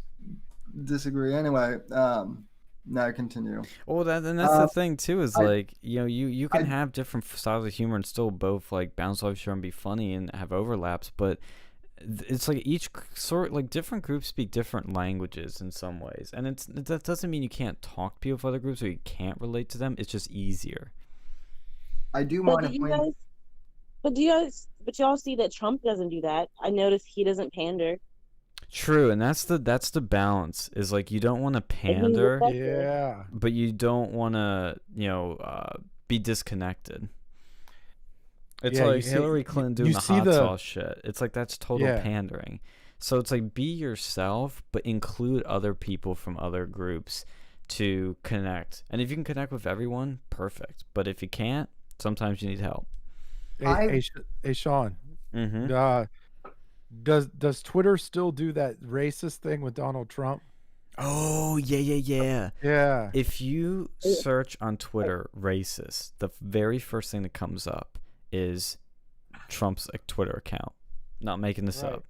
disagree anyway. Now continue. Well, that's the thing too, is like, you can have different styles of humor and still both like bounce off each other and be funny and have overlaps, but it's like each sort, like different groups speak different languages in some ways, and that doesn't mean you can't talk to people of other groups or you can't relate to them. It's just easier. I do But want do to you point. guys? But y'all see that Trump doesn't do that. I noticed he doesn't pander. True, and that's the balance. Is like you don't want to And he's pander, effective. Yeah. but you don't want to, be disconnected. It's Yeah, like you see- Hillary Clinton doing you the see hot the- sauce shit. It's like that's total Yeah. pandering. So it's like be yourself, but include other people from other groups to connect. And if you can connect with everyone, perfect. But if you can't, sometimes you need help. Hey, Sean. Mm-hmm. Does Twitter still do that racist thing with Donald Trump? Oh, yeah. Yeah. If you search on Twitter racist, the very first thing that comes up is Trump's Twitter account. Not making this Right. up.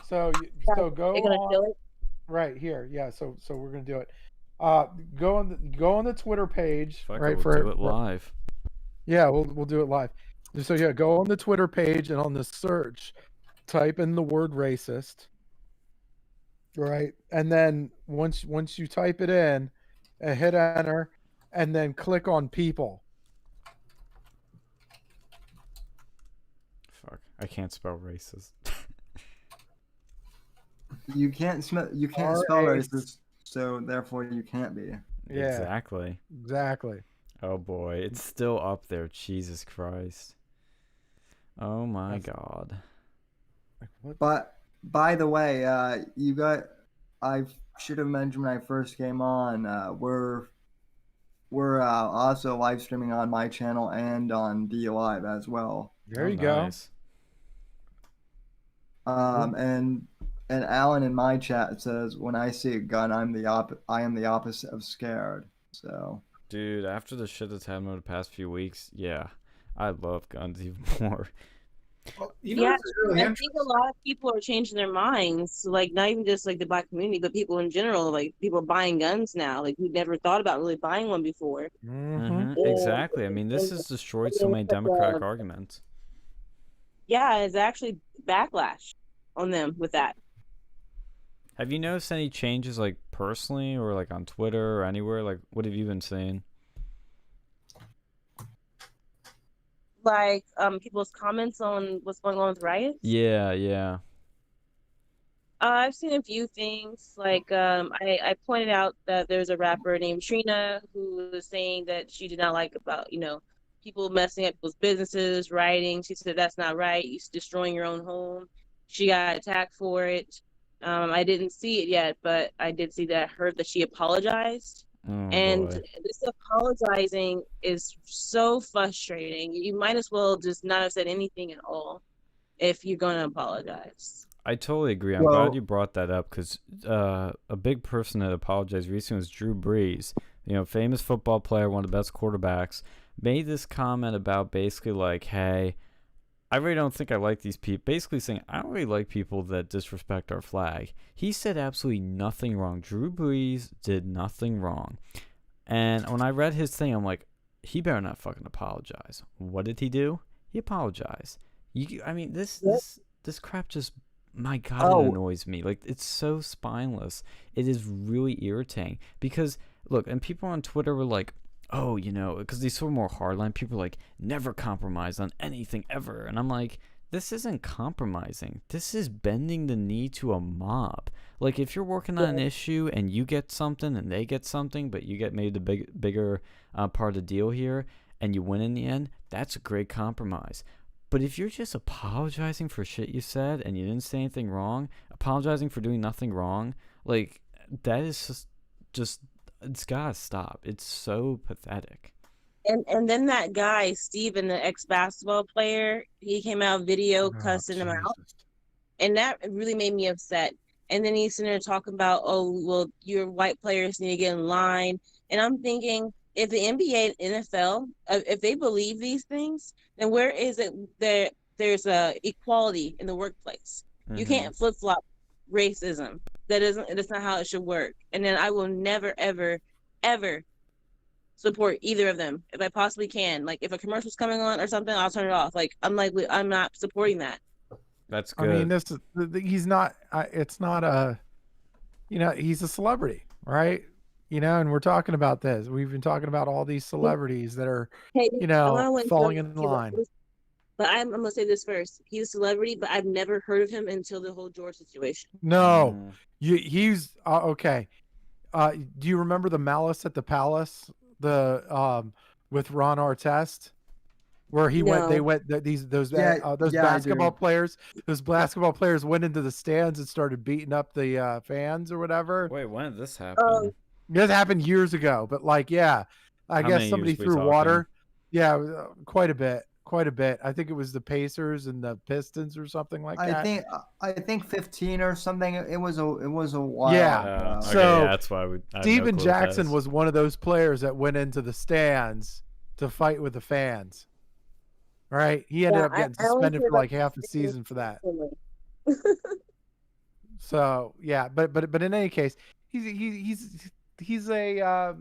So go They're gonna on kill it. right here. Yeah. So we're gonna do it. Go on the Twitter page. Fuck it, Right we'll do it live. Yeah, we'll do it live. So yeah, go on the Twitter page and on the search, type in the word racist. Right, and then once you type it in, hit enter, and then click on people. Fuck, I can't spell racist. You can't spell R-A- racist, so therefore you can't be. Yeah, Exactly. Oh boy, it's still up there. Jesus Christ. Oh my God. But by the way, I should have mentioned when I first came on. We're also live streaming on my channel and on D Live as well. There you go. And Alan in my chat says, when I see a gun, I am the opposite of scared. So. Dude, after the shit that's happened over the past few weeks, yeah, I love guns even more. Well, Yeah, really I think a lot of people are changing their minds. Like not even just like the Black community, but people in general. Like people are buying guns now. Like we never thought about really buying one before. Exactly. I mean, this has destroyed so many democratic arguments. Yeah, it's actually backlash on them with that. Have you noticed any changes, like personally, or like on Twitter or anywhere? Like, what have you been seeing? Like people's comments on what's going on with riots. Yeah. I've seen a few things. Like I pointed out that there's a rapper named Trina who was saying that she did not like about people messing up people's businesses, rioting. She said that's not right. You're destroying your own home. She got attacked for it. I didn't see it yet, but I did see that. I heard that she apologized. And this apologizing is so frustrating. You might as well just not have said anything at all if you're going to apologize. I totally agree. I'm glad you brought that up because a big person that apologized recently was Drew Brees. Famous football player, one of the best quarterbacks, made this comment about basically like, hey, I really don't think I like these people. Basically saying, I don't really like people that disrespect our flag. He said absolutely nothing wrong. Drew Brees did nothing wrong. And when I read his thing, I'm like, he better not fucking apologize. What did he do? He apologized. This crap just, my God, it annoys me. Like, it's so spineless. It is really irritating. Because, look, and people on Twitter were like, oh, because these sort of more hardline people are like, never compromise on anything ever. And I'm like, this isn't compromising. This is bending the knee to a mob. Like, if you're working on an issue and you get something and they get something, but you get maybe the bigger part of the deal here and you win in the end, that's a great compromise. But if you're just apologizing for shit you said and you didn't say anything wrong, apologizing for doing nothing wrong, like, that is just it's gotta stop. It's so pathetic. And then that guy, Steven, the ex-basketball player, he came out video cussing him out. And that really made me upset. And then he's sitting there talking about, oh, well, your white players need to get in line. And I'm thinking, if the NBA and NFL, if they believe these things, then where is it that there's equality in the workplace? You can't flip-flop racism. That's not how it should work. And then I will never, ever, ever support either of them if I possibly can. Like if a commercial's coming on or something, I'll turn it off. Like I'm not supporting that. That's good. I mean, this is he's not. It's not a. He's a celebrity, right? And we're talking about this. We've been talking about all these celebrities that are, Hey, I falling in line. But I'm gonna say this first. He's a celebrity, but I've never heard of him until the whole George situation. No, he's okay. Do you remember the Malice at the Palace, with Ron Artest, where he went? They went those basketball players. Those basketball players went into the stands and started beating up the fans or whatever. Wait, when did this happen? This happened years ago, but I guess somebody threw water. Yeah, quite a bit. I think it was the Pacers and the Pistons or something like that. I think 15 or something. It was a while. Yeah. So that's why Steven Jackson was one of those players that went into the stands to fight with the fans. Right? He ended up getting suspended for like half the season for that. So yeah, but in any case, he's a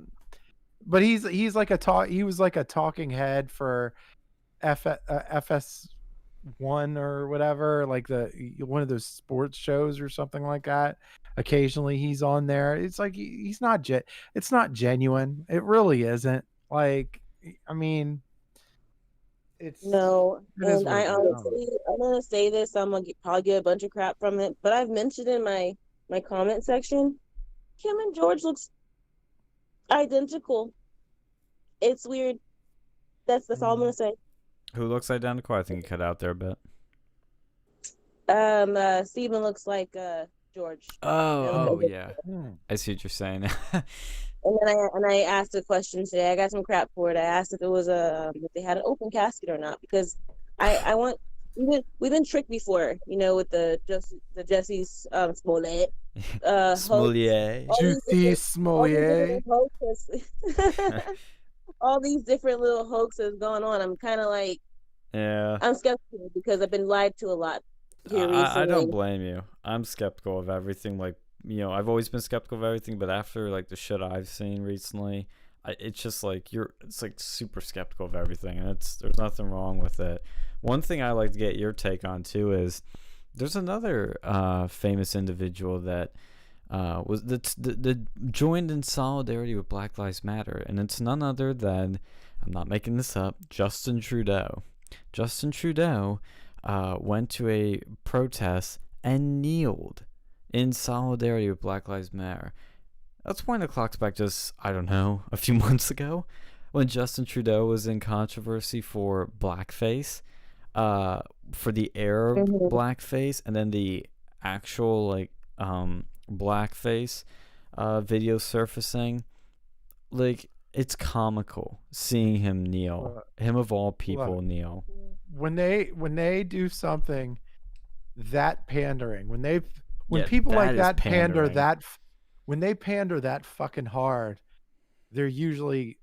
but he's like he was like a talking head for FS1 or whatever, like one of those sports shows or something like that. Occasionally he's on there. It's like he's not it's not genuine. It really isn't. Like, I mean, it's no. And I honestly, I'm gonna say this. I'm gonna probably get a bunch of crap from it, but I've mentioned in my comment section, Kim and George looks identical. It's weird. That's all I'm gonna say. Who looks identical? I think you cut out there a bit. Steven looks like George. Oh yeah. I see what you're saying. And I asked a question today. I got some crap for it. I asked if it was if they had an open casket or not, because I want we've been tricked before, with the Jesse Smollett Smollett. Juicy Smollett. All these different little hoaxes going on. I'm kind of like, I'm skeptical because I've been lied to a lot here recently. I don't blame you. I'm skeptical of everything. Like, I've always been skeptical of everything, but after like the shit I've seen recently, it's just like it's like super skeptical of everything, and there's nothing wrong with it. One thing I like to get your take on too is there's another famous individual that was the joined in solidarity with Black Lives Matter, and it's none other than, I'm not making this up, Justin Trudeau. Justin Trudeau went to a protest and kneeled in solidarity with Black Lives Matter. Let's wind the clocks back just, I don't know, a few months ago when Justin Trudeau was in controversy for blackface, for the Arab blackface, and then the actual blackface video surfacing. Like, it's comical seeing him kneel. Him of all people kneel. When they do something that pandering, when people like that pander that, when they pander that fucking hard, they're usually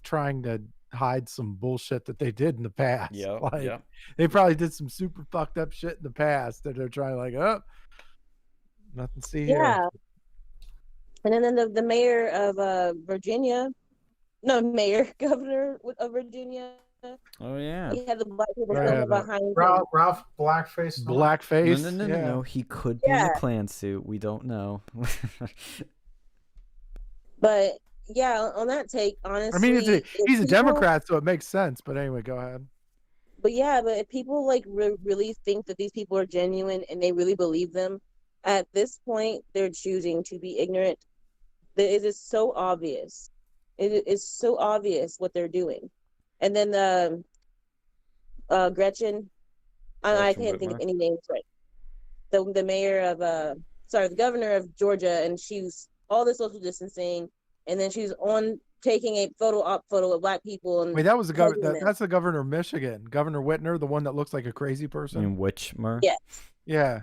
trying to hide some bullshit that they did in the past. They probably did some super fucked up shit in the past that they're trying nothing to see here. And then the mayor of governor of Virginia. Oh yeah. He had the black people behind Ralph Blackface. Blackface. No. He could be in a Klan suit. We don't know. But yeah, on that take, honestly, I mean, he's a Democrat, so it makes sense. But anyway, go ahead. But yeah, but if people really think that these people are genuine and they really believe them, at this point, they're choosing to be ignorant. It is so obvious. It is so obvious what they're doing. And then Gretchen, I can't think of any names right. The mayor of the governor of Georgia, and she's all the social distancing, and then she's taking a photo of black people. And wait, that was the governor. That's the governor of Michigan, Governor Whitner, the one that looks like a crazy person. In Whitmer? Yes. Yeah.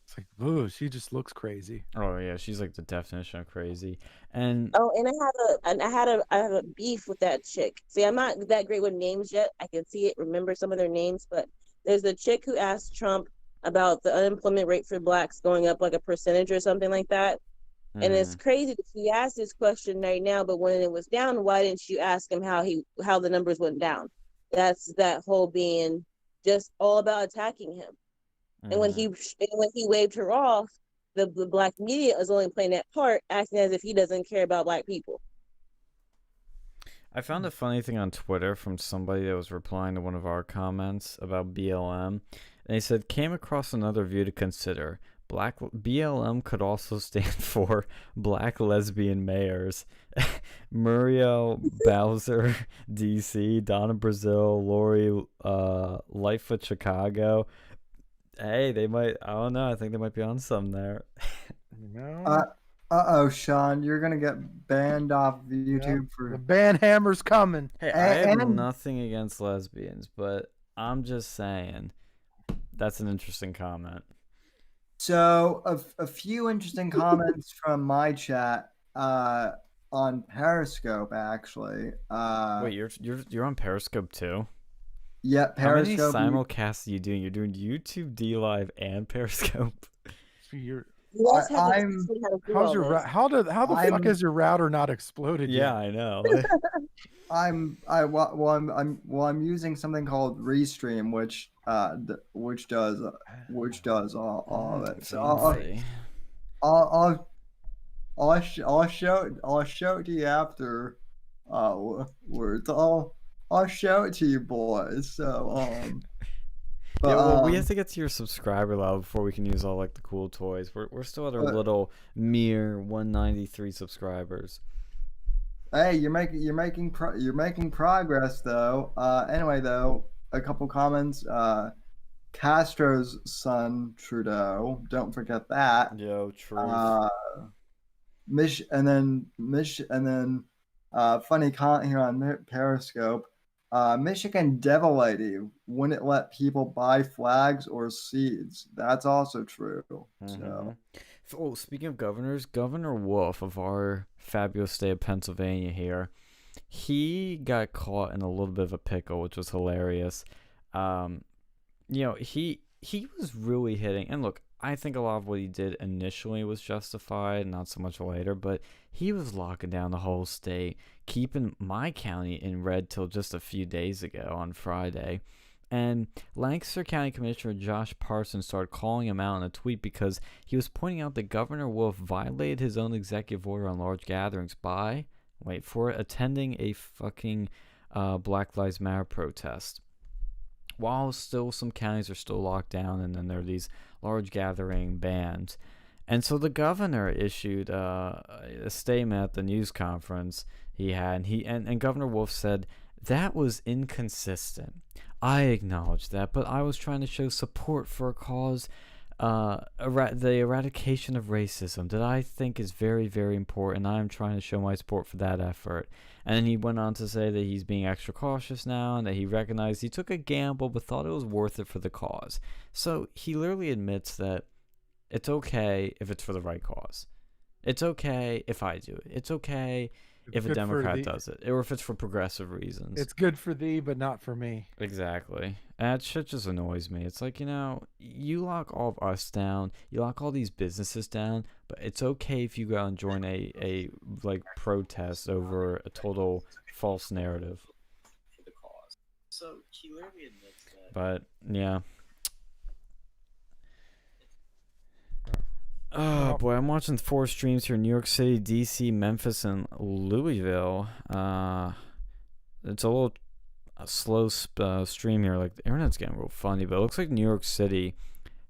It's like, ooh, she just looks crazy. Oh yeah, she's like the definition of crazy. And I have a beef with that chick. See, I'm not that great with names yet. I can see it, remember some of their names, but there's the chick who asked Trump about the unemployment rate for blacks going up like a percentage or something like that. And it's crazy that she asked this question right now, but when it was down, why didn't you ask him how the numbers went down? That's that whole being just all about attacking him. And when he waved her off, the black media is only playing that part, acting as if he doesn't care about black people. I found a funny thing on Twitter from somebody that was replying to one of our comments about BLM, and they said, came across another view to consider. BLM could also stand for Black Lesbian Mayors. Muriel Bowser, DC, Donna Brazil, Lori Lightfoot, Chicago. Hey, they might, I don't know, I think they might be on some there. Uh-oh, Sean, you're going to get banned off of YouTube for... The ban hammer's coming. Hey, I have nothing against lesbians, but I'm just saying that's an interesting comment. So, a few interesting comments from my chat on Periscope, actually. Wait, you're on Periscope too? Yeah, Periscope. How many simulcasts are you doing? You're doing YouTube, D Live, and Periscope. So you're... How the fuck has your router not exploded yet? Yeah, I know. I'm using something called Restream, which does all of it. So I'll show it to you after words. I'll show it to you boys. So but, yeah, well, we have to get to your subscriber level before we can use all like the cool toys. We're still at our little mere 193 subscribers. Hey, you're making progress though. Anyway, though, a couple comments. Castro's son Trudeau, don't forget that. Yo, true. Funny comment here on Periscope. Michigan Devil Lady wouldn't let people buy flags or seeds. That's also true. So. Oh, speaking of governors, Governor Wolf of our fabulous state of Pennsylvania here, he got caught in a little bit of a pickle, which was hilarious. He was really hitting, and look, I think a lot of what he did initially was justified, not so much later, but he was locking down the whole state, keeping my county in red till just a few days ago on Friday. And Lancaster County Commissioner Josh Parsons started calling him out in a tweet because he was pointing out that Governor Wolf violated his own executive order on large gatherings by, wait for it, attending a fucking Black Lives Matter protest. While still some counties are still locked down, and then there are these large gathering bans. And so the governor issued a statement at the news conference he had, and Governor Wolf said, that was inconsistent. I acknowledge that, but I was trying to show support for a cause, the eradication of racism, that I think is very, very important. I'm trying to show my support for that effort. And then he went on to say that he's being extra cautious now and that he recognized he took a gamble but thought it was worth it for the cause. So he literally admits that it's okay if it's for the right cause. It's okay if I do it. It's okay if a Democrat does it, or if it's for progressive reasons. It's good for thee, but not for me. Exactly. And that shit just annoys me. It's like, you lock all of us down, you lock all these businesses down, but it's okay if you go out and join a protest over a total false narrative. For the cause. So he literally admits that. But yeah. Oh boy, I'm watching 4 streams here in New York City, DC, Memphis, and Louisville. It's a slow stream here. Like, the internet's getting real funny, but it looks like New York City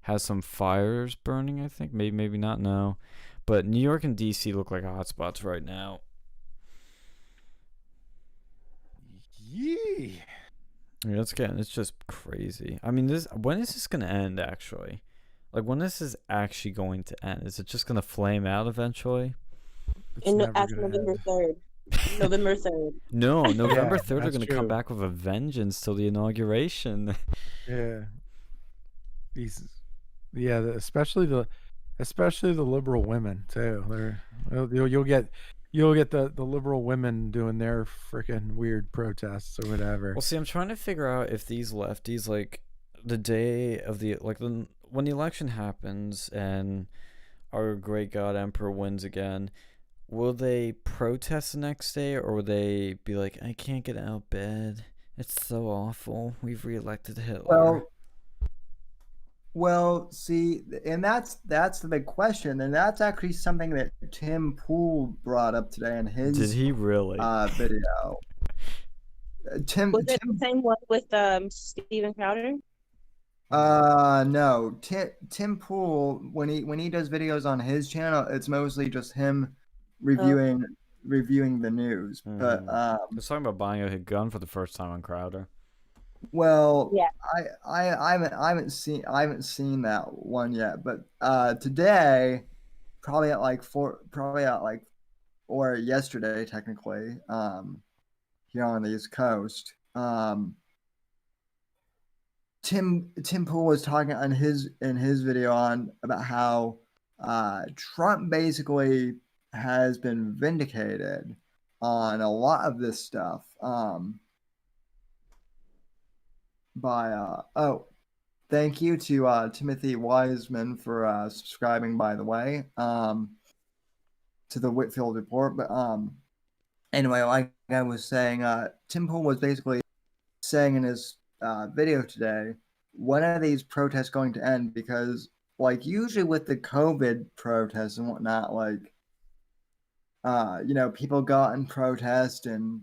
has some fires burning, I think. Maybe not, no. But New York and DC look like hotspots right now. Yee. Yeah, it's just crazy. I mean, when is this gonna end, actually? Like, when this is actually going to end? Is it just going to flame out eventually? After November 3rd. November 3rd. No, November 3rd they're going to come back with a vengeance till the inauguration. Yeah. Especially the liberal women too. You'll get the liberal women doing their freaking weird protests or whatever. Well, see, I'm trying to figure out if these lefties, like, the day of when the election happens and our great God Emperor wins again, will they protest the next day, or will they be like, I can't get out of bed, It's so awful. We've reelected Hitler. Well, see, and that's the big question, and that's actually something that Tim Pool brought up today in his Did he really? video. Was it the same one with Steven Crowder? No. Tim Pool, when he does videos on his channel, it's mostly just him reviewing the news. But he's talking about buying a gun for the first time on Crowder. Well, yeah. I haven't seen that one yet, but today, probably at like 4, or yesterday technically, here on the East Coast, Tim Pool was talking in his video about how Trump basically has been vindicated on a lot of this stuff. Thank you to Timothy Wiseman for subscribing, by the way, to the Whitfield report. But anyway, like I was saying, Tim Pool was basically saying in his video today, when are these protests going to end? Because like usually with the COVID protests and whatnot, like people go out and protest, and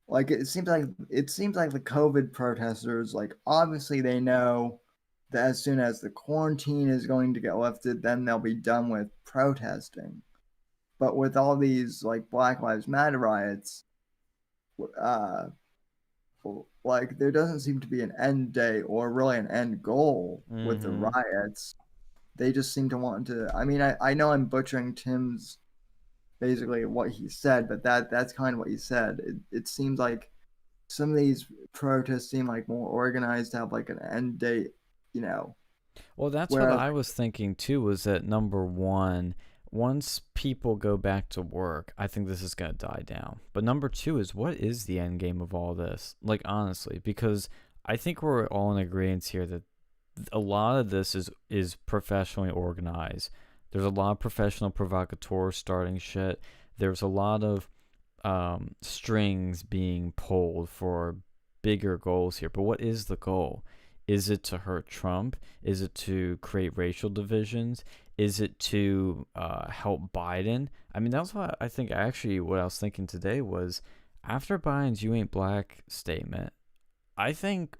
like it seems like the COVID protesters, like obviously they know that as soon as the quarantine is going to get lifted, then they'll be done with protesting. But with all these like Black Lives Matter riots, like there doesn't seem to be an end date or really an end goal with the riots. They just seem to want to. I mean, I know I'm butchering Tim's basically what he said, but that's kind of what he said. It seems like some of these protests seem like more organized to have like an end date, Well, that's what I was thinking too, was that number one, once people go back to work, I think this is going to die down. But number two is, what is the end game of all this? Like, honestly, because I think we're all in agreement here that a lot of this is professionally organized. There's a lot of professional provocateurs starting shit. There's a lot of strings being pulled for bigger goals here. But what is the goal? Is it to hurt Trump? Is it to create racial divisions? Is it to help Biden? I mean, that's what I think. Actually, what I was thinking today was, after Biden's "You ain't black" statement, I think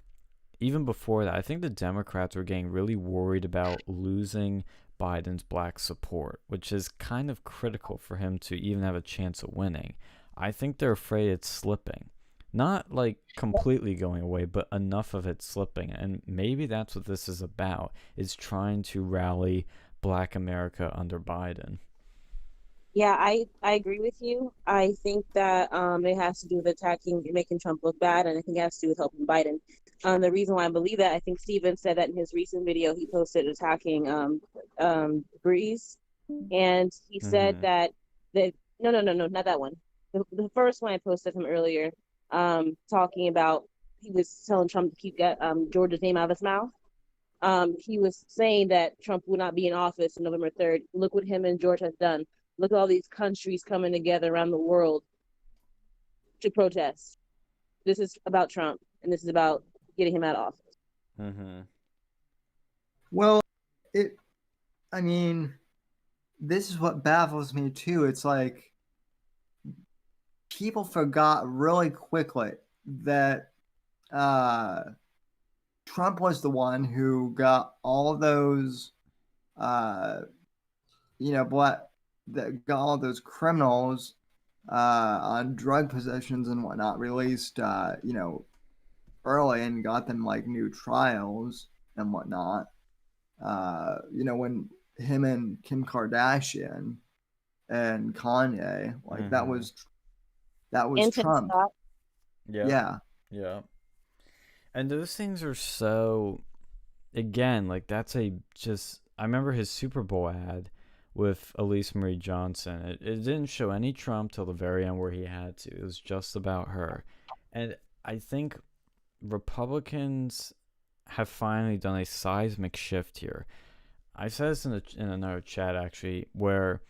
even before that, I think the Democrats were getting really worried about losing Biden's black support, which is kind of critical for him to even have a chance of winning. I think they're afraid it's slipping. Not like completely going away, but enough of it slipping. And maybe that's what this is about, is trying to rally Black America under Biden. Yeah, I agree with you. I think that it has to do with making Trump look bad, and I think it has to do with helping Biden. The reason why I believe that, I think Steven said that in his recent video he posted attacking Breeze, and he said that no, not that one. The first one I posted him earlier, talking about, he was telling Trump to keep Georgia's name out of his mouth. He was saying that Trump will not be in office on November 3rd. Look what him and George has done. Look at all these countries coming together around the world to protest. This is about Trump, and this is about getting him out of office. Well, I mean, this is what baffles me too. It's like people forgot really quickly that Trump was the one who got all those, that got all those criminals on drug possessions and whatnot released, early, and got them like new trials and whatnot. When him and Kim Kardashian and Kanye, like that was Trump. Yeah. And those things are so, again, like that's I remember his Super Bowl ad with Elise Marie Johnson. It didn't show any Trump till the very end where he had to. It was just about her. And I think Republicans have finally done a seismic shift here. I said this in another chat, actually, where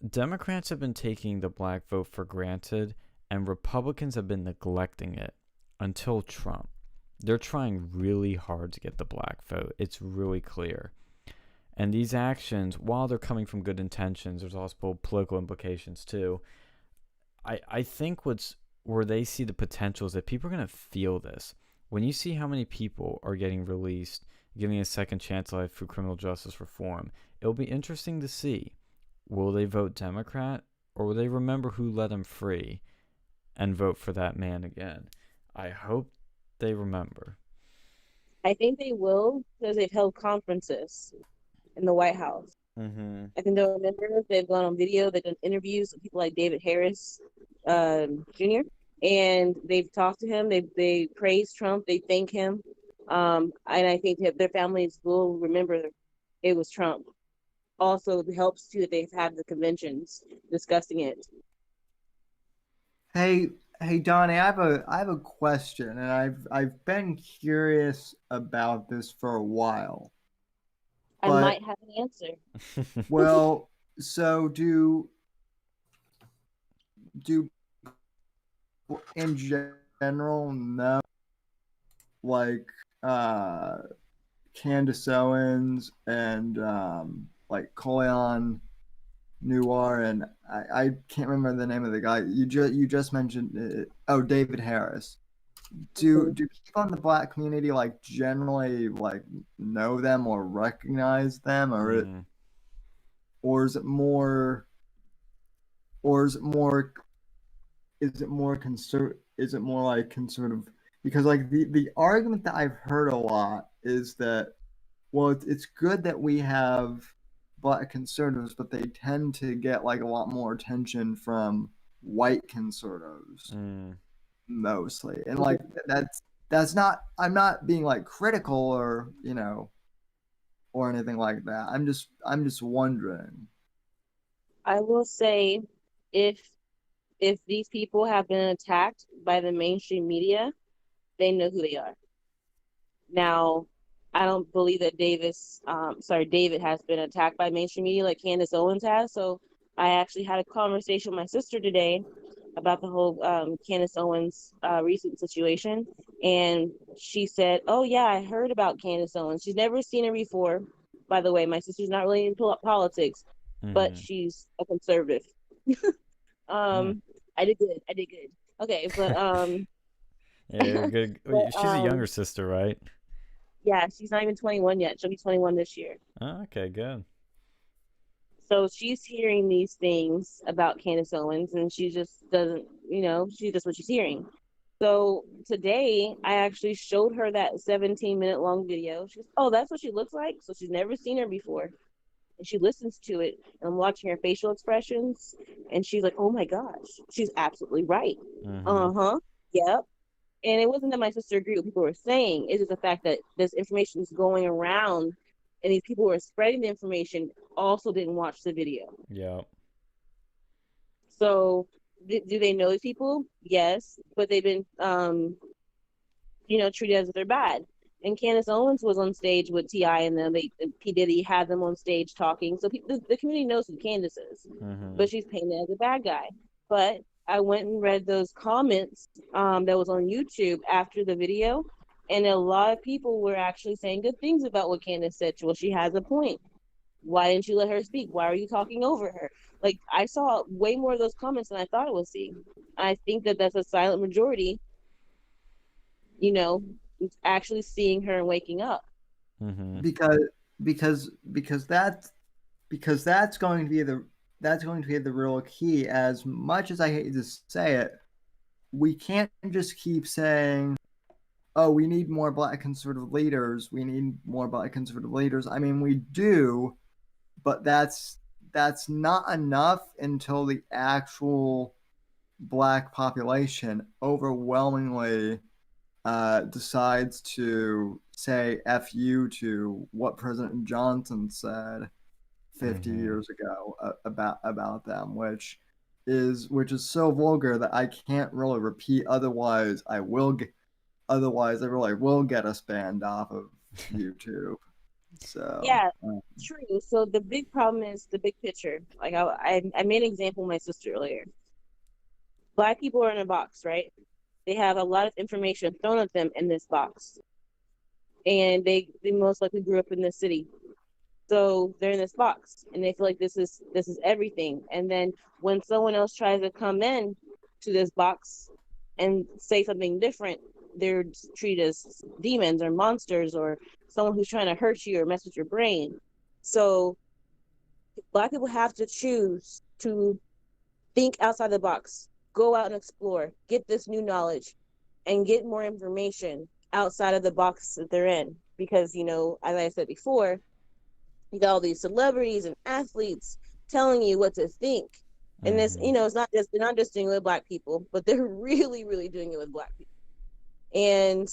Democrats have been taking the black vote for granted, and Republicans have been neglecting it until Trump. They're trying really hard to get the black vote. It's really clear. And these actions, while they're coming from good intentions, there's also political implications too. I think where they see the potential is that people are going to feel this. When you see how many people are getting released, getting a second chance life through criminal justice reform, it'll be interesting to see. Will they vote Democrat, or will they remember who let them free and vote for that man again? I hope they remember. I think they will, because they've held conferences in the White House. Mm-hmm. I think they'll remember. They've gone on video. They've done interviews with people like David Harris Jr. And they've talked to him. They praise Trump. They thank him. And I think that their families will remember it was Trump. Also, it helps too that they've had the conventions discussing it. Hey, Donnie, I have a question, and I've been curious about this for a while. I might have an answer. Well, so do in general know, like, Candace Owens and like Koyon Noir, and I can't remember the name of the guy you just mentioned. David Harris. Do people in the black community like generally like know them or recognize them, or is it more like conservative? Because like the argument that I've heard a lot is that, well, it's good that we have black conservatives, but they tend to get like a lot more attention from white conservatives mostly. And like that's not, I'm not being like critical or, you know, or anything like that. I'm just wondering. I will say, if these people have been attacked by the mainstream media, they know who they are. Now, I don't believe that David has been attacked by mainstream media like Candace Owens has. So I actually had a conversation with my sister today about the whole Candace Owens recent situation. And she said, oh yeah, I heard about Candace Owens. She's never seen her before. By the way, my sister's not really into politics, but she's a conservative. I did good. Okay, but yeah, you're good. But, she's a younger sister, right? Yeah, she's not even 21 yet. She'll be 21 this year. Oh, okay, good. So she's hearing these things about Candace Owens, and she just doesn't, she's just what she's hearing. So today, I actually showed her that 17-minute long video. She goes, oh, that's what she looks like? So she's never seen her before. And she listens to it, and I'm watching her facial expressions, and she's like, oh my gosh, she's absolutely right. Yep. And it wasn't that my sister agreed with what people were saying. It's just the fact that this information is going around, and these people who are spreading the information also didn't watch the video. Yeah. So do they know these people? Yes, but they've been, treated as if they're bad. And Candace Owens was on stage with T.I. and them. P. Diddy had them on stage talking. So the community knows who Candace is, but she's painted as a bad guy. But I went and read those comments that was on YouTube after the video, and a lot of people were actually saying good things about what Candace said. Well, she has a point. Why didn't you let her speak? Why are you talking over her? Like, I saw way more of those comments than I thought I would see. I think that that's a silent majority, actually seeing her and waking up. Because that's going to be the real key. As much as I hate to say it, we can't just keep saying, oh, we need more black conservative leaders. I mean, we do, but that's not enough until the actual black population overwhelmingly decides to say F you to what President Johnson said 50 years ago about them, which is so vulgar that I can't really repeat. Otherwise, I really will get us banned off of YouTube. So yeah, true. So the big problem is the big picture. Like I made an example of my sister earlier. Black people are in a box, right? They have a lot of information thrown at them in this box. And they most likely grew up in this city. So they're in this box and they feel like this is everything. And then when someone else tries to come in to this box and say something different, they're treated as demons or monsters or someone who's trying to hurt you or mess with your brain. So Black people have to choose to think outside the box, go out and explore, get this new knowledge, and get more information outside of the box that they're in. Because, you know, as I said before, you got all these celebrities and athletes telling you what to think. And this, you know, it's not just, they're not just doing it with Black people, but they're really, really doing it with Black people. And,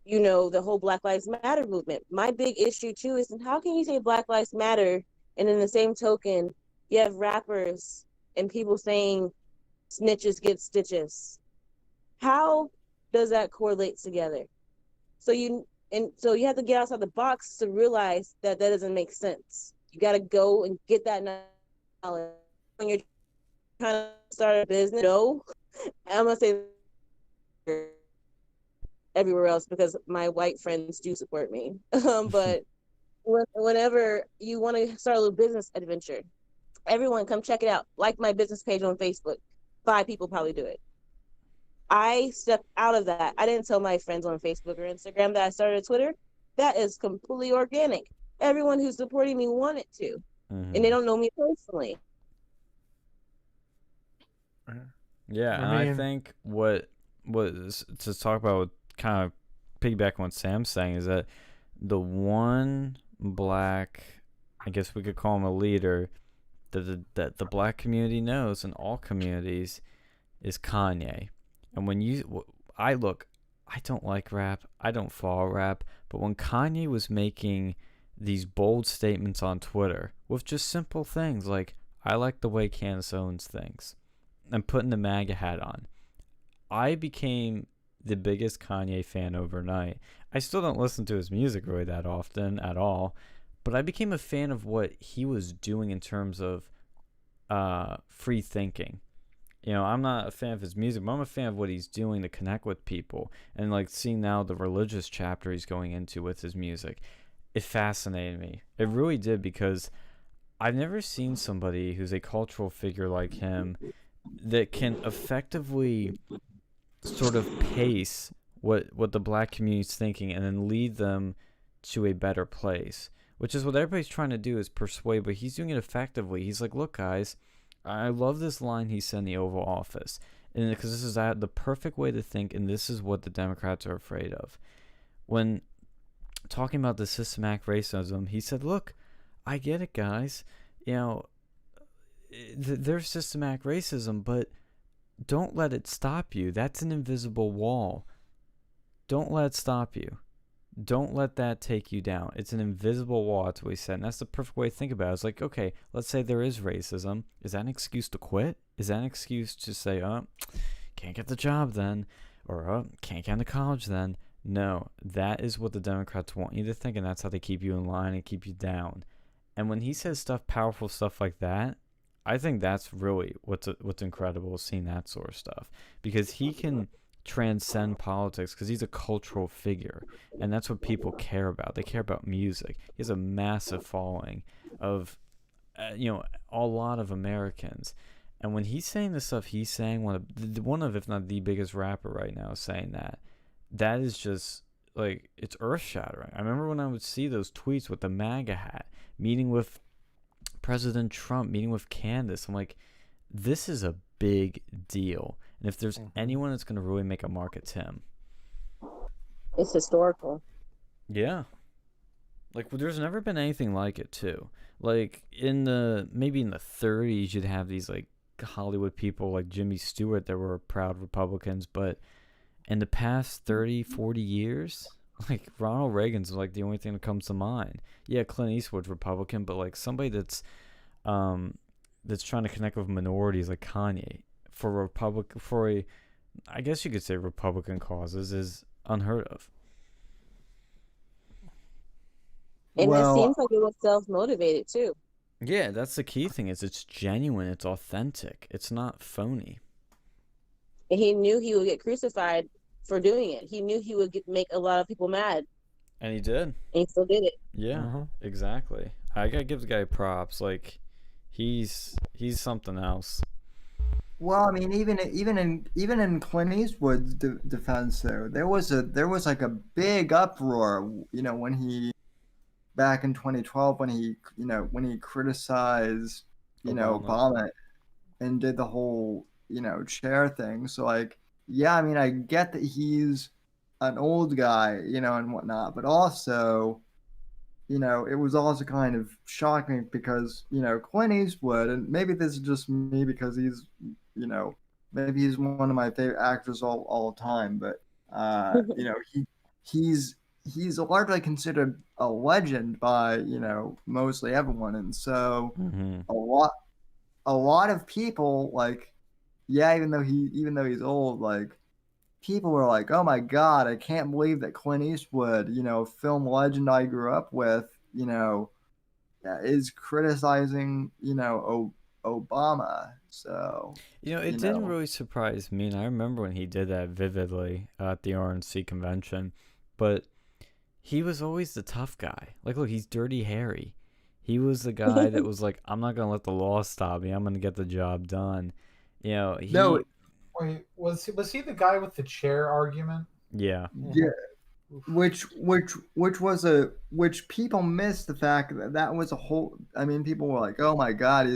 you know, the whole Black Lives Matter movement. My big issue too is, how can you say Black Lives Matter and in the same token, you have rappers and people saying snitches get stitches? How does that correlate together? So you have to get outside the box to realize that doesn't make sense. You got to go and get that knowledge. When you're trying to start a business, no, I'm going to say everywhere else because my white friends do support me. But whenever you want to start a little business adventure, everyone come check it out. Like my business page on Facebook. 5 people probably do it. I stepped out of that. I didn't tell my friends on Facebook or Instagram that I started Twitter. That is completely organic. Everyone who's supporting me wanted to, and they don't know me personally. Yeah, and I think what to talk about, kind of piggyback on what Sam's saying, is that the one Black, I guess we could call him a leader, that the Black community knows, and all communities, is Kanye. And when I don't like rap, I don't follow rap, but when Kanye was making these bold statements on Twitter with just simple things like, I like the way Candace owns things, and putting the MAGA hat on, I became the biggest Kanye fan overnight. I still don't listen to his music really that often at all, but I became a fan of what he was doing in terms of free thinking. You know, I'm not a fan of his music, but I'm a fan of what he's doing to connect with people. And like seeing now the religious chapter he's going into with his music, it fascinated me. It really did, because I've never seen somebody who's a cultural figure like him that can effectively sort of pace what the Black community's thinking and then lead them to a better place, which is what everybody's trying to do, is persuade, but he's doing it effectively. He's like, look, guys, I love this line he said in the Oval Office, and because this is the perfect way to think, and this is what the Democrats are afraid of. When talking about the systematic racism, he said, look, I get it, guys. You know, there's systematic racism, but don't let it stop you. That's an invisible wall. Don't let it stop you. Don't let that take you down. It's an invisible wall. That's what he said. And that's the perfect way to think about it. It's like, okay, let's say there is racism. Is that an excuse to quit? Is that an excuse to say, can't get the job then? Or, can't get into college then? No, that is what the Democrats want you to think, and that's how they keep you in line and keep you down. And when he says powerful stuff like that, I think that's really what's incredible, seeing that sort of stuff. Because he can transcend politics, because he's a cultural figure, and that's what people care about. They care about music. He has a massive following of a lot of Americans, and when he's saying the stuff he's saying, one of if not the biggest rapper right now is saying that is just like, it's earth-shattering. I remember when I would see those tweets with the MAGA hat, meeting with President Trump, meeting with Candace, I'm like, this is a big deal. And if there's anyone that's going to really make a mark, it's him. It's historical. Yeah. Like, there's never been anything like it, too. Like, maybe in the 30s, you'd have these, like, Hollywood people like Jimmy Stewart that were proud Republicans, but in the past 30, 40 years, like, Ronald Reagan's, like, the only thing that comes to mind. Yeah, Clint Eastwood's Republican, but, like, somebody that's trying to connect with minorities like Kanye I guess you could say Republican causes, is unheard of. And it seems like it was self-motivated too. Yeah, that's the key thing, is it's genuine, it's authentic, it's not phony. And he knew he would get crucified for doing it. He knew he would make a lot of people mad. And he did. And he still did it. Yeah, exactly. I gotta give the guy props. Like, he's something else. Well, I mean, even in Clint Eastwood's defense, there was like a big uproar, when he back in 2012 when he criticized Obama and did the whole chair thing. So like, yeah, I mean, I get that he's an old guy, and whatnot, but also, it was also kind of shocking because Clint Eastwood, and maybe this is just me because he's maybe he's one of my favorite actors all time, but he's largely considered a legend by mostly everyone, and so a lot of people, like, yeah, even though he's old, like, people were like, oh my god, I can't believe that Clint Eastwood, film legend I grew up with, is criticizing Obama. So it didn't really surprise me, and I remember when he did that vividly at the RNC convention, but he was always the tough guy. Like, look, he's Dirty Harry. He was the guy that was like, I'm not gonna let the law stop me. I'm gonna get the job done. No. Wait, was he the guy with the chair argument? Yeah. Yeah. Which people missed the fact that was a whole. I mean, people were like, "Oh my god,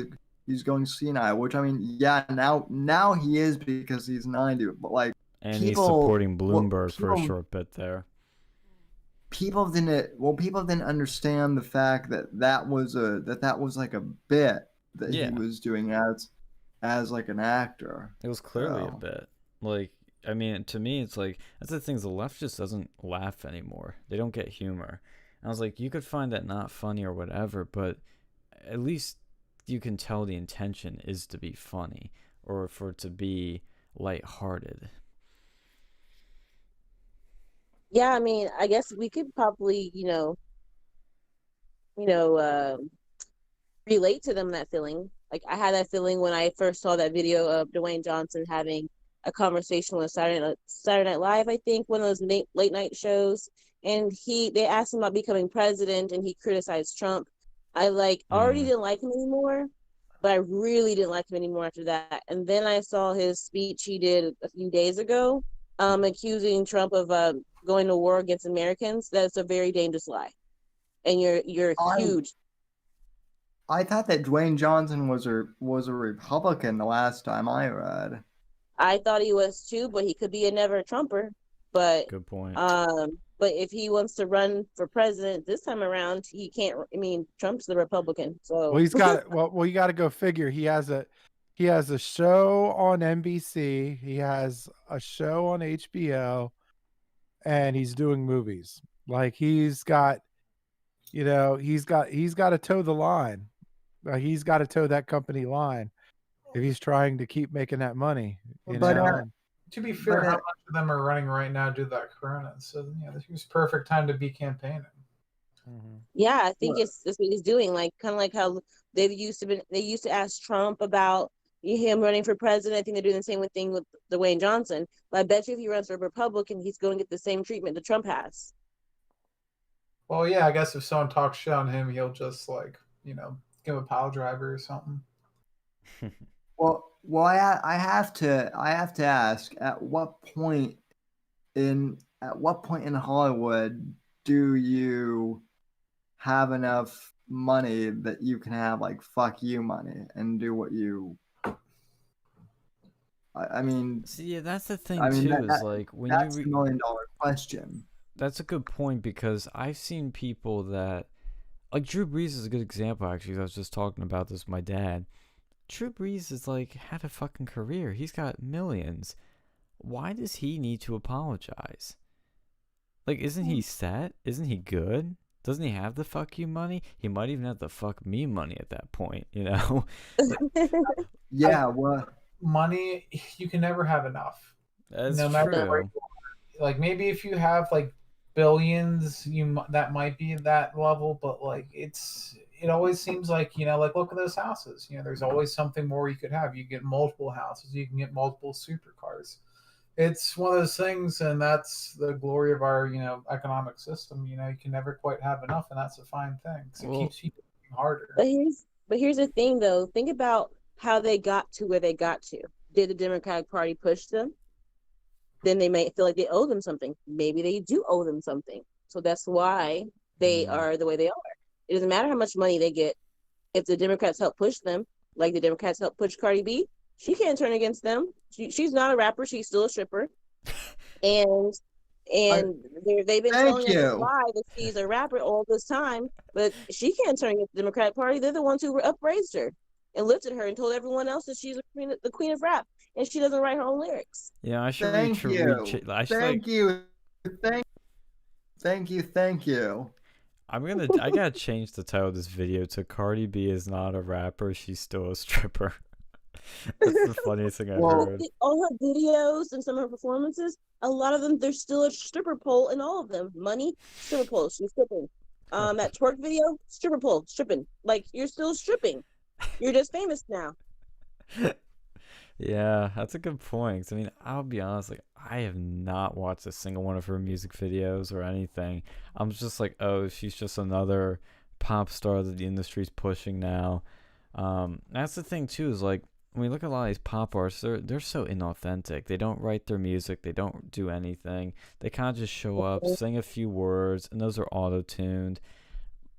he's going senile." Which, I mean, yeah, now he is because he's 90. But like, and he's supporting Bloomberg for a short bit there. People didn't understand the fact that was like a bit that he was doing as like an actor. It was clearly a bit. Like, I mean, to me, it's like, that's the thing, the left just doesn't laugh anymore. They don't get humor. And I was like, you could find that not funny or whatever, but at least you can tell the intention is to be funny or for it to be lighthearted. Yeah, I mean, I guess we could probably, relate to them, that feeling. Like, I had that feeling when I first saw that video of Dwayne Johnson having a conversation with Saturday Night Live, I think, one of those late night shows, and they asked him about becoming president, and he criticized Trump. I already didn't like him anymore, but I really didn't like him anymore after that. And then I saw his speech he did a few days ago, accusing Trump of going to war against Americans. That's a very dangerous lie, and you're huge. I thought that Dwayne Johnson was a Republican the last time I read. I thought he was too, but he could be a never Trumper. But good point. But if he wants to run for president this time around, he can't. I mean, Trump's the Republican, so well, he's got well, you got to go figure. He has a show on NBC. He has a show on HBO, and he's doing movies. Like, he's got to toe the line. He's got to toe that company line if he's trying to keep making that money. To be fair, how much of them are running right now due to that corona? So this was perfect time to be campaigning. Yeah, I think it's what he's doing. Like, kind of like how they used to ask Trump about him running for president. I think they're doing the same thing with Dwayne Johnson. But I bet you if he runs for Republican, he's going to get the same treatment that Trump has. Well, yeah, I guess if someone talks shit on him, he'll just give him a pile driver or something. Well, I have to ask, at what point in Hollywood do you have enough money that you can have like fuck you money and do what you? I mean, see, yeah, that's the thing too. Is like when that's $1 million question. That's a good point, because I've seen people that, like, Drew Brees is a good example. Actually, I was just talking about this with my dad. Drew Brees is like had a fucking career. He's got millions. Why does he need to apologize? Like, isn't he set? Isn't he good? Doesn't he have the fuck you money? He might even have the fuck me money at that point, Yeah, well, money, you can never have enough. That's true. Like, maybe if you have like billions, that might be that level, but like it's it always seems like, like look at those houses. There's always something more you could have. You get multiple houses, you can get multiple supercars. It's one of those things, and that's the glory of our, economic system. You can never quite have enough, and that's a fine thing. So it keeps people working harder. But here's the thing, though. Think about how they got to where they got to. Did the Democratic Party push them? Then they may feel like they owe them something. Maybe they do owe them something. So that's why they are the way they are. It doesn't matter how much money they get. If the Democrats help push them, like the Democrats help push Cardi B, she can't turn against them. She's not a rapper. She's still a stripper. And they've been telling us a lie that she's a rapper all this time, but she can't turn against the Democratic Party. They're the ones who upraised her and lifted her and told everyone else that she's the queen of rap, and she doesn't write her own lyrics. Yeah, I should Thank you. I gotta change the title of this video to "Cardi B is not a rapper, she's still a stripper." That's the funniest thing I've heard. All her videos and some of her performances, a lot of them, there's still a stripper pole in all of them. Money, stripper pole, she's stripping. That twerk video, stripper pole, stripping. Like, you're still stripping. You're just famous now. Yeah, that's a good point. 'Cause, I mean, I'll be honest, like, I have not watched a single one of her music videos or anything. I'm just like, oh, she's just another pop star that the industry's pushing now. That's the thing too, is like, when we look at a lot of these pop artists, they're so inauthentic. They don't write their music. They don't do anything. They kind of just show up, sing a few words, and those are auto-tuned.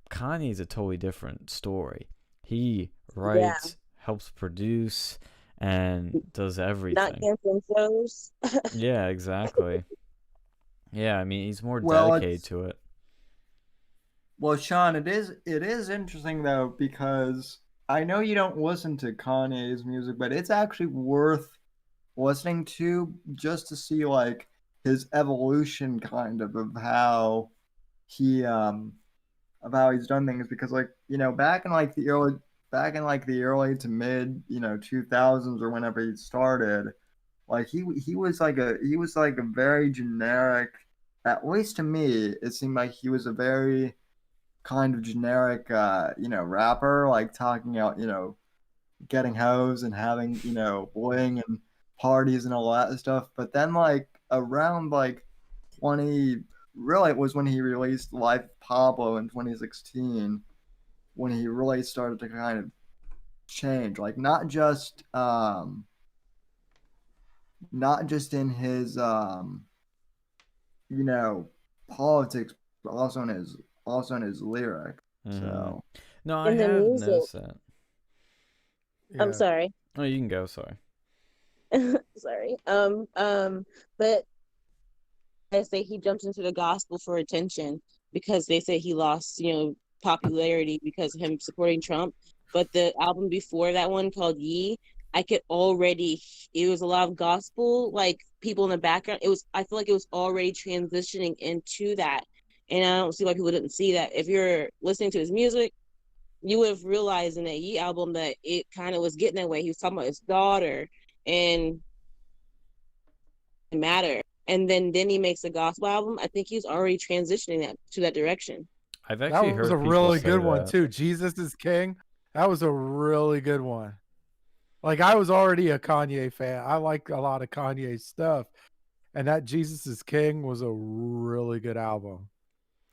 Kanye's a totally different story. He writes, helps produce, and does everything. Not canceling shows. Yeah, exactly. Yeah, I mean, he's more dedicated to it. Well, Sean, it is interesting though, because I know you don't listen to Kanye's music, but it's actually worth listening to just to see like his evolution kind of how he of how he's done things, because like, back in like the early to mid 2000s or whenever he started, like he was like a very generic, at least to me it seemed like he was a very kind of generic rapper, like talking out getting hoes and having bling and parties and all that stuff. But then like around like 20, really it was when he released Life of Pablo in 2016, when he really started to kind of change, like not just in his politics, but also in his lyric. So no, I have noticed that. Yeah. I'm sorry. Oh, you can go. Sorry. Sorry. But I say he jumped into the gospel for attention because they say he lost, popularity because of him supporting Trump. But the album before that one, called Ye, it was a lot of gospel, like people in the background. I feel like it was already transitioning into that. And I don't see why people didn't see that. If you're listening to his music, you would have realized in that Ye album that it kind of was getting that way. He was talking about his daughter and matter. And then he makes a gospel album. I think he's already transitioning to that direction. I've actually heard that was a really good one too. Jesus is King. That was a really good one. Like, I was already a Kanye fan. I like a lot of Kanye stuff. And that Jesus is King was a really good album.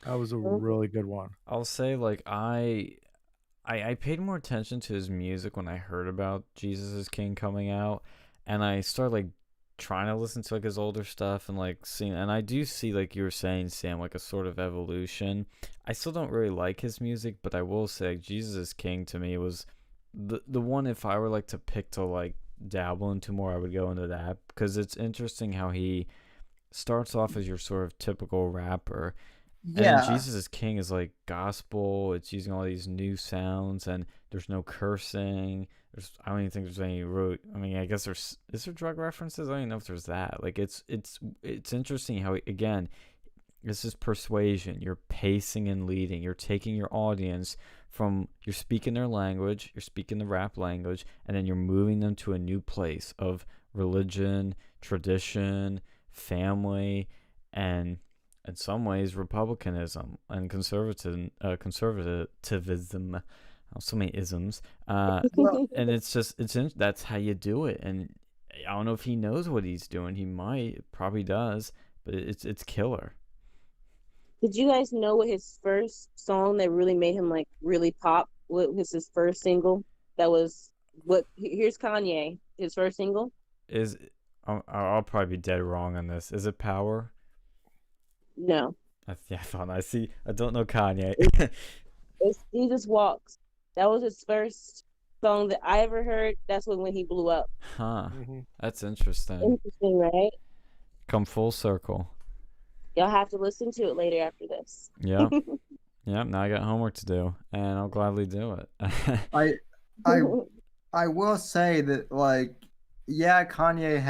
That was a really good one. I'll say, like, I paid more attention to his music when I heard about Jesus is King coming out, and I started like trying to listen to like his older stuff and like seeing, and I do see, like you were saying, Sam, like a sort of evolution. I still don't really like his music, but I will say, like, Jesus is King to me was the one, if I were like to pick to like dabble into more, I would go into that, because it's interesting how he starts off as your sort of typical rapper. Yeah. And Jesus is King is like gospel. It's using all these new sounds, and there's no cursing. I don't even think there's any I mean, I guess is there drug references? I don't even know if there's that. Like, it's interesting how, again, this is persuasion. You're pacing and leading. You're taking your audience from, you're speaking their language, you're speaking the rap language, and then you're moving them to a new place of religion, tradition, family, and in some ways republicanism and conservatism. Oh, so many isms. And it's just that's how you do it. And I don't know if he knows what he's doing. He probably does, but it's killer. Did you guys know what his first song that really made him like really pop? What was his first single? That was what? Here's Kanye. His first single. I'll probably be dead wrong on this. Is it Power? No. I thought I don't know Kanye. It's Jesus Walks. That was his first song that I ever heard. That's when he blew up. Huh. That's interesting. Interesting, right? Come full circle. Y'all have to listen to it later after this. Yeah. Yep. Now I got homework to do, and I'll gladly do it. I will say that, like, yeah, Kanye's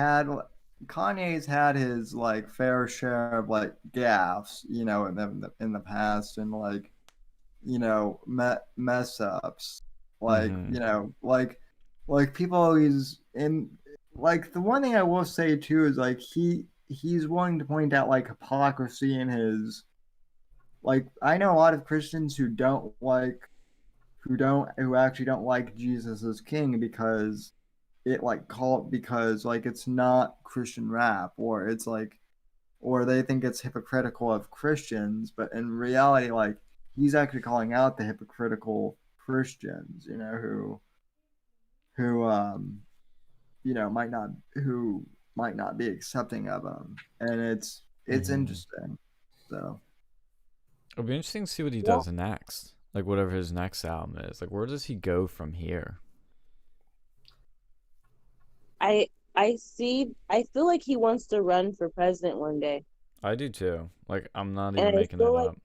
had his like fair share of like gaffes, you know, in the past, and like, you know, mess ups, like, you know, like people always. And like the one thing I will say too is like he's willing to point out like hypocrisy in his, like, I know a lot of Christians who actually don't like Jesus as king because because like it's not Christian rap, or it's like, or they think it's hypocritical of Christians, but in reality, like, he's actually calling out the hypocritical Christians, you know, who you know, might not be accepting of him, and it's interesting. So it'll be interesting to see what he does next, like whatever his next album is. Like, where does he go from here? I feel like he wants to run for president one day. I do too. Like, I'm not even making that up.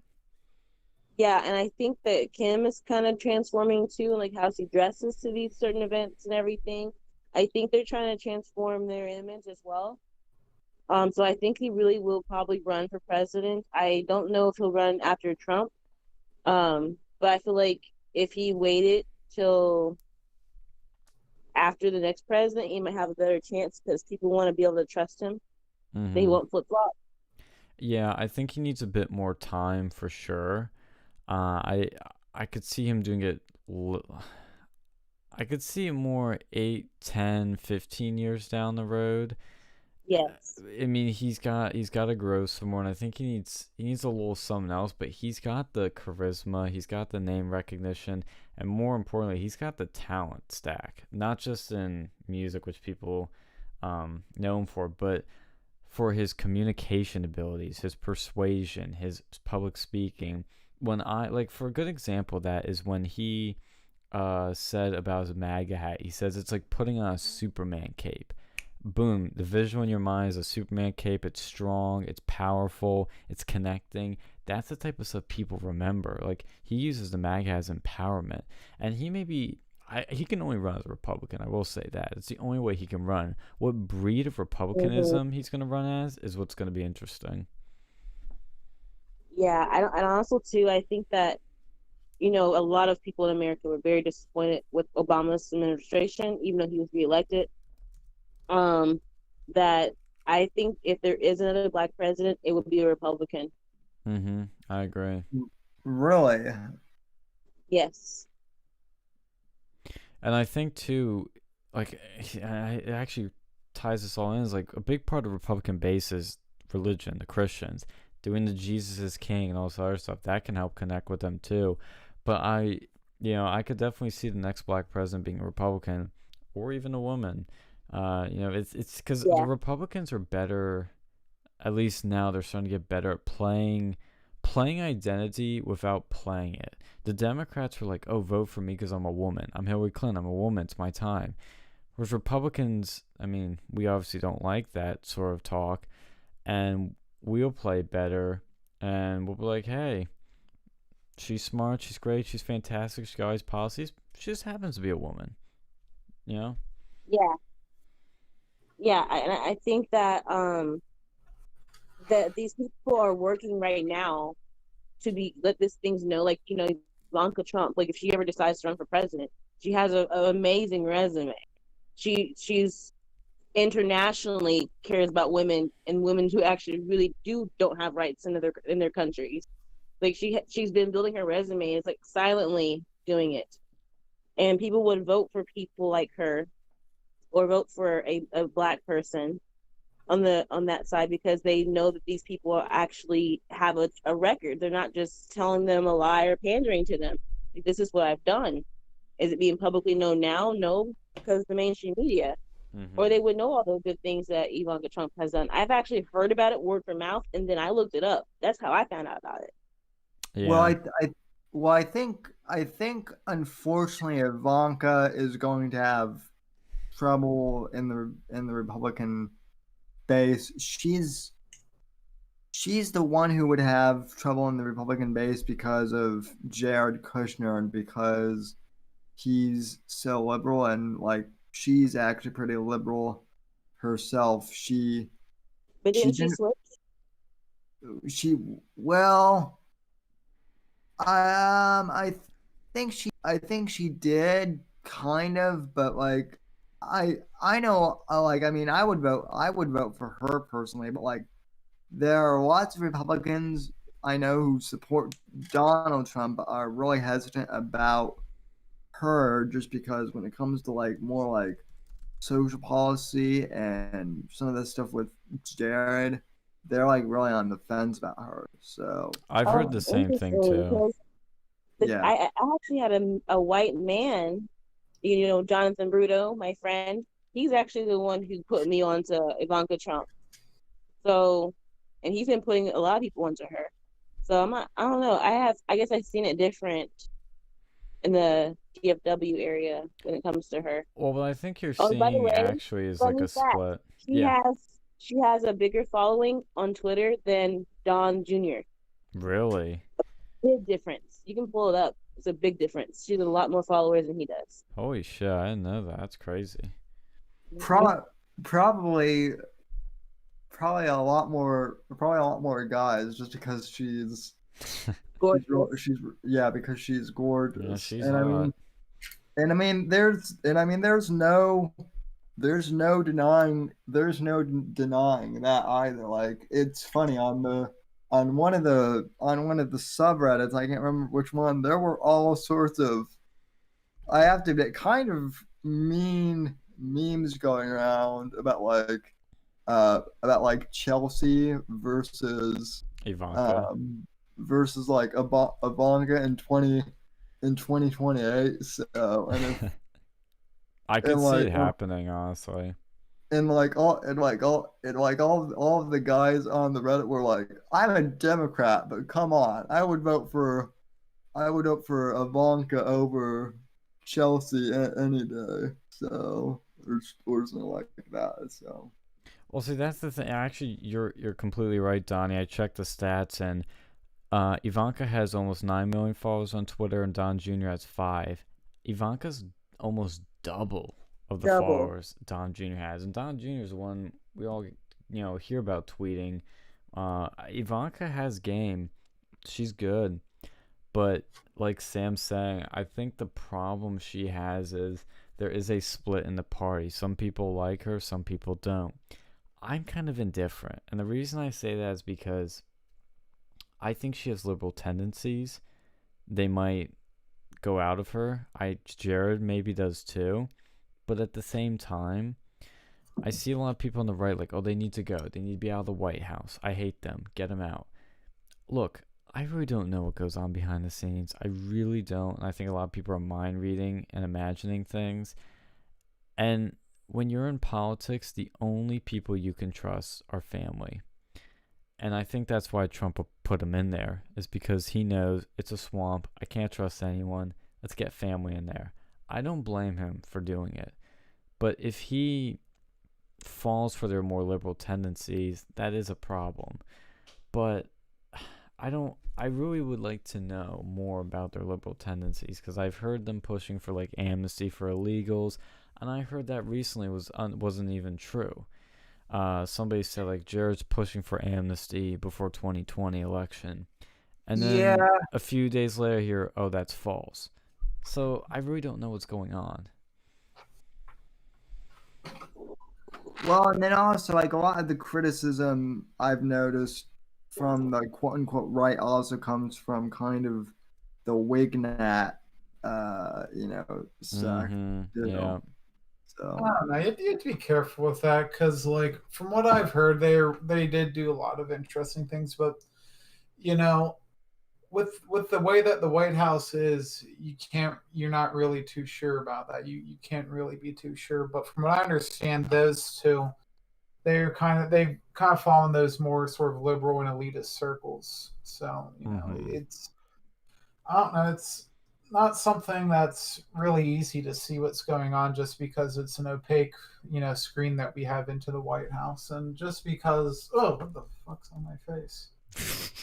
Yeah, and I think that Kim is kind of transforming too, like how she dresses to these certain events and everything. I think they're trying to transform their image as well. So I think he really will probably run for president. I don't know if he'll run after Trump. But I feel like if he waited till after the next president, he might have a better chance because people want to be able to trust him. They won't flip flop. Yeah, I think he needs a bit more time for sure. I could see him doing it. I could see it more 8, 10, 15 years down the road. Yes. I mean, he's got to grow some more, and I think he needs a little something else. But he's got the charisma, he's got the name recognition, and more importantly, he's got the talent stack. Not just in music, which people know him for, but for his communication abilities, his persuasion, his public speaking. For a good example of that is when he said about his MAGA hat. He says it's like putting on a Superman cape. Boom, the visual in your mind is a Superman cape. It's strong, it's powerful, it's connecting. That's the type of stuff people remember. Like, he uses the MAGA as empowerment, and he can only run as a Republican. I will say that it's the only way he can run. What breed of Republicanism he's going to run as is what's going to be interesting. Yeah, and also too, I think that, you know, a lot of people in America were very disappointed with Obama's administration, even though he was reelected. That I think if there is another black president, it would be a Republican. I agree. Really? Yes. And I think too, like, it actually ties this all in. Is like a big part of Republican base is religion, the Christians, doing the Jesus is King and all this other stuff. That can help connect with them too. But I could definitely see the next black president being a Republican, or even a woman. It's because the Republicans are better. At least now they're starting to get better at playing identity without playing it. The Democrats were like, "Oh, vote for me because I'm a woman. I'm Hillary Clinton. I'm a woman. It's my time." Whereas Republicans, I mean, we obviously don't like that sort of talk, and we'll play better, and we'll be like, "Hey, she's smart. She's great. She's fantastic. She's got all these policies. She just happens to be a woman." You know? Yeah. Yeah, and I think that that these people are working right now to let these things know, like, you know, Ivanka Trump, like if she ever decides to run for president, she has an amazing resume. She's internationally cares about women and women who actually really don't have rights in their countries. Like she's been building her resume. It's like silently doing it, and people would vote for people like her, or vote for a black person on that side because they know that these people actually have a record. They're not just telling them a lie or pandering to them. Like, this is what I've done. Is it being publicly known now? No, because the mainstream media. Or they would know all the good things that Ivanka Trump has done. I've actually heard about it word for mouth, and then I looked it up. That's how I found out about it. Yeah. Well, I think unfortunately Ivanka is going to have trouble in the Republican base. She's the one who would have trouble in the Republican base because of Jared Kushner and because he's so liberal, and like she's actually pretty liberal herself. But didn't she slip? Well, I think she did kind of, but like I know, like, I mean, I would vote for her personally, but like there are lots of Republicans I know who support Donald Trump are really hesitant about her just because when it comes to like more like social policy and some of this stuff with Jared, they're like really on the fence about her. So I've heard the same thing too. Yeah, I actually had a white man, you know, Jonathan Bruto, my friend. He's actually the one who put me onto Ivanka Trump. So, and he's been putting a lot of people onto her. So I don't know. I guess I've seen it different in the DFW area when it comes to her. Well, what I think you're seeing actually is like a split. She has a bigger following on Twitter than Don Jr. Really? A big difference. You can pull it up. It's a big difference. She has a lot more followers than he does. Holy shit! I didn't know that. That's crazy. Probably a lot more guys just because she's gorgeous. Because she's gorgeous. Yeah, she's hot. I mean there's no denying that either. Like it's funny on one of the subreddits, I can't remember which one, there were all sorts of, I have to admit, kind of mean memes going around about like Chelsea versus Ivanka. Versus like Ivanka in 2028. So and I could see it happening, honestly. And all of the guys on the Reddit were like, I'm a Democrat, but come on, I would vote for Ivanka over Chelsea any day. So or something like that. So well, see, that's the thing. Actually, you're completely right, Donnie. I checked the stats, and Ivanka has almost 9 million followers on Twitter, and Don Jr. has 5. Ivanka's almost double of the followers Don Jr. has, and Don Jr. is the one we all hear about tweeting. Ivanka has game. She's good, but like Sam's saying, I think the problem she has is there is a split in the party. Some people like her, some people don't. I'm kind of indifferent, and the reason I say that is because I think she has liberal tendencies. They might go out of her. Jared maybe does too. But at the same time, I see a lot of people on the right like, oh, they need to go. They need to be out of the White House. I hate them. Get them out. Look, I really don't know what goes on behind the scenes. I really don't. And I think a lot of people are mind reading and imagining things. And when you're in politics, the only people you can trust are family. And I think that's why Trump put him in there, is because he knows it's a swamp. I can't trust anyone. Let's get family in there. I don't blame him for doing it. But if he falls for their more liberal tendencies, that is a problem. But I really would like to know more about their liberal tendencies, because I've heard them pushing for like amnesty for illegals, and I heard that recently wasn't even true. Somebody said like Jared's pushing for amnesty before 2020 election, and then a few days later here, oh, that's false. So I really don't know what's going on. Well, and then also like a lot of the criticism I've noticed from the quote unquote right also comes from kind of the Wignat, sect. Yeah. So I don't know. You have to be careful with that because, like, from what I've heard, they did do a lot of interesting things, but you know, with the way that the White House is, you're not really too sure about that. You can't really be too sure. But from what I understand, those two, they've kind of fall in those more sort of liberal and elitist circles. So it's I don't know. It's not something that's really easy to see what's going on just because it's an opaque, screen that we have into the White House, and just because what the fuck's on my face?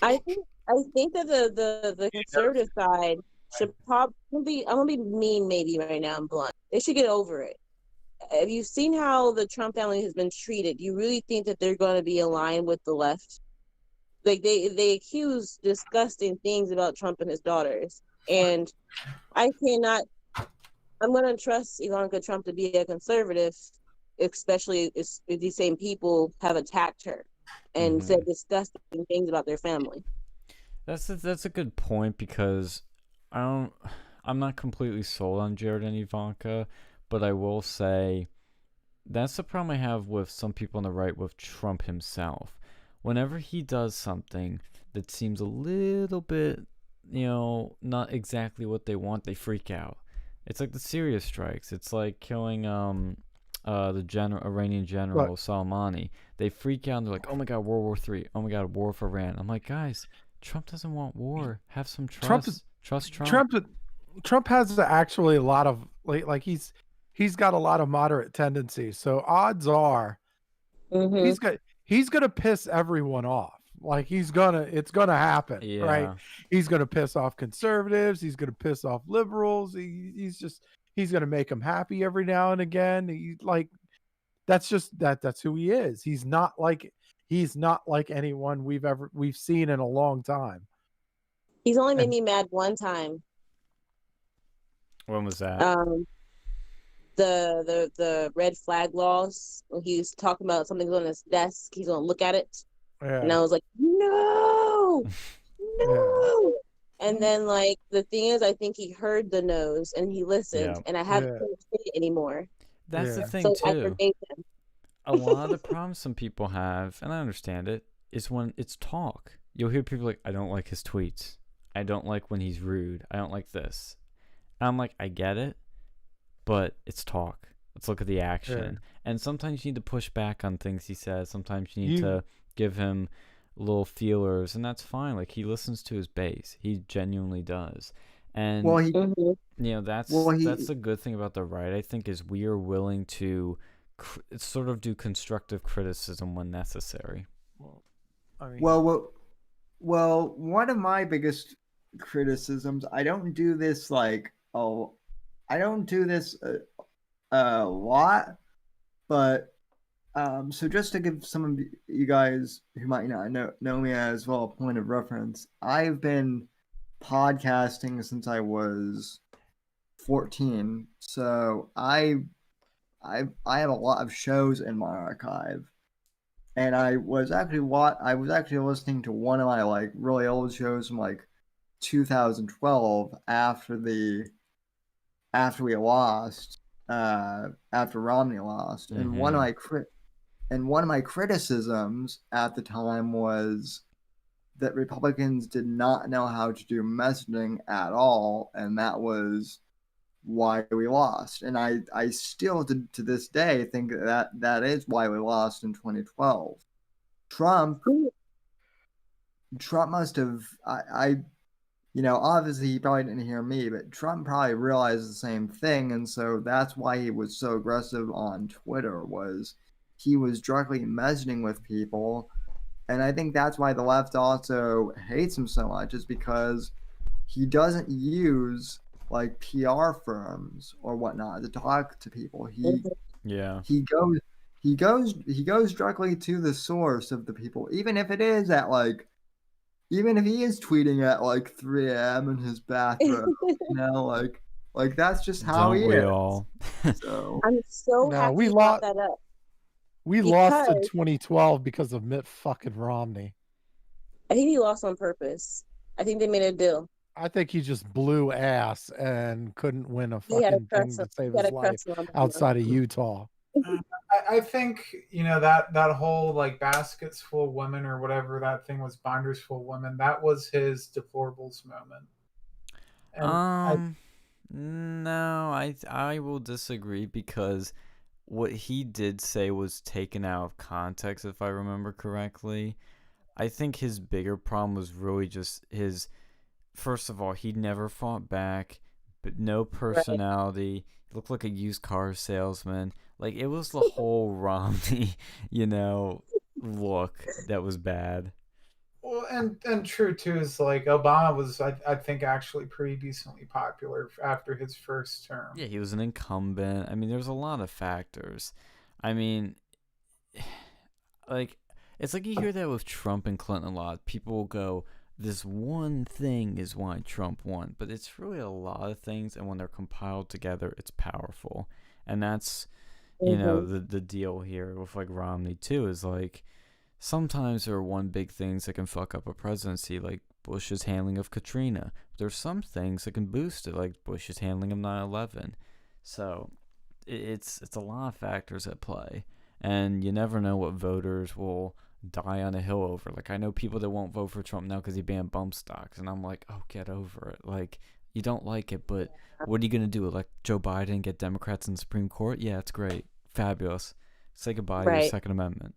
I think that the conservative side should probably, I'm gonna be mean maybe right now, I'm blunt. They should get over it. Have you seen how the Trump family has been treated? Do you really think that they're going to be aligned with the left? Like they accuse disgusting things about Trump and his daughters, and I cannot. I'm going to trust Ivanka Trump to be a conservative, especially if these same people have attacked her and said disgusting things about their family. That's a good point because I'm not completely sold on Jared and Ivanka, but I will say that's the problem I have with some people on the right with Trump himself. Whenever he does something that seems a little bit, not exactly what they want, they freak out. It's like the Syria strikes. It's like killing the Iranian general Soleimani. They freak out and they're like, "Oh my God, World War III. Oh my God, war for Iran." I'm like, guys, Trump doesn't want war. Have some trust. Trust Trump. Trump has actually a lot of like he's got a lot of moderate tendencies. So odds are he's gonna piss everyone off. Like it's gonna happen, right? He's gonna piss off conservatives. He's gonna piss off liberals. He's gonna make them happy every now and again. That's who he is. He's not like anyone we've seen in a long time. He's only made me mad one time. When was that? The red flag laws. When he was talking about something's on his desk, he's gonna look at it. Yeah. And I was like, no. And then, like, the thing is, I think he heard the no's and he listened, and I haven't say it anymore. That's the thing, so too. I forgave him. A lot of the problems some people have, and I understand it, is when it's talk. You'll hear people like, I don't like his tweets. I don't like when he's rude. I don't like this. And I'm like, I get it, but it's talk. Let's look at the action. And sometimes you need to push back on things he says. Sometimes you need to give him little feelers, and that's fine. Like, he listens to his base. He genuinely does. And that's the good thing about the right, I think, is we are willing to sort of do constructive criticism when necessary. Well, one of my biggest criticisms, I don't do this a lot, but so just to give some of you guys who might not know me as well a point of reference, I've been podcasting since I was 14, so I have a lot of shows in my archive, and I was actually listening to one of my really old shows from 2012 after we lost, after Romney lost, and one of my criticisms at the time was that Republicans did not know how to do messaging at all, and that was why we lost. And I still to this day think that is why we lost in 2012. Trump must have obviously he probably didn't hear me, but Trump probably realized the same thing, and so that's why he was so aggressive on Twitter. Was he was directly messaging with people, and I think that's why the left also hates him so much, is because he doesn't use PR firms or whatnot to talk to people. He goes directly to the source of the people, even if it is even if he is tweeting at 3 a.m. in his bathroom, that's just how he is. All. So I'm so happy you brought that up. We lost in 2012 because of Mitt fucking Romney. I think he lost on purpose. I think they made a deal. I think he just blew ass and couldn't win a fucking thing to save his life outside of Utah. I think, you know, that whole like baskets full of women or whatever that thing was, binders full of women, that was his deplorables moment. And no, I will disagree, because what he did say was taken out of context, if I remember correctly. I think his bigger problem was really just his, first of all, he never fought back, but no personality. He looked like a used car salesman. Like, it was the whole Romney, you know, look that was bad. Well, and true too is like Obama was, I think, actually pretty decently popular after his first term. Yeah, he was an incumbent. I mean, there's a lot of factors. I mean, like, it's like you hear that with Trump and Clinton a lot. People will go, this one thing is why Trump won. But it's really a lot of things, and when they're compiled together, it's powerful. And that's, you know, the deal here with, like, Romney, too, is, like, sometimes there are one big things that can fuck up a presidency, like Bush's handling of Katrina. There's some things that can boost it, like Bush's handling of 9/11. So it's a lot of factors at play, and you never know what voters will die on a hill over. Like, I know people that won't vote for Trump now because he banned bump stocks, and I'm like, oh, get over it. Like, you don't like it, but what are you gonna do? Elect Joe Biden and get Democrats in the Supreme Court? Yeah, it's great, fabulous. Say goodbye to your Second Amendment.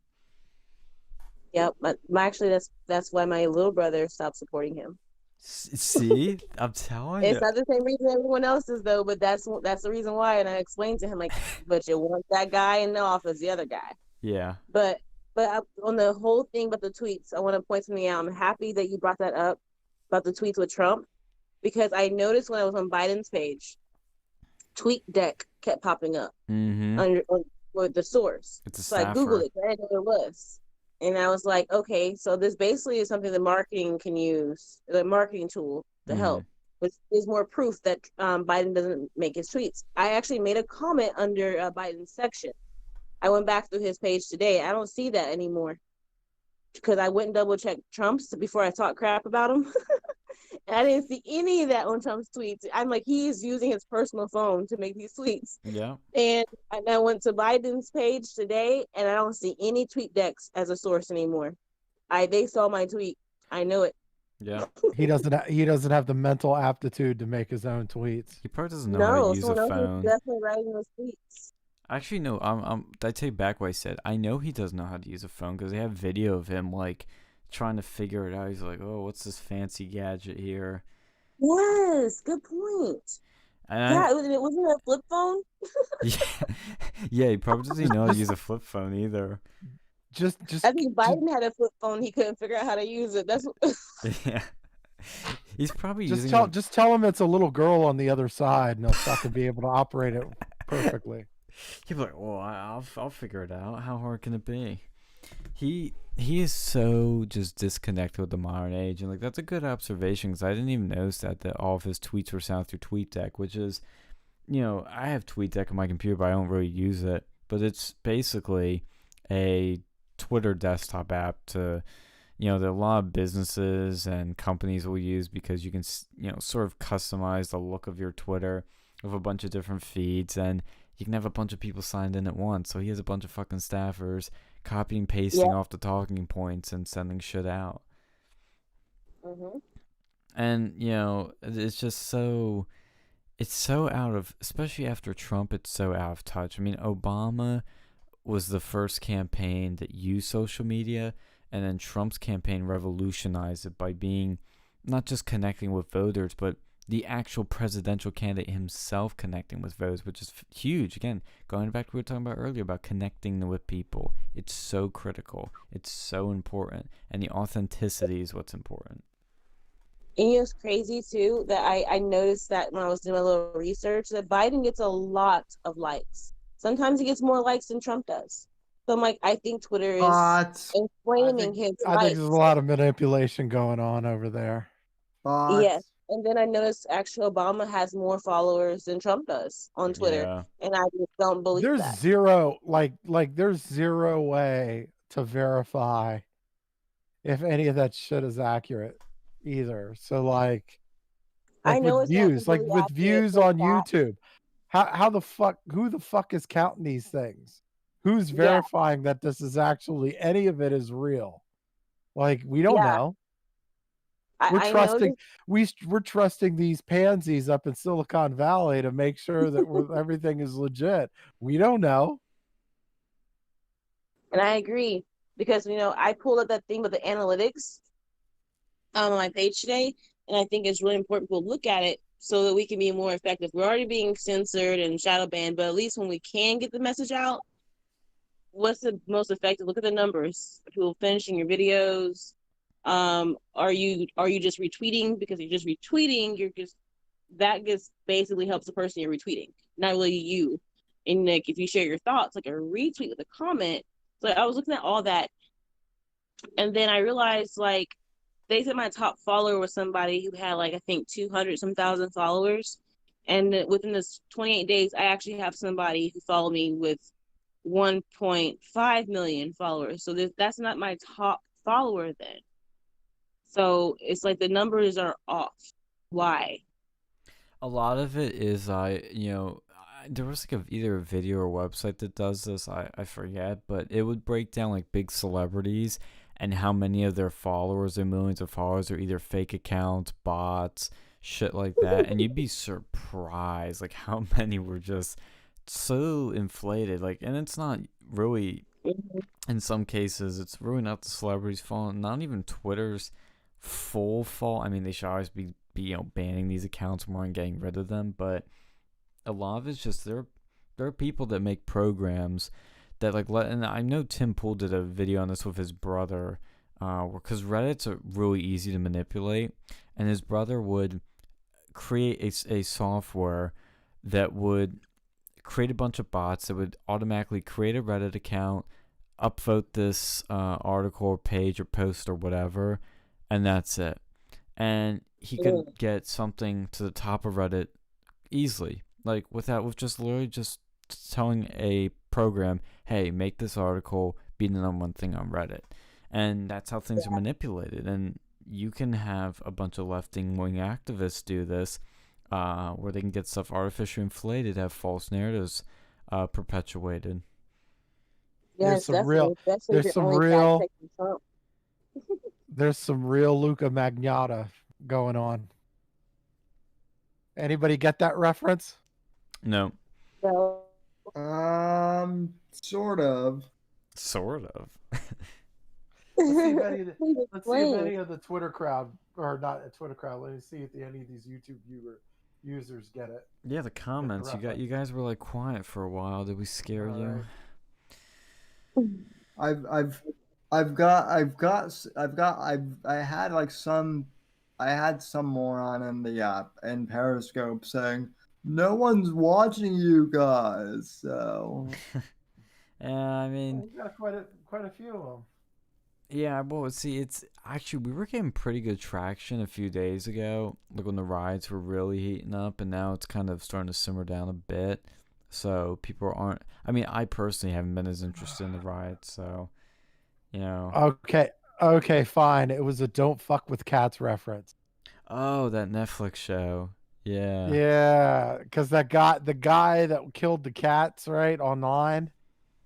Yep, but actually, that's why my little brother stopped supporting him. See, I'm telling you, it's not the same reason everyone else is, though. But that's the reason why. And I explained to him, like, but you want that guy in the office, the other guy. Yeah. But on the whole thing about the tweets, I want to point something out. I'm happy that you brought that up about the tweets with Trump, because I noticed when I was on Biden's page, tweet deck kept popping up with the source. So I Googled it. I didn't know what it was. And I was like, okay, so this basically is something the marketing can use, the marketing tool to help, which is more proof that Biden doesn't make his tweets. I actually made a comment under Biden's section. I went back through his page today. I don't see that anymore, because I went and double checked Trump's before I talk crap about him. And I didn't see any of that on Trump's tweets. I'm like, he's using his personal phone to make these tweets. Yeah. And I went to Biden's page today, and I don't see any tweet decks as a source anymore. They saw my tweet. I know it. Yeah. He doesn't have the mental aptitude to make his own tweets. He probably doesn't know how to use a phone. Definitely writing those tweets. Actually, no. I take back what I said. I know he doesn't know how to use a phone, because they have video of him, like, trying to figure it out. He's like, oh, what's this fancy gadget here? Yes, good point. It wasn't a flip phone. Yeah, he probably doesn't know how to use a flip phone either. Just I think Biden had a flip phone. He couldn't figure out how to use it. That's yeah. He's probably just tell him it's a little girl on the other side, and he'll fucking be able to operate it perfectly. He'd be like, well, I'll figure it out. How hard can it be? He is so just disconnected with the modern age, and like, that's a good observation, because I didn't even notice that all of his tweets were sound through TweetDeck, which is, you know, I have TweetDeck on my computer, but I don't really use it. But it's basically a Twitter desktop app to, you know, that a lot of businesses and companies will use, because you can, you know, sort of customize the look of your Twitter with a bunch of different feeds, and you can have a bunch of people signed in at once. So he has a bunch of fucking staffers copying, pasting off the talking points and sending shit out. And, you know, it's just so, it's so out of, especially after Trump, it's so out of touch. I mean, Obama was the first campaign that used social media, and then Trump's campaign revolutionized it by being not just connecting with voters, but the actual presidential candidate himself connecting with voters, which is huge. Again, going back to what we were talking about earlier about connecting with people. It's so critical. It's so important. And the authenticity is what's important. And you know, it's crazy, too, that I noticed that when I was doing a little research, that Biden gets a lot of likes. Sometimes he gets more likes than Trump does. So I'm like, I think Twitter is inflaming his likes. I think there's a lot of manipulation going on over there. Yes. And then I noticed actually Obama has more followers than Trump does on Twitter. Yeah. And I just don't believe There's that. zero there's zero way to verify if any of that shit is accurate either. So like I know with it's not views, like completely with accurate, views but on that, YouTube, who the fuck is counting these things? Who's yeah, verifying that this is actually any of it is real? Like we don't yeah. know. We're I trusting noticed, we're trusting these pansies up in Silicon Valley to make sure that everything is legit. We don't know. and I agree because I pulled up that thing with the analytics on my page today, and I think it's really important to look at it so that we can be more effective. We're already being censored and shadow banned, but at least when we can get the message out, what's the most effective? Look at the numbers. People finishing your videos. Are you just retweeting? Because you're just retweeting, that just basically helps the person you're retweeting, not really you. And like if you share your thoughts, like a retweet with a comment. So I was looking at all that, and then I realized like they said my top follower was somebody who had like I think 200 some thousand followers, and within this 28 days, I actually have somebody who followed me with 1.5 million followers. So that's not my top follower then. So it's like the numbers are off. Why? A lot of it is there was like either a video or website that does this. I forget, but it would break down like big celebrities and how many of their followers, their millions of followers, are either fake accounts, bots, shit like that, and you'd be surprised like how many were just so inflated. Like, and it's not really, in some cases, it's really not the celebrities' fault, not even Twitter's full fault. I mean, they should always be banning these accounts more and getting rid of them, but a lot of it's just there are people that make programs that and I know Tim Pool did a video on this with his brother, because Reddit's are really easy to manipulate, and his brother would create a software that would create a bunch of bots that would automatically create a Reddit account, upvote this article or page or post or whatever, and that's it. And he could get something to the top of Reddit easily, like with just literally just telling a program, hey, make this article be the number one thing on Reddit. And that's how things are manipulated. And you can have a bunch of left-wing activists do this, where they can get stuff artificially inflated, have false narratives perpetuated. Yes, there's some real Luca Magnotta going on. Anybody get that reference? No. No. Sort of. Let's see if any of the Twitter crowd, or not a Twitter crowd, let me see if any of these YouTube users get it. Yeah, the comments. You guys were like quiet for a while. Did we scare you? I had some moron in the in Periscope saying no one's watching you guys. So yeah, I mean, we've got quite a few of them. Yeah, well, see, it's actually, we were getting pretty good traction a few days ago, like when the riots were really heating up, and now it's kind of starting to simmer down a bit. So people aren't, I mean, I personally haven't been as interested in the riots, so, Okay, fine. It was a "Don't Fuck with Cats" reference. Oh, that Netflix show. Yeah. Yeah, because the guy that killed the cats, right, online,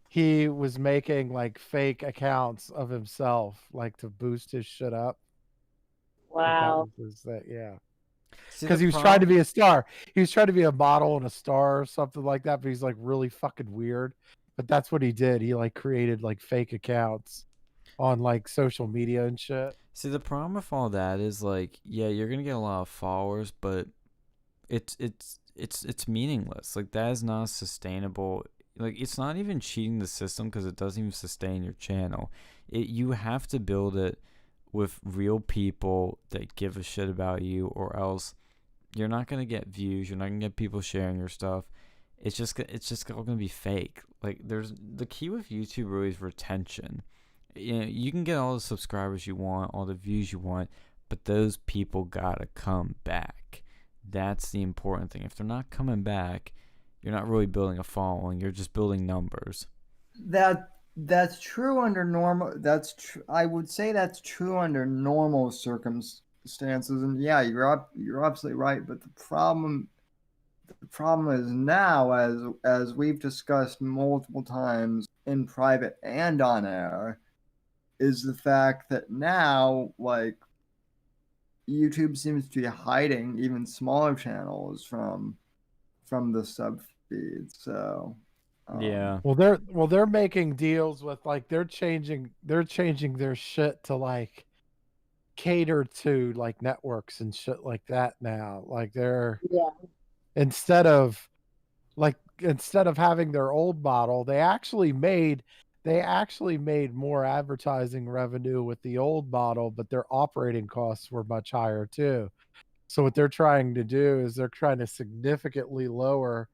he was making like fake accounts of himself, like to boost his shit up. Wow. Yeah. Because he was trying to be a star. He was trying to be a model and a star or something like that, but he's like really fucking weird. But that's what he did. He like created like fake accounts on like social media and shit. See, the problem with all that is like, yeah, you're gonna get a lot of followers, but it's meaningless. Like, that is not sustainable. Like, it's not even cheating the system because it doesn't even sustain your channel. You have to build it with real people that give a shit about you, or else you're not gonna get views. You're not gonna get people sharing your stuff. It's just all gonna be fake. Like, there's the key with YouTube really is retention. You can get all the subscribers you want, all the views you want, but those people gotta come back. That's the important thing. If they're not coming back, you're not really building a following. You're just building numbers. That's true under normal. I would say that's true under normal circumstances. And yeah, you're absolutely right. But the problem is now, as we've discussed multiple times in private and on air, is the fact that now, like, YouTube seems to be hiding even smaller channels from the sub feed. So Yeah. Well, they're making deals with, like, they're changing their shit to, like, cater to, like, networks and shit like that now. Like, they're instead of having their old model, they actually made more advertising revenue with the old model, but their operating costs were much higher too. So what they're trying to do is they're trying to significantly lower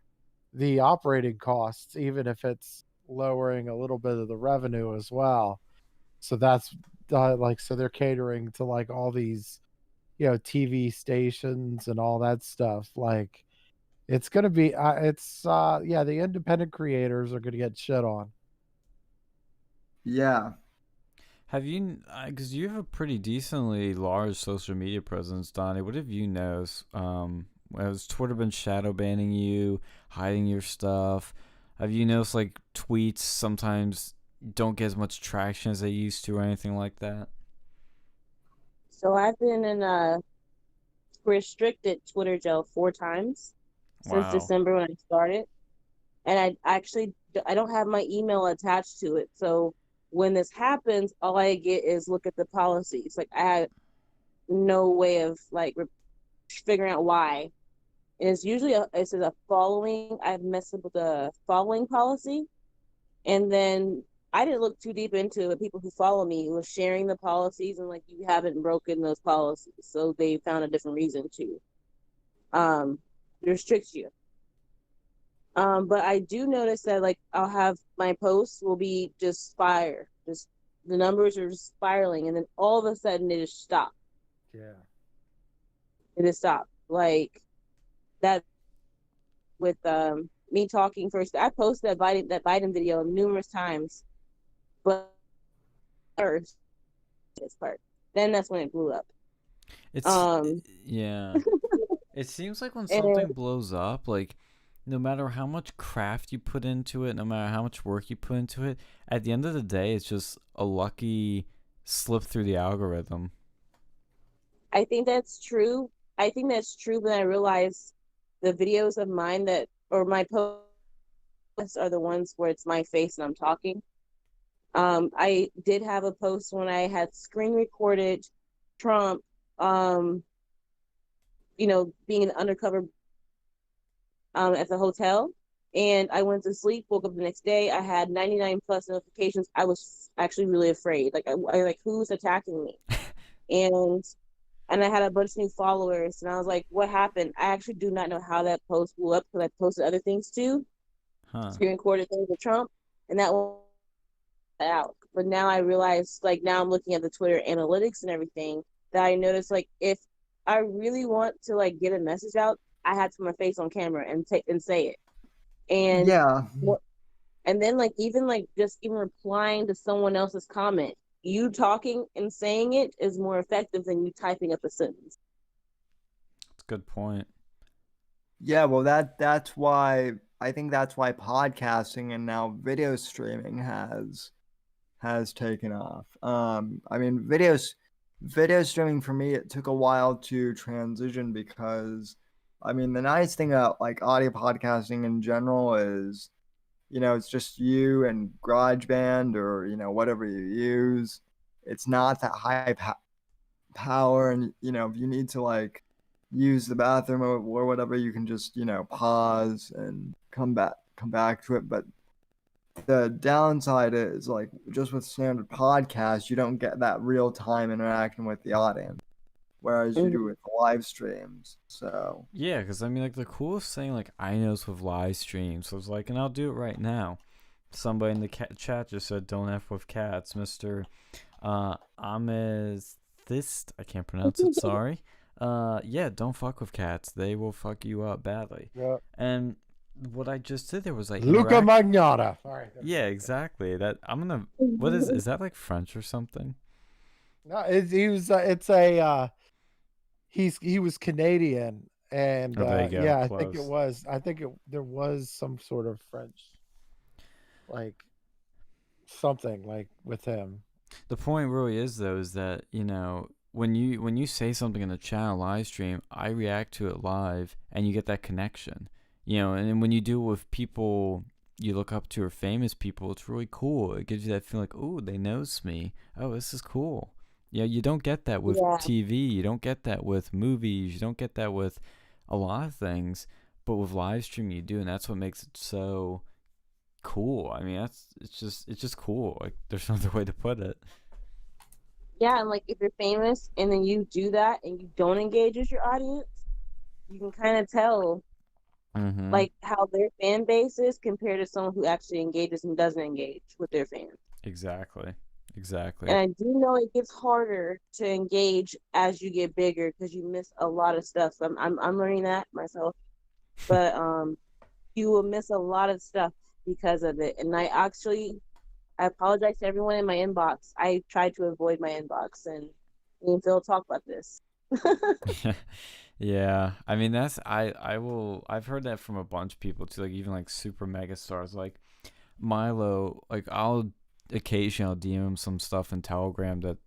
the operating costs, even if it's lowering a little bit of the revenue as well. So that's so they're catering to, like, all these, TV stations and all that stuff. Like, it's gonna be the independent creators are gonna get shit on. yeah. Have you, because you have a pretty decently large social media presence, Donnie, what have you noticed? Has Twitter been shadow banning you, hiding your stuff? Have you noticed, like, tweets sometimes don't get as much traction as they used to or anything like that? So I've been in a restricted Twitter jail 4 times since December when I started. And I don't have my email attached to it. So when this happens, all I get is look at the policies. Like, I had no way of, like, figuring out why. And it's usually it says a following. I've messed up with the following policy, and then I didn't look too deep into it. People who follow me was sharing the policies, and, like, you haven't broken those policies, so they found a different reason to restrict you. But I do notice that, like, I'll have my posts will be just the numbers are just spiraling, and then all of a sudden they just stop. Yeah. It just stopped. Like, that with me talking first. I posted that Biden video numerous times, but first this part. Then that's when it blew up. Yeah. It seems like when something blows up, like, no matter how much craft you put into it, no matter how much work you put into it, at the end of the day, it's just a lucky slip through the algorithm. I think that's true. But I realized the videos of mine or my posts are the ones where it's my face and I'm talking. I did have a post when I had screen recorded Trump, being an undercover at the hotel, and I went to sleep, woke up the next day, I had 99 plus notifications. I was actually really afraid. Like, I like, who's attacking me? and I had a bunch of new followers, and I was like, what happened? I actually do not know how that post blew up, because I posted other things too, screen recorded things with Trump, and that went out. But now I realize, like, now I'm looking at the Twitter analytics and everything, that I noticed, like, if I really want to, like, get a message out, I had to put my face on camera and say it. And and then, like, even replying to someone else's comment, you talking and saying it is more effective than you typing up a sentence. That's a good point. Yeah, well, that's why I think that's why podcasting and now video streaming has taken off. I mean, video streaming for me, it took a while to transition, because I mean, the nice thing about, like, audio podcasting in general is, it's just you and GarageBand or, whatever you use. It's not that high power, and, if you need to, like, use the bathroom or whatever, you can just, pause and come back to it. But the downside is, like, just with standard podcasts, you don't get that real time interaction with the audience, whereas you do with live streams. So yeah, because I mean, like, the coolest thing, like, I noticed with live streams was, like, and I'll do it right now. Somebody in the chat just said, "Don't f with cats." Mr. Amez I can't pronounce it. Sorry. Yeah, don't fuck with cats. They will fuck you up badly. Yeah. And what I just did there was like Luca Magnotta. All right. Yeah, exactly. That I'm gonna. What is that like French or something? No, he was Canadian, and Oh, there you go. yeah, I Close. think it was. There was some sort of French, like something like with him. The point really is though is that when you say something in the channel live stream, I react to it live, and you get that connection. And then when you do it with people you look up to or famous people, it's really cool. It gives you that feeling like, oh, they knows me. Oh, this is cool. Yeah, you don't get that with TV. You don't get that with movies. You don't get that with a lot of things. But with live stream, you do, and that's what makes it so cool. I mean, it's just cool. Like, there's no other way to put it. Yeah, and like if you're famous and then you do that and you don't engage with your audience, you can kind of tell like how their fan base is compared to someone who actually engages and doesn't engage with their fans. Exactly. And I do know it gets harder to engage as you get bigger because you miss a lot of stuff. I'm learning that myself, but you will miss a lot of stuff because of it. And I apologize to everyone in my inbox. I tried to avoid my inbox, and me and Phil talk about this. Yeah, I mean I've heard that from a bunch of people too, like even like super mega stars like Milo. Like I'll occasionally DM him some stuff in Telegram that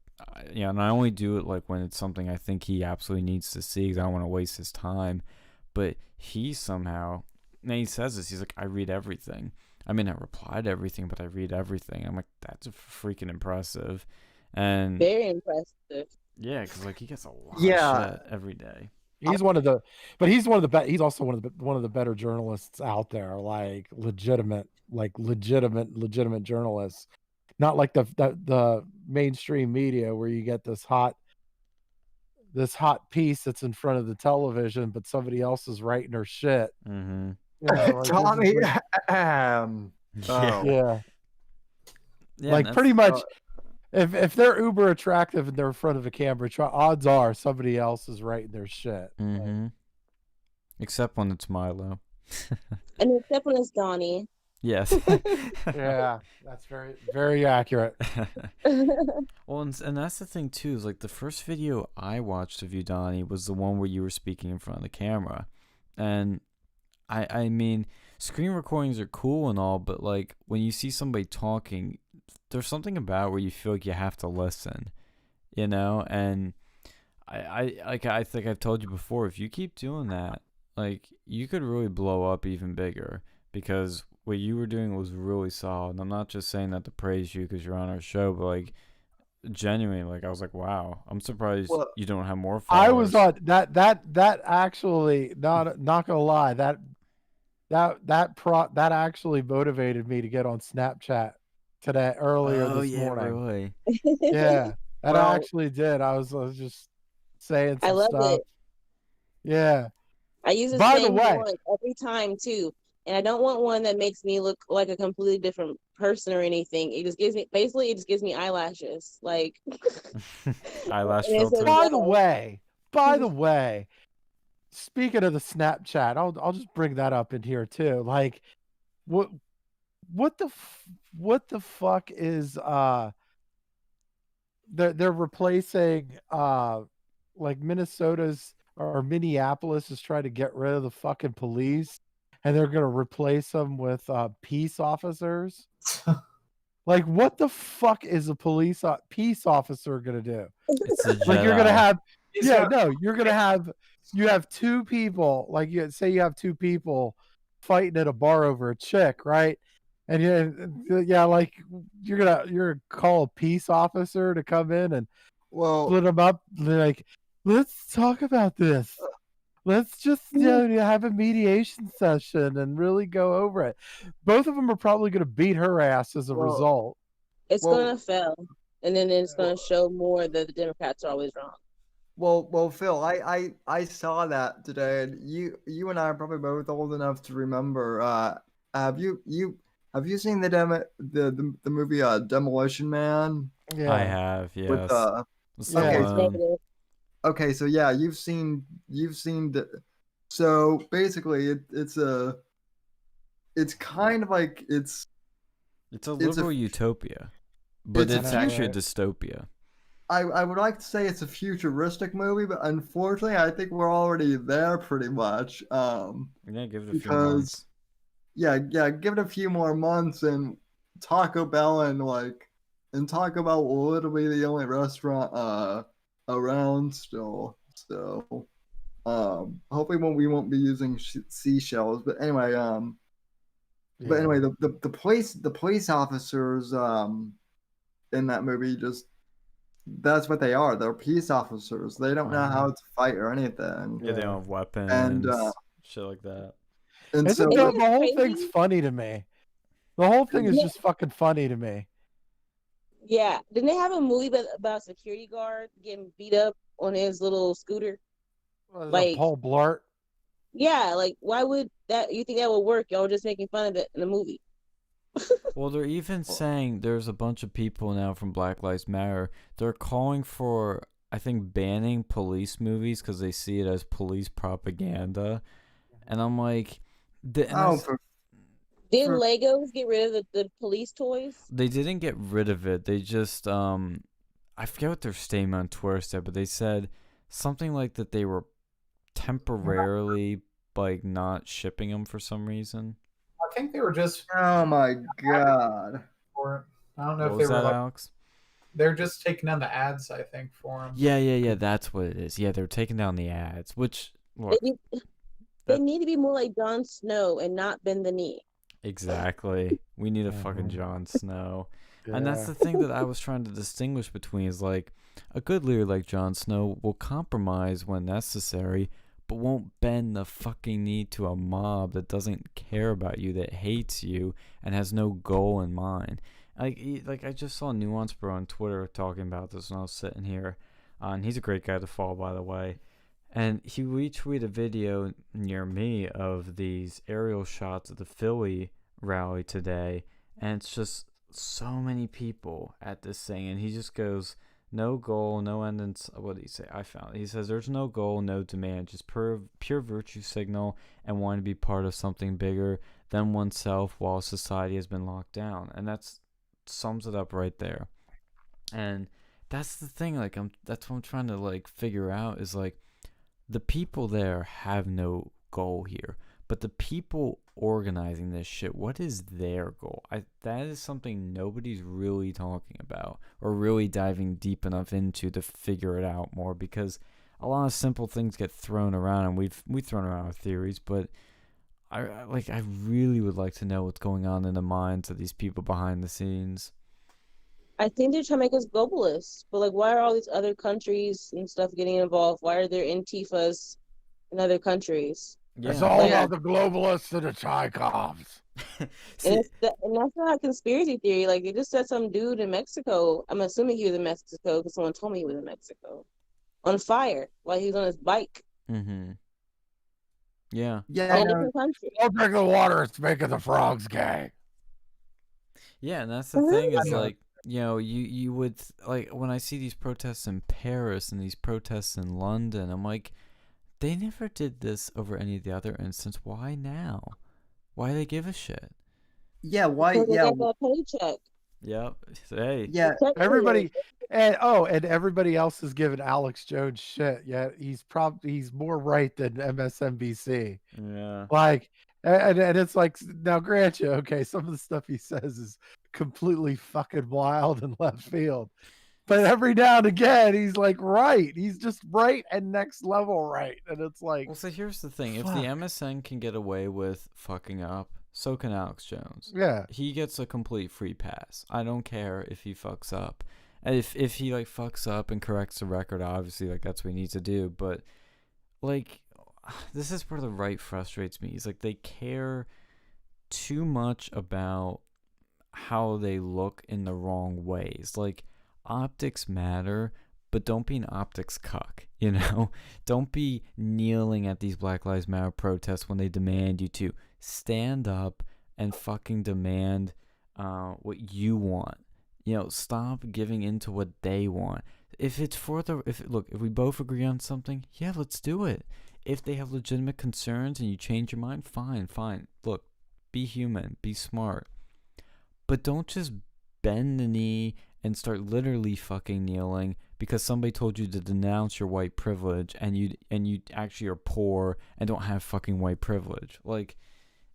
and I only do it like when it's something I think he absolutely needs to see because I don't want to waste his time. But he somehow, and he says this, he's like, I read everything. I mean, I reply to everything, but I read everything. I'm like, that's freaking impressive. And very impressive. Yeah, because like he gets a lot of shit every day. He's one of the also one of the better journalists out there, like legitimate journalists, not like the mainstream media where you get this hot piece that's in front of the television, but somebody else is writing her shit. Tommy, like pretty much. If they're uber attractive and they're in front of a camera, odds are somebody else is writing their shit. Except when it's Milo. And except when it's Donnie. Yes. Yeah, that's very, very accurate. Well, and that's the thing too, is like the first video I watched of you, Donnie, was the one where you were speaking in front of the camera. And I mean, screen recordings are cool and all, but like when you see somebody talking, there's something about where you feel like you have to listen, and I think I've told you before, if you keep doing that, like you could really blow up even bigger, because what you were doing was really solid. And I'm not just saying that to praise you because you're on our show, but like genuinely, like I was like, wow, I'm surprised you don't have more followers. I was on that actually, not gonna lie, that actually motivated me to get on Snapchat earlier this morning. Really? Yeah, that actually did. I was just saying some stuff. I love it. Yeah. I use the same one every time too. And I don't want one that makes me look like a completely different person or anything. It just gives me eyelashes. Like eyelash filter. By the way, speaking of the Snapchat, I'll just bring that up in here too. Like what the fuck is they're replacing like Minnesota's or Minneapolis is trying to get rid of the fucking police, and they're gonna replace them with peace officers. Like, what the fuck is a peace officer gonna do? Like, you're gonna have you have two people, like you have two people fighting at a bar over a chick, right? And like you're gonna call a peace officer to come in and split them up. Like, let's talk about this. Let's just have a mediation session and really go over it. Both of them are probably gonna beat her ass as a result. It's gonna fail, and then it's gonna show more that the Democrats are always wrong. Well, Phil, I saw that today, and you and I are probably both old enough to remember. Have you seen the movie Demolition Man? Yeah. I have, yes. Stallone. Okay, so yeah, you've seen so basically it's kind of like it's a liberal utopia, but it's actually a dystopia. I would like to say it's a futuristic movie, but unfortunately, I think we're already there pretty much. Yeah, give it a few months. Yeah, give it a few more months, and Taco Bell and Taco Bell will literally be the only restaurant around still. So, hopefully we won't be using seashells. But anyway, the police officers in that movie just. That's what they are. They're peace officers. They don't know how to fight or anything. Yeah, they don't have weapons and shit like that. And so the whole thing's funny to me. The whole thing is just fucking funny to me. Yeah. Didn't they have a movie about a security guard getting beat up on his little scooter? Like Paul Blart. Yeah, like why would that? You think that would work? Y'all were just making fun of it in the movie. Well, they're even saying there's a bunch of people now from Black Lives Matter. They're calling for, I think, banning police movies because they see it as police propaganda. And I'm like, did Legos get rid of the police toys? They didn't get rid of it. They just, I forget what their statement on Twitter said, but they said something like that they were temporarily like not shipping them for some reason. I think they were just. Oh my god! I don't know if they were like. Alex? They're just taking down the ads, I think, for them. Yeah. That's what it is. Yeah, they're taking down the ads, which look, they need to be more like Jon Snow and not bend the knee. Exactly. We need a fucking Jon Snow. Yeah. And that's the thing that I was trying to distinguish between is like a good leader like Jon Snow will compromise when necessary, but won't bend the fucking knee to a mob that doesn't care about you, that hates you, and has no goal in mind. Like I just saw Nuance Bro on Twitter talking about this when I was sitting here, and he's a great guy to follow, by the way. And he retweeted a video near me of these aerial shots of the Philly rally today, and it's just so many people at this thing, and he just goes, no goal, no end in... What did he say? I found it. He says, there's no goal, no demand, just pure virtue signal and wanting to be part of something bigger than oneself while society has been locked down. And that's sums it up right there. And that's the thing, like, that's what I'm trying to, like, figure out is, like, the people there have no goal here. But the people organizing this shit, what is their goal? That is something nobody's really talking about or really diving deep enough into to figure it out more, because a lot of simple things get thrown around, and we've thrown around our theories, but I really would like to know what's going on in the minds of these people behind the scenes. I think they're trying to make us globalists, but like, why are all these other countries and stuff getting involved? Why are there Antifas in other countries? Yeah. It's all about the globalists and the Chaikovs. And that's not a conspiracy theory. Like, they just said some dude in Mexico, I'm assuming he was in Mexico because someone told me he was in Mexico, on fire while he was on his bike. Mm-hmm. Yeah. Yeah. Don't drink the water. It's making the frogs gay. Yeah, and that's the thing is, like, you know, you would, like, when I see these protests in Paris and these protests in London, I'm like, they never did this over any of the other instances. Why now? Why do they give a shit? Yeah, why? Because they got that paycheck. Yep. Hey. Yeah. Everybody, and everybody else is giving Alex Jones shit. Yeah, he's more right than MSNBC. Yeah. Like, and it's like, now grant you, okay, some of the stuff he says is completely fucking wild and left field. But every now and again, he's like right. He's just right and next level right. And it's like... Well, so here's the thing. If the MSN can get away with fucking up, so can Alex Jones. Yeah. He gets a complete free pass. I don't care if he fucks up. And if he, like, fucks up and corrects the record, obviously, like, that's what he needs to do. But, like, this is where the right frustrates me. It's like they care too much about how they look in the wrong ways. Like, optics matter, but don't be an optics cuck, you know? Don't be kneeling at these Black Lives Matter protests when they demand you to. Stand up and fucking demand what you want. You know, stop giving in to what they want. if it's for the if we both agree on something, yeah, let's do it. If they have legitimate concerns and you change your mind, fine. Look, be human, be smart, but don't just bend the knee and start literally fucking kneeling because somebody told you to denounce your white privilege and you actually are poor and don't have fucking white privilege.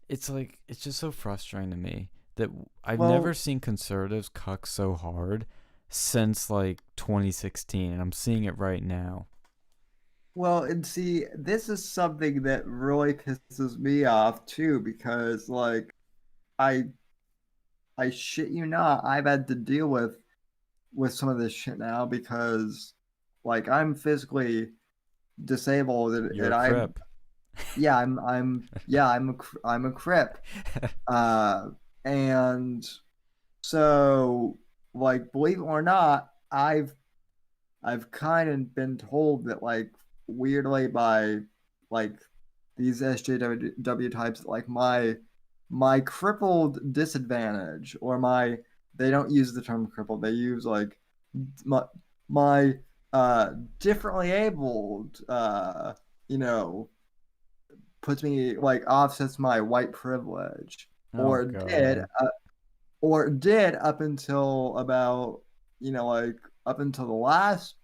It's just so frustrating to me that I've never seen conservatives cuck so hard since 2016, and I'm seeing it right now. Well, and see, this is something that really pisses me off too, because I shit you not, I've had to deal with some of this shit now because I'm physically disabled You're a crip. I'm a crip. And so believe it or not, I've kind of been told that weirdly by these SJW types that my crippled disadvantage, or they don't use the term crippled, they use my differently abled puts me offsets my white privilege, or did up until about up until the last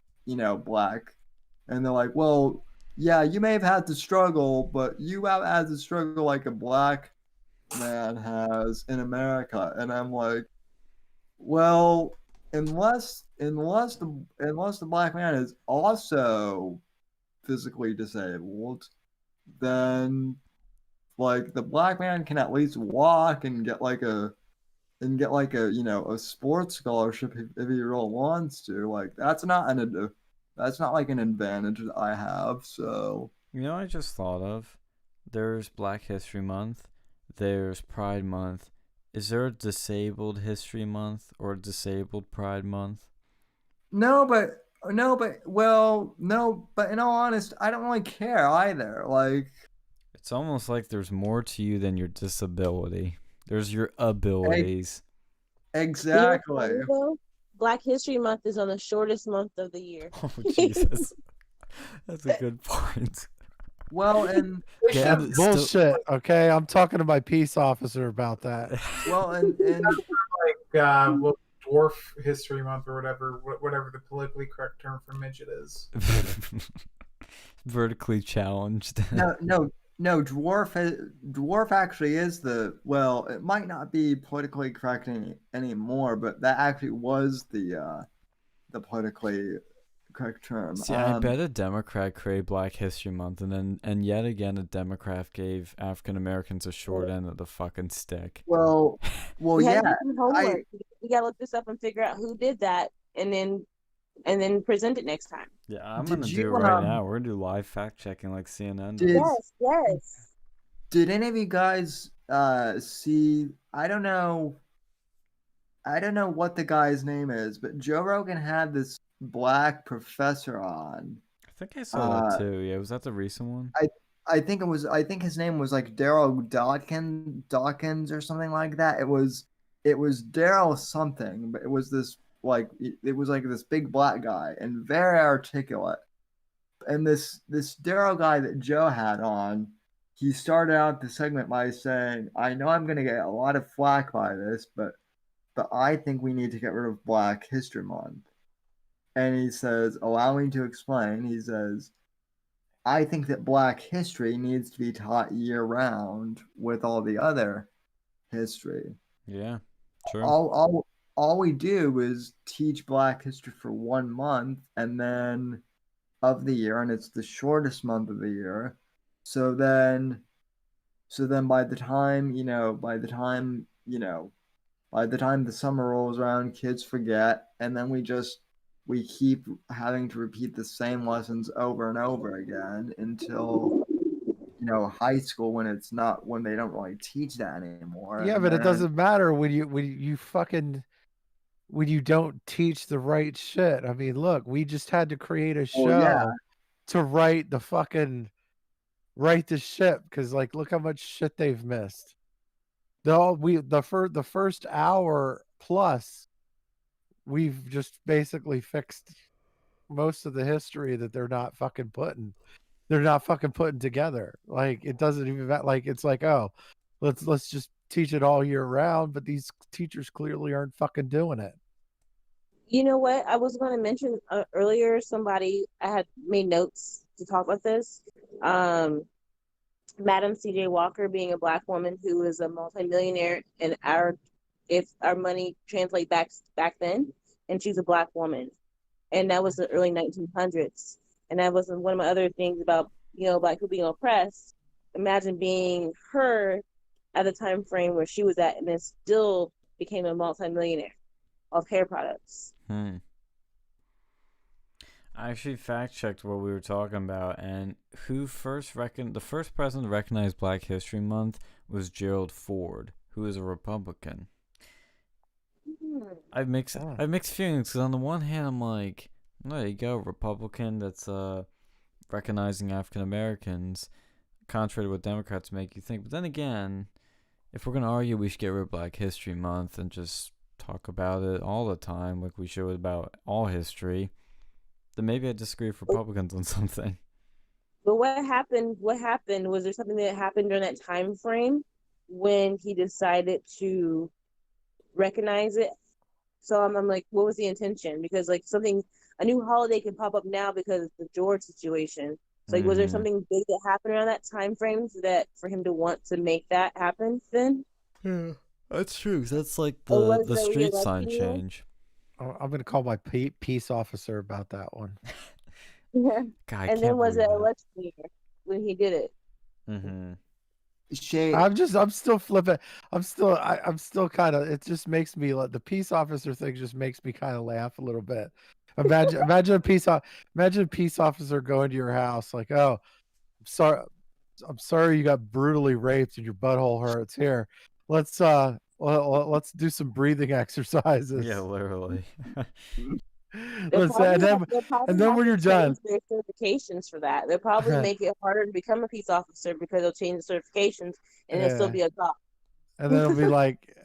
black, and they're like, well, yeah, you may have had to struggle, but you have had to struggle like a black man has in America. And I'm like, well, unless the black man is also physically disabled, then the black man can at least walk and get a a sports scholarship if he really wants to. That's not an advantage that I have. So I just thought of, there's Black History Month, there's Pride Month. Is there a Disabled History Month or a Disabled Pride Month? No, but in all honesty, I don't really care either. It's almost like there's more to you than your disability. There's your abilities. Exactly. Black History Month is on the shortest month of the year. Oh, Jesus. That's a good point. Well, and bullshit. Okay, I'm talking to my peace officer about that. Well, and Dwarf History Month or whatever the politically correct term for midget is. Vertically challenged. No, dwarf actually is it might not be politically correct anymore, but that actually was the politically correct term. See, I bet a Democrat created Black History Month, and yet again a Democrat gave African Americans a short end of the fucking stick. Well, yeah. We gotta look this up and figure out who did that, and then present it next time. Yeah, I'm gonna do it right now. We're gonna do live fact checking like CNN does. Yes. Did any of you guys see? I don't know what the guy's name is, but Joe Rogan had this black professor on. I think I saw that too. Yeah, was that the recent one? I think it was. I think his name was Daryl Dawkins or something like that. It was Daryl something, but it was this this big black guy and very articulate. And this Daryl guy that Joe had on, he started out the segment by saying, I know I'm going to get a lot of flack by this, but I think we need to get rid of Black History Month. And he says, allow me to explain. He says, I think that Black history needs to be taught year round with all the other history. Yeah, true. All we do is teach Black history for 1 month and then of the year, and it's the shortest month of the year. So then by the time the summer rolls around, kids forget, and then we keep having to repeat the same lessons over and over again until high school, when they don't really teach that anymore. Yeah, but it doesn't matter when you don't teach the right shit. I mean, look, we just had to create a show to write the ship, because look how much shit they've missed. The first hour plus, we've just basically fixed most of the history that they're not fucking putting together. Like it doesn't even like it's like, oh, let's just teach it all year round, but these teachers clearly aren't fucking doing it. You know what? I was going to mention earlier. I had made notes to talk about this. Madam C.J. Walker being a black woman who is a multimillionaire, and if our money translate back then, and she's a black woman, and that was the early 1900s, and that was one of my other things about black people being oppressed. Imagine being her at the time frame where she was at, and then still became a multimillionaire of hair products. I actually fact checked what we were talking about, and the first president to recognize Black History Month was Gerald Ford, who is a Republican. I have mixed feelings, because on the one hand I'm like, there you go, Republican that's recognizing African Americans, contrary to what Democrats make you think. But then again, if we're gonna argue we should get rid of Black History Month and just talk about it all the time like we should about all history, then maybe I disagree with Republicans on something. But what happened? Was there something that happened during that time frame when he decided to recognize it? So I'm like, what was the intention? Because like a new holiday can pop up now because of the George situation. So like, was there something big that happened around that time frame for him to want to make that happen then? Yeah, that's true. That's like the street sign change. I'm gonna call my peace officer about that one. Yeah. God, and then was it election year when he did it? I'm still flipping. I'm still kind of. It just makes me like the peace officer thing. Just makes me kind of laugh a little bit. Imagine a peace officer going to your house like, oh, I'm sorry you got brutally raped and your butthole hurts. Here, let's do some breathing exercises. Yeah, literally. And then when you're done, their certifications for that. They'll probably make it harder to become a peace officer because they'll change the certifications and it'll still be a cop. And then it'll be like,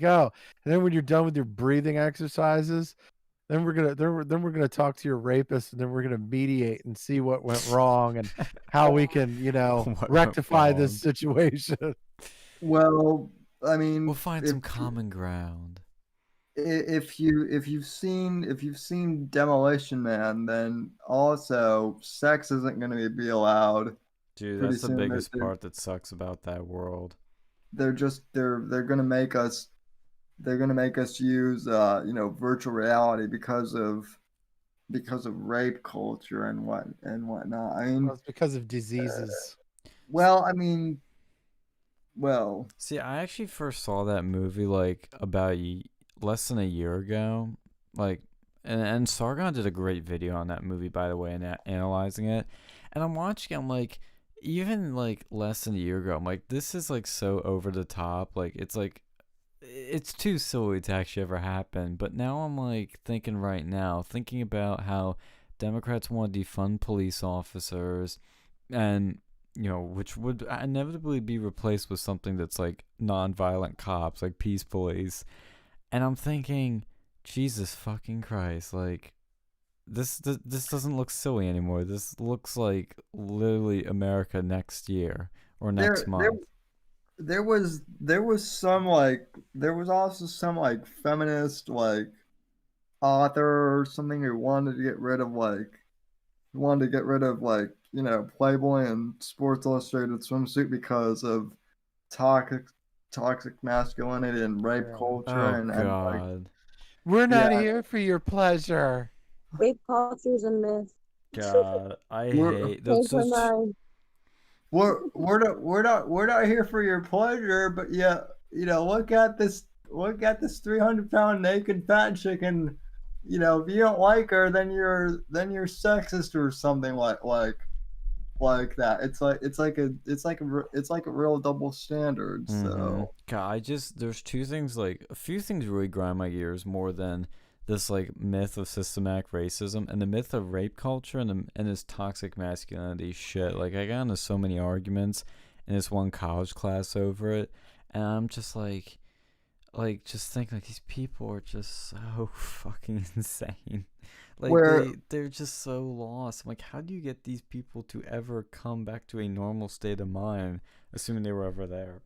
oh, and then when you're done with your breathing exercises, then we're gonna talk to your rapist, and then we're gonna mediate and see what went wrong and how we can, rectify this situation. Well, I mean, we'll find some common ground. If you've seen Demolition Man, then also sex isn't going to be allowed. Dude, that's the biggest part that sucks about that world. They're going to make us use virtual reality because of rape culture and whatnot. I mean, it's because of diseases. See, I actually first saw that movie like about less than a year ago, like, and Sargon did a great video on that movie, by the way, and analyzing it. And I'm watching it, I'm like, even like less than a year ago, I'm like, this is like so over the top, like it's too silly to actually ever happen. But now I'm like thinking about how Democrats want to defund police officers, and which would inevitably be replaced with something that's like non-violent cops, like peace police. And I'm thinking, Jesus fucking Christ, like, this doesn't look silly anymore. This looks like literally America next year or next month. There was also some like feminist like author or something who wanted to get rid of Playboy and Sports Illustrated swimsuit because of toxic masculinity and rape culture. God. We're not here for your pleasure. Rape culture is a myth. God, I hate those. We're not here for your pleasure, but yeah, look at this 300-pound naked fat chicken. If you don't like her, then you're sexist or something like that. It's like a real double standard. So God, there's two things, like a few things really grind my gears more than this like myth of systematic racism and the myth of rape culture and this toxic masculinity shit. Like, I got into so many arguments in this one college class over it, and I'm just like, like just think like these people are just so fucking insane. Like Where they're just so lost. I'm like, how do you get these people to ever come back to a normal state of mind, assuming they were ever there?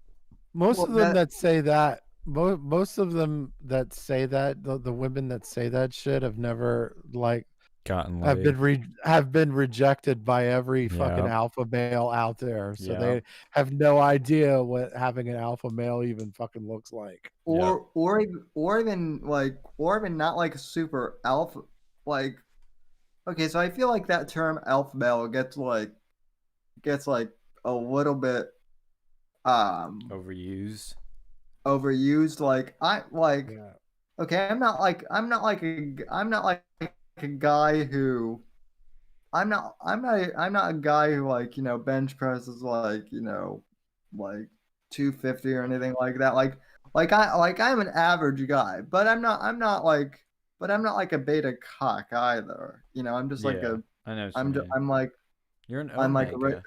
Most Well, of them that that say that, most of them that say that, the women that say that shit have never like Gotten have laid. been rejected by every fucking Yep. alpha male out there. So Yep. they have no idea what having an alpha male even fucking looks like. Yep. or even not like a super alpha, like, okay, so I feel like that term alpha male gets like a little bit Overused. overused. Like Yeah. okay, I'm not like a guy who I'm not a guy who, like, you know, bench presses like, you know, like 250 or anything like that. I'm an average guy, but I'm not like a beta cock either. You know, I'm just like Yeah, I know what you mean. You're an I'm like a omega.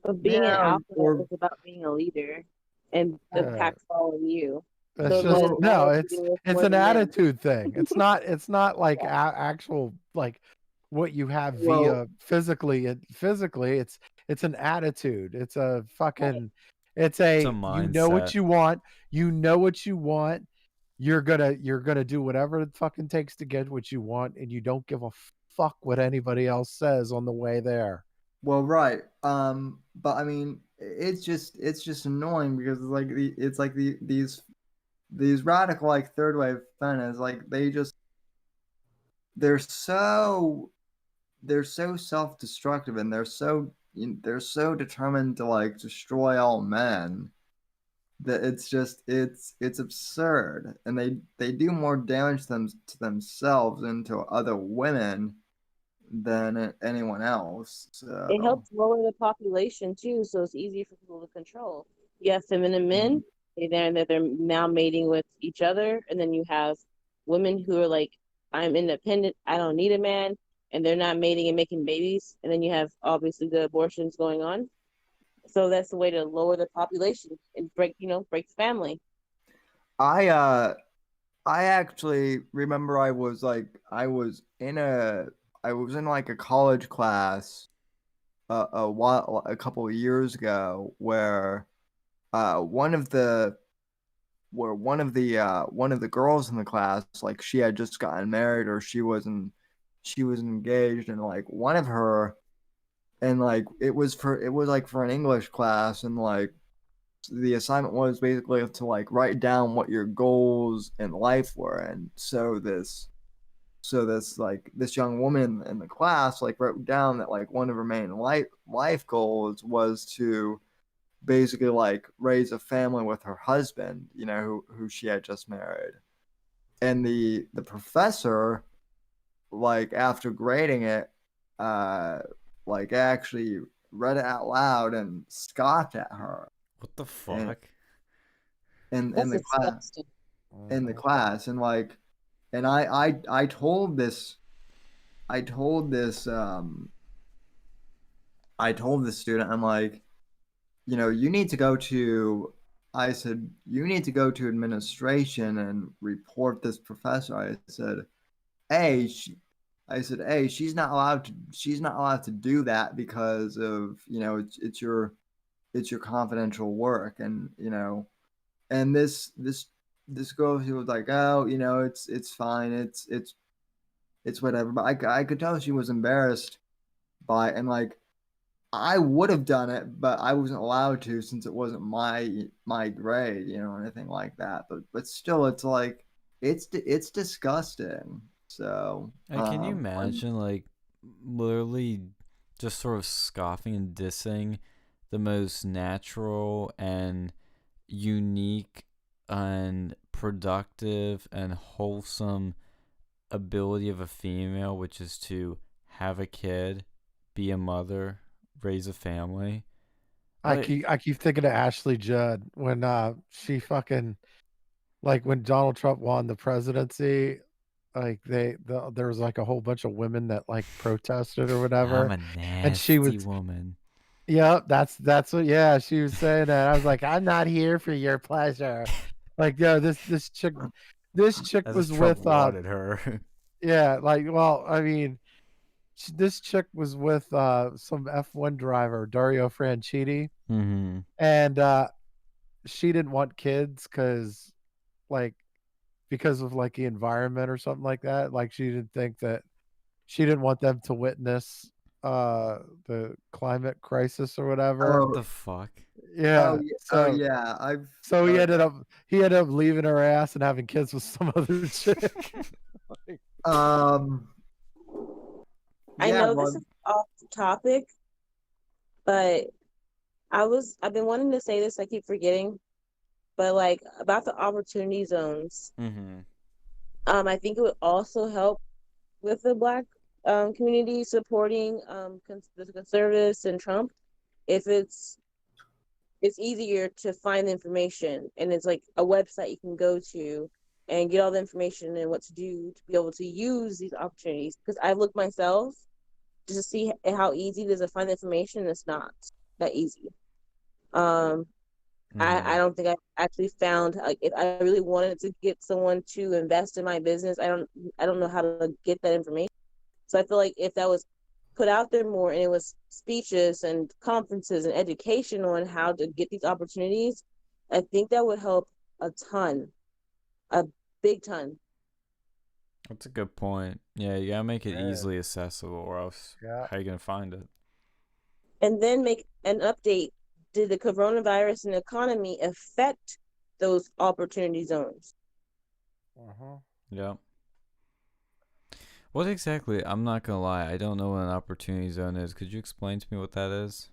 But being an yeah, alpha or is about being a leader and the Yeah. pack following you. That's So just then that no. has to do with It's more an than men. attitude thing. It's not. It's not like Yeah. actual like what you have well, via physically. Physically, it's an attitude. It's a fucking. It's It's a a you know what mindset. you want. You know what you want. You're gonna do whatever it fucking takes to get what you want, and you don't give a fuck what anybody else says on the way there. well, right. But I mean, it's just annoying because it's like these radical like third wave feminists, like they're so they're so self-destructive, and they're so determined to like destroy all men that it's absurd, and they do more damage to themselves and to other women than anyone else. It So helps lower the population too, so it's easier for people to control. You have feminine men, they're now mating with each other, and then you have women who are like, I'm independent, I don't need a man, and they're not mating and making babies, and then you have obviously the abortions going on. So that's the way to lower the population and break the family. I I actually remember I was in like a college class a couple of years ago where one of the one of the girls in the class, like, she had just gotten married, or she was engaged, and like one of her, and like it was like for an English class, and like the assignment was basically to like write down what your goals in life were. And so this young woman in the class like wrote down that like one of her main life goals was to basically like raise a family with her husband, you know, who she had just married. And the professor, like, after grading it, like, actually read it out loud and scoffed at her What the in fuck? in That's the class, disgusting. and like, and I told this I told this I told this student, I'm like, you know, you need to go to I said, you need to go to administration and report this professor. Hey, she, I said, hey, she's not allowed to do that because of, you know, it's your confidential work. And, you know, and this girl, she was like, oh, you know, it's fine, it's whatever. But I could tell she was embarrassed by, and like, I would have done it, but I wasn't allowed to since it wasn't my grade, you know, or anything like that. But still, it's like it's disgusting. So And can you imagine, like, literally just sort of scoffing and dissing the most natural and unique and productive and wholesome ability of a female, which is to have a kid, be a mother, raise a family? I Like, keep thinking of Ashley Judd when she fucking like when Donald Trump won the presidency, like there was like a whole bunch of women that like protested or I'm whatever, a and she was nasty woman. yeah, that's what, yeah, she was saying that. I was like, I'm not here for your pleasure. Like, yeah, this chick As if was Trump with wanted her. yeah, like, well, I mean, this chick was with some F1 driver, Dario Franchitti, Mm-hmm. and she didn't want kids like because of like the environment or something like that. Like she didn't want them to witness the climate crisis or whatever. What the fuck? Yeah. Oh yeah, I've So he ended up leaving her ass and having kids with some other chick. I know this is off topic, but I've been wanting to say this, I keep forgetting, but like about the opportunity zones. Mm-hmm. I think it would also help with the Black community supporting the conservatives and Trump if it's easier to find the information, and it's like a website you can go to and get all the information and what to do to be able to use these opportunities. Because I've looked myself just to see how easy it is to find the information. It's not that easy. I don't think I actually found, like, if I really wanted to get someone to invest in my business, I don't know how to get that information. So I feel like if that was put out there more and it was speeches and conferences and education on how to get these opportunities, I think that would help a ton, a big ton. That's a good point. Yeah, you gotta make it easily accessible, or else how are you gonna find it? And then make an update. Did the coronavirus and the economy affect those opportunity zones? Yeah. What exactly? I'm not gonna lie, I don't know what an opportunity zone is. Could you explain to me what that is?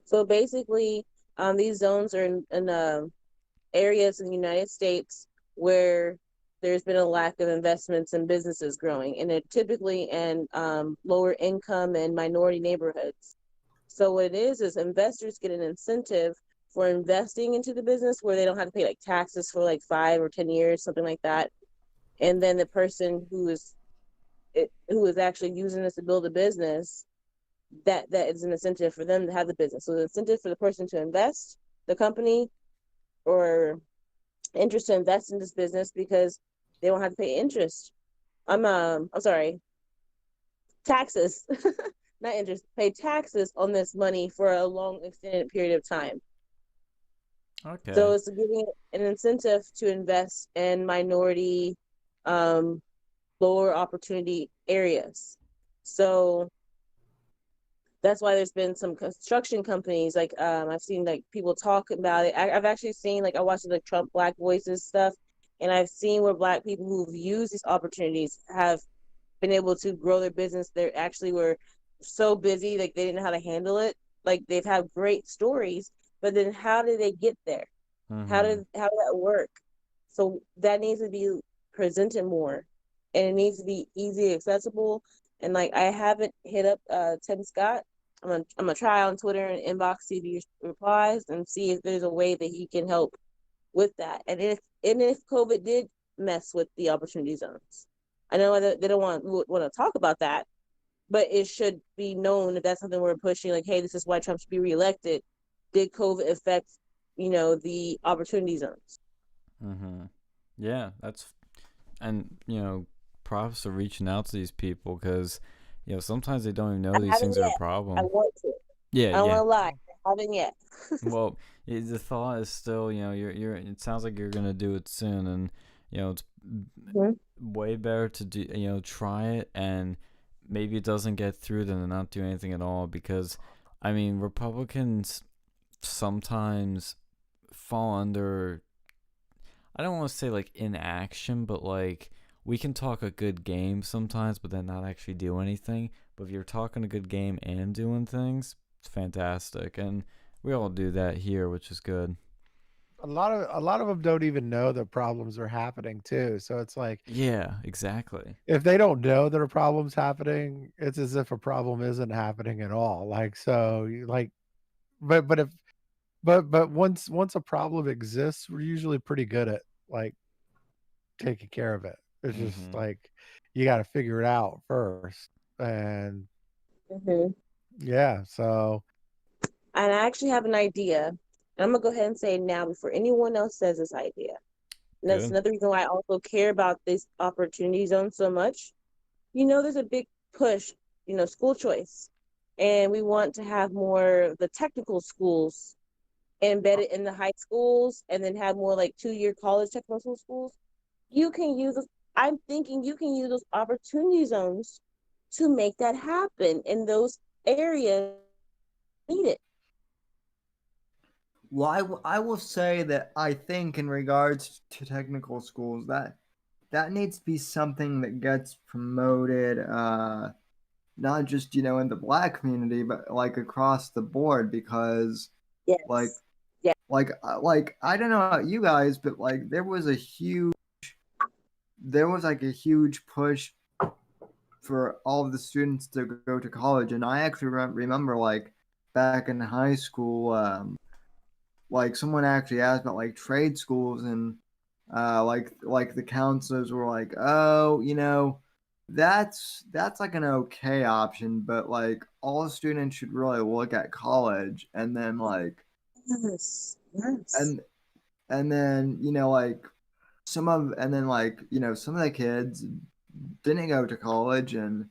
So basically, these zones are in areas in the United States where there's been a lack of investments and businesses growing, and they're typically in lower income and minority neighborhoods. So what it is investors get an incentive for investing into the business where they don't have to pay like taxes for like 5 or 10 years, something like that. And then the person who is actually using this to build a business, that is an incentive for them to have the business. So the incentive for the person to invest, the company or interest to invest in this business, because they don't have to pay interest. I'm sorry, taxes, not interest, pay taxes on this money for a long extended period of time. Okay. So it's giving an incentive to invest in minority, lower opportunity areas. So that's why there's been some construction companies, like I've seen like people talk about it. I've actually seen, like, I watched the Trump Black Voices stuff, and I've seen where Black people who've used these opportunities have been able to grow their business. They actually were so busy, like they didn't know how to handle it. Like they've had great stories, but then how did they get there? How did that work? So that needs to be presented more, and it needs to be easy accessible. And like I haven't hit up Tim Scott. I'm gonna try on Twitter and inbox, see if he replies, and see if there's a way that he can help with that. And if COVID did mess with the opportunity zones, I know that they don't want to talk about that, but it should be known if that's something we're pushing. Like, hey, this is why Trump should be reelected. Did COVID affect, the opportunity zones? Yeah, and props for reaching out to these people, because sometimes they don't even know these things are a problem. I want to. Yeah, I don't want to lie. I haven't yet. Well, the thought is still, you're. It sounds like you're gonna do it soon, and it's way better to do, try it, and maybe it doesn't get through than to not do anything at all. Because, I mean, Republicans sometimes fall under, I don't want to say like inaction, but like we can talk a good game sometimes, but then not actually do anything. But if you're talking a good game and doing things, it's fantastic, and we all do that here, which is good. A lot of them don't even know that problems are happening too. So it's like, yeah, exactly. If they don't know that a problem's happening, it's as if a problem isn't happening at all. Like, so like, but once a problem exists, we're usually pretty good at like taking care of it. It's just like you got to figure it out first, and yeah. So, and I actually have an idea, and I'm gonna go ahead and say it now before anyone else says this idea. And that's Good. another reason why I also care about this opportunity zone so much. There's a big push, school choice. And we want to have more of the technical schools embedded in the high schools and then have more like 2-year college technical schools. I'm thinking you can use those opportunity zones to make that happen in those areas needed. Well, I will say that I think in regards to technical schools that needs to be something that gets promoted, not just in the Black community, but like across the board, because like Yes. Yeah. like I don't know about you guys, but like there was like a huge push for all of the students to go to college, and I actually remember like back in high school, like someone actually asked about like trade schools, and like the counselors were like, oh, that's like an okay option, but like all students should really look at college, and then like Yes. Yes. and then like some of some of the kids didn't go to college, and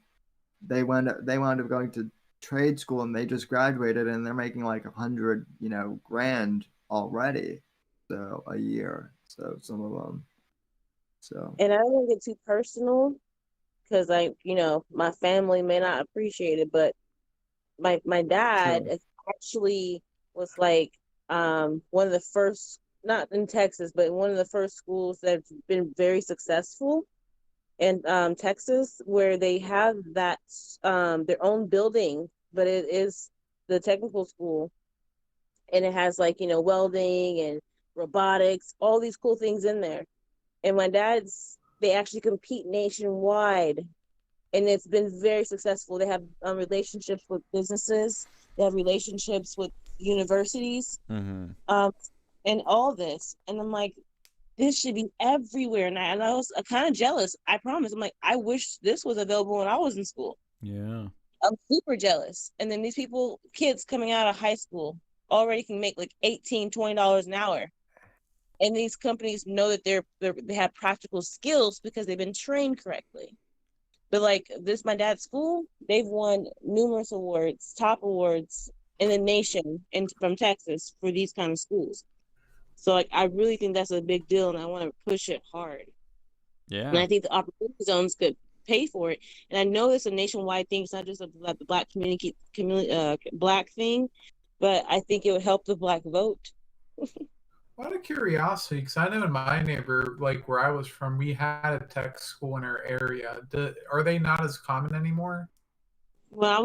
they wound up going to trade school, and they just graduated, and they're making like 100 grand already, so a year, so some of them, so And I don't want to get too personal because my family may not appreciate it, but my dad true. is actually was like one of the first, not in Texas, but one of the first schools that's been very successful in Texas, where they have that their own building, but it is the technical school, and it has like welding and robotics, all these cool things in there. And they actually compete nationwide, and it's been very successful. They have relationships with businesses, they have relationships with universities, Mm-hmm. and all this. And I'm like, this should be everywhere. And I was kind of jealous. I promise. I'm like, I wish this was available when I was in school. Yeah. I'm super jealous. And then these kids coming out of high school already can make like $18-20 an hour. And these companies know that they have practical skills because they've been trained correctly. But like my dad's school, they've won numerous awards, top awards in the nation and from Texas for these kind of schools. So like I really think that's a big deal, and I want to push it hard. And Yeah. I think the opportunity zones could pay for it. And I know it's a nationwide thing. It's not just the Black community Black thing, but I think it would help the Black vote. Out of curiosity, because I know in my neighbor, like where I was from, we had a tech school in our area. Are they not as common anymore? Well, I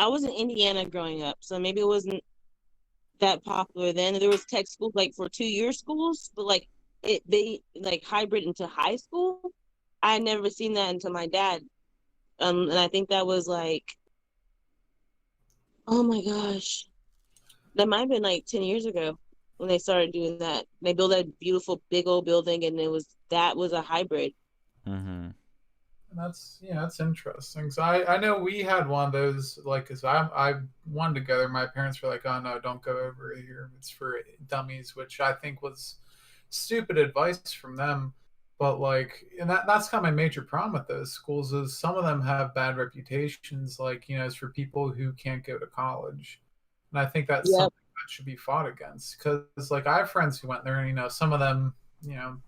was in Indiana growing up, so maybe it wasn't that popular then. There was tech schools like for 2-year schools, but like they like hybrid into high school. I had never seen that until my dad. And I think that was like, oh my gosh, that might have been like 10 years ago when they started doing that. They built that beautiful big old building, and that was a hybrid. Mm-hmm. And that's interesting. So I know we had one of those, like, because I wanted to go there. My parents were like, oh no, don't go over here, it's for dummies, which I think was stupid advice from them. But like, and that's kind of my major problem with those schools is some of them have bad reputations, like, it's for people who can't go to college. And I think that's Yep. something that should be fought against, because like I have friends who went there, and some of them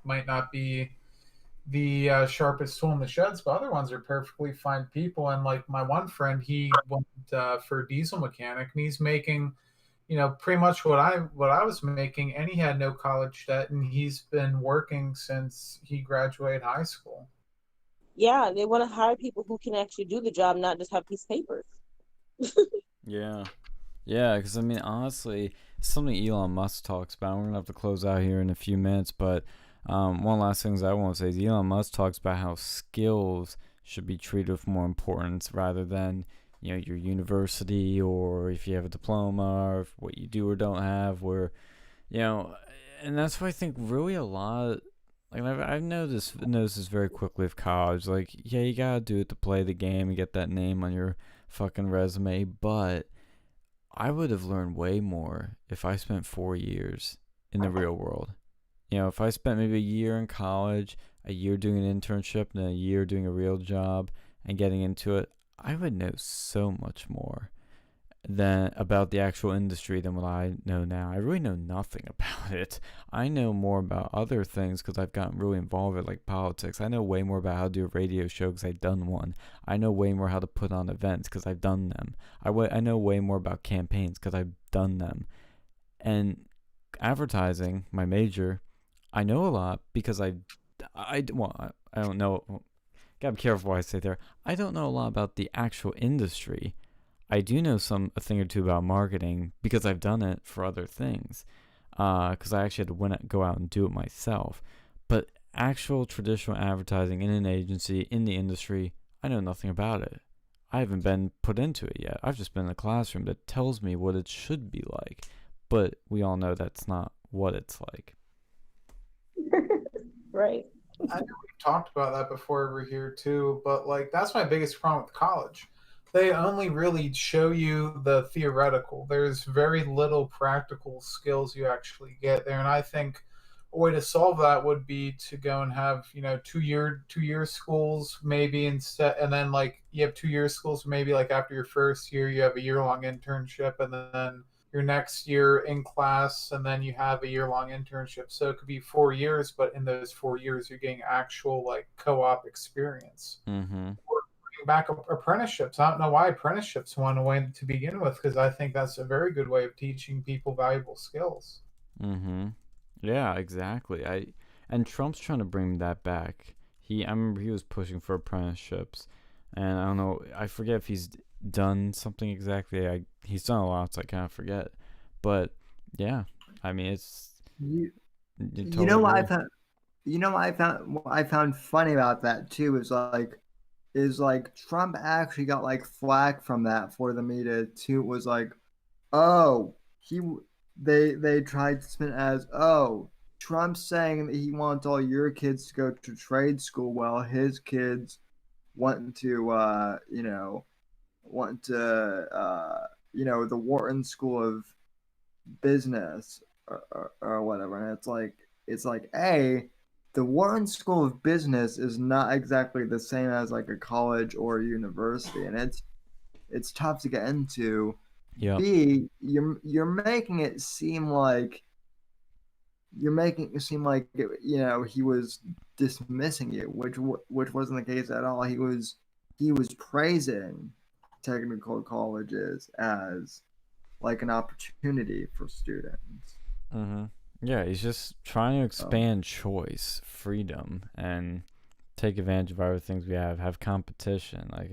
might not be the sharpest tool in the sheds, but other ones are perfectly fine people. And like my one friend, he went for a diesel mechanic, and he's making, pretty much what I was making, and he had no college debt, and he's been working since he graduated high school. Yeah, they want to hire people who can actually do the job, not just have piece of paper. Yeah. Yeah, because I mean, honestly, it's something Elon Musk talks about. We're going to have to close out here in a few minutes, but one last thing I want to say is Elon Musk talks about how skills should be treated with more importance rather than, your university, or if you have a diploma, or what you do or don't have, where, and that's why I think really a lot, like I've noticed this very quickly with college. Like, yeah, you gotta do it to play the game and get that name on your fucking resume, but I would have learned way more if I spent 4 years in the real world. You know, if I spent maybe a year in college, a year doing an internship, and then a year doing a real job and getting into it, I would know so much more than about the actual industry than what I know now. I really know nothing about it. I know more about other things because I've gotten really involved with like politics. I know way more about how to do a radio show because I've done one. I know way more how to put on events because I've done them. I know way more about campaigns because I've done them. And advertising, my major, I know a lot because I don't know. Gotta be careful what I say there. I don't know a lot about the actual industry. I do know a thing or two about marketing because I've done it for other things. Because I actually had to go out and do it myself. But actual traditional advertising in an agency, in the industry, I know nothing about it. I haven't been put into it yet. I've just been in a classroom that tells me what it should be like. But we all know that's not what it's like. Right. I know we've talked about that before over here too, but like that's my biggest problem with college. They only really show you the theoretical. There's very little practical skills you actually get there, and I think a way to solve that would be to go and have 2 year schools maybe instead, and then like you have 2 year schools maybe like after your first year you have a year-long internship, and then your next year in class, and then you have a year-long internship. So it could be 4 years, but in those 4 years you're getting actual like co-op experience. Mm-hmm. Or bringing back apprenticeships. I don't know why apprenticeships went away to begin with, because I think that's a very good way of teaching people valuable skills. Mm-hmm. Yeah, exactly. And Trump's trying to bring that back. I remember he was pushing for apprenticeships, and I don't know. I forget if he's done something exactly. He's done a lot, so I kind of forget. But yeah, I mean, it's You totally know what I found funny about that too is like Trump actually got like flack from that for the media too. It was like, oh, they tried to spin it as, oh, Trump's saying that he wants all your kids to go to trade school while his kids want to the Wharton School of Business or whatever. And it's like the Wharton School of Business is not exactly the same as like a college or a university, and it's tough to get into. Yep. B, you're making it seem like he was dismissing it, which wasn't the case at all. He was praising technical colleges as like an opportunity for students. Mm-hmm. Yeah, he's just trying to expand choice, freedom, and take advantage of other things we have competition. Like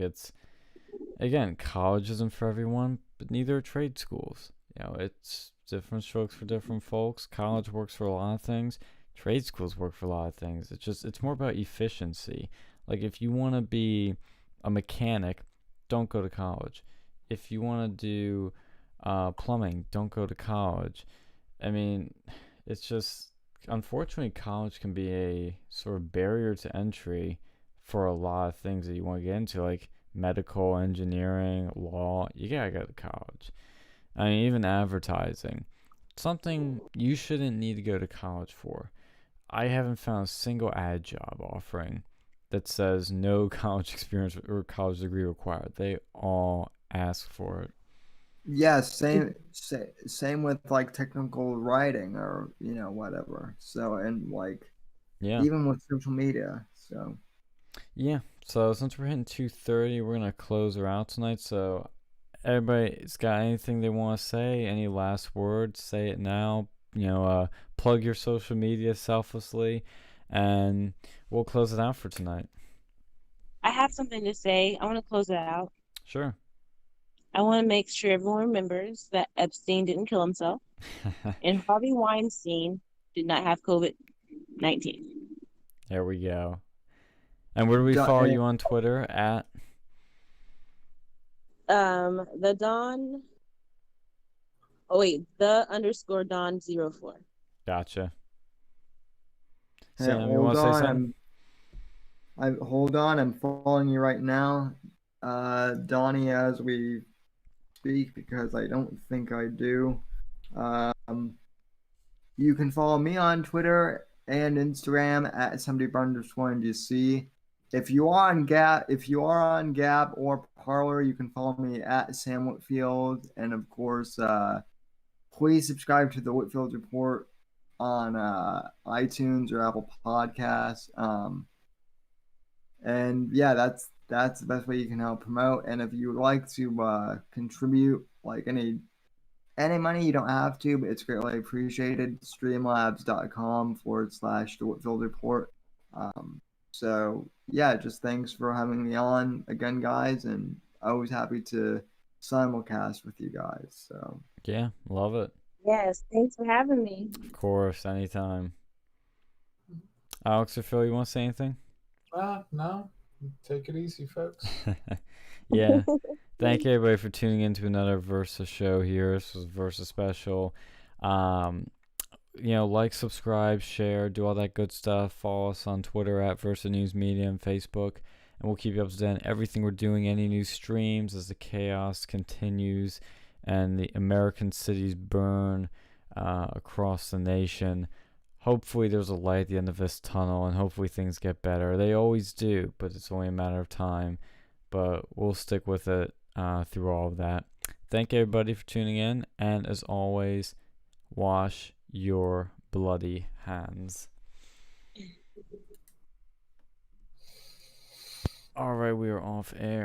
again, college isn't for everyone, but neither are trade schools. It's different strokes for different folks. College works for a lot of things. Trade schools work for a lot of things. It's more about efficiency. Like if you want to be a mechanic, don't go to college. If you want to do plumbing, don't go to college. I mean, it's just, unfortunately, college can be a sort of barrier to entry for a lot of things that you want to get into, like medical, engineering, law. You gotta go to college. I mean, even advertising. Something you shouldn't need to go to college for. I haven't found a single ad job offering that says no college experience or college degree required. They all ask for it. Yeah, same with like technical writing or whatever. So and like even with social media. So yeah. So since we're hitting 2:30, we're gonna close her out tonight. So everybody's got anything they want to say? Any last words? Say it now. Plug your social media selflessly, and we'll close it out for tonight. I have something to say. I want to close it out. Sure. I want to make sure everyone remembers that Epstein didn't kill himself, and Harvey Weinstein did not have COVID-19. There we go. And where do we follow you on Twitter at? The Don. Oh wait, the _Don04. Gotcha. Sam, you want to say something? Hold on, I'm following you right now. Donnie, as we speak because I don't think I do. You can follow me on Twitter and Instagram at somebody_NDC. If you are on Gab or Parler, you can follow me at Sam Whitfield. And of course, please subscribe to the Whitfield Report on iTunes or Apple Podcasts. And yeah, that's the best way you can help promote. And if you would like to contribute, like any money, you don't have to, but it's greatly appreciated. Streamlabs.com/the Whitfield Report. So yeah, just thanks for having me on again, guys, and always happy to simulcast with you guys. So yeah, love it. Yes, thanks for having me. Of course, anytime. Alex or Phil, you want to say anything? No. Take it easy, folks. Yeah. Thank you everybody for tuning in to another Versa show here. This was Versa special. Like, subscribe, share, do all that good stuff. Follow us on Twitter at Versa News Media and Facebook, and we'll keep you up to date on everything we're doing, any new streams as the chaos continues and the American cities burn across the nation. Hopefully there's a light at the end of this tunnel, and hopefully things get better. They always do, but it's only a matter of time. But we'll stick with it through all of that. Thank everybody for tuning in, and as always, wash your bloody hands. All right, we are off air.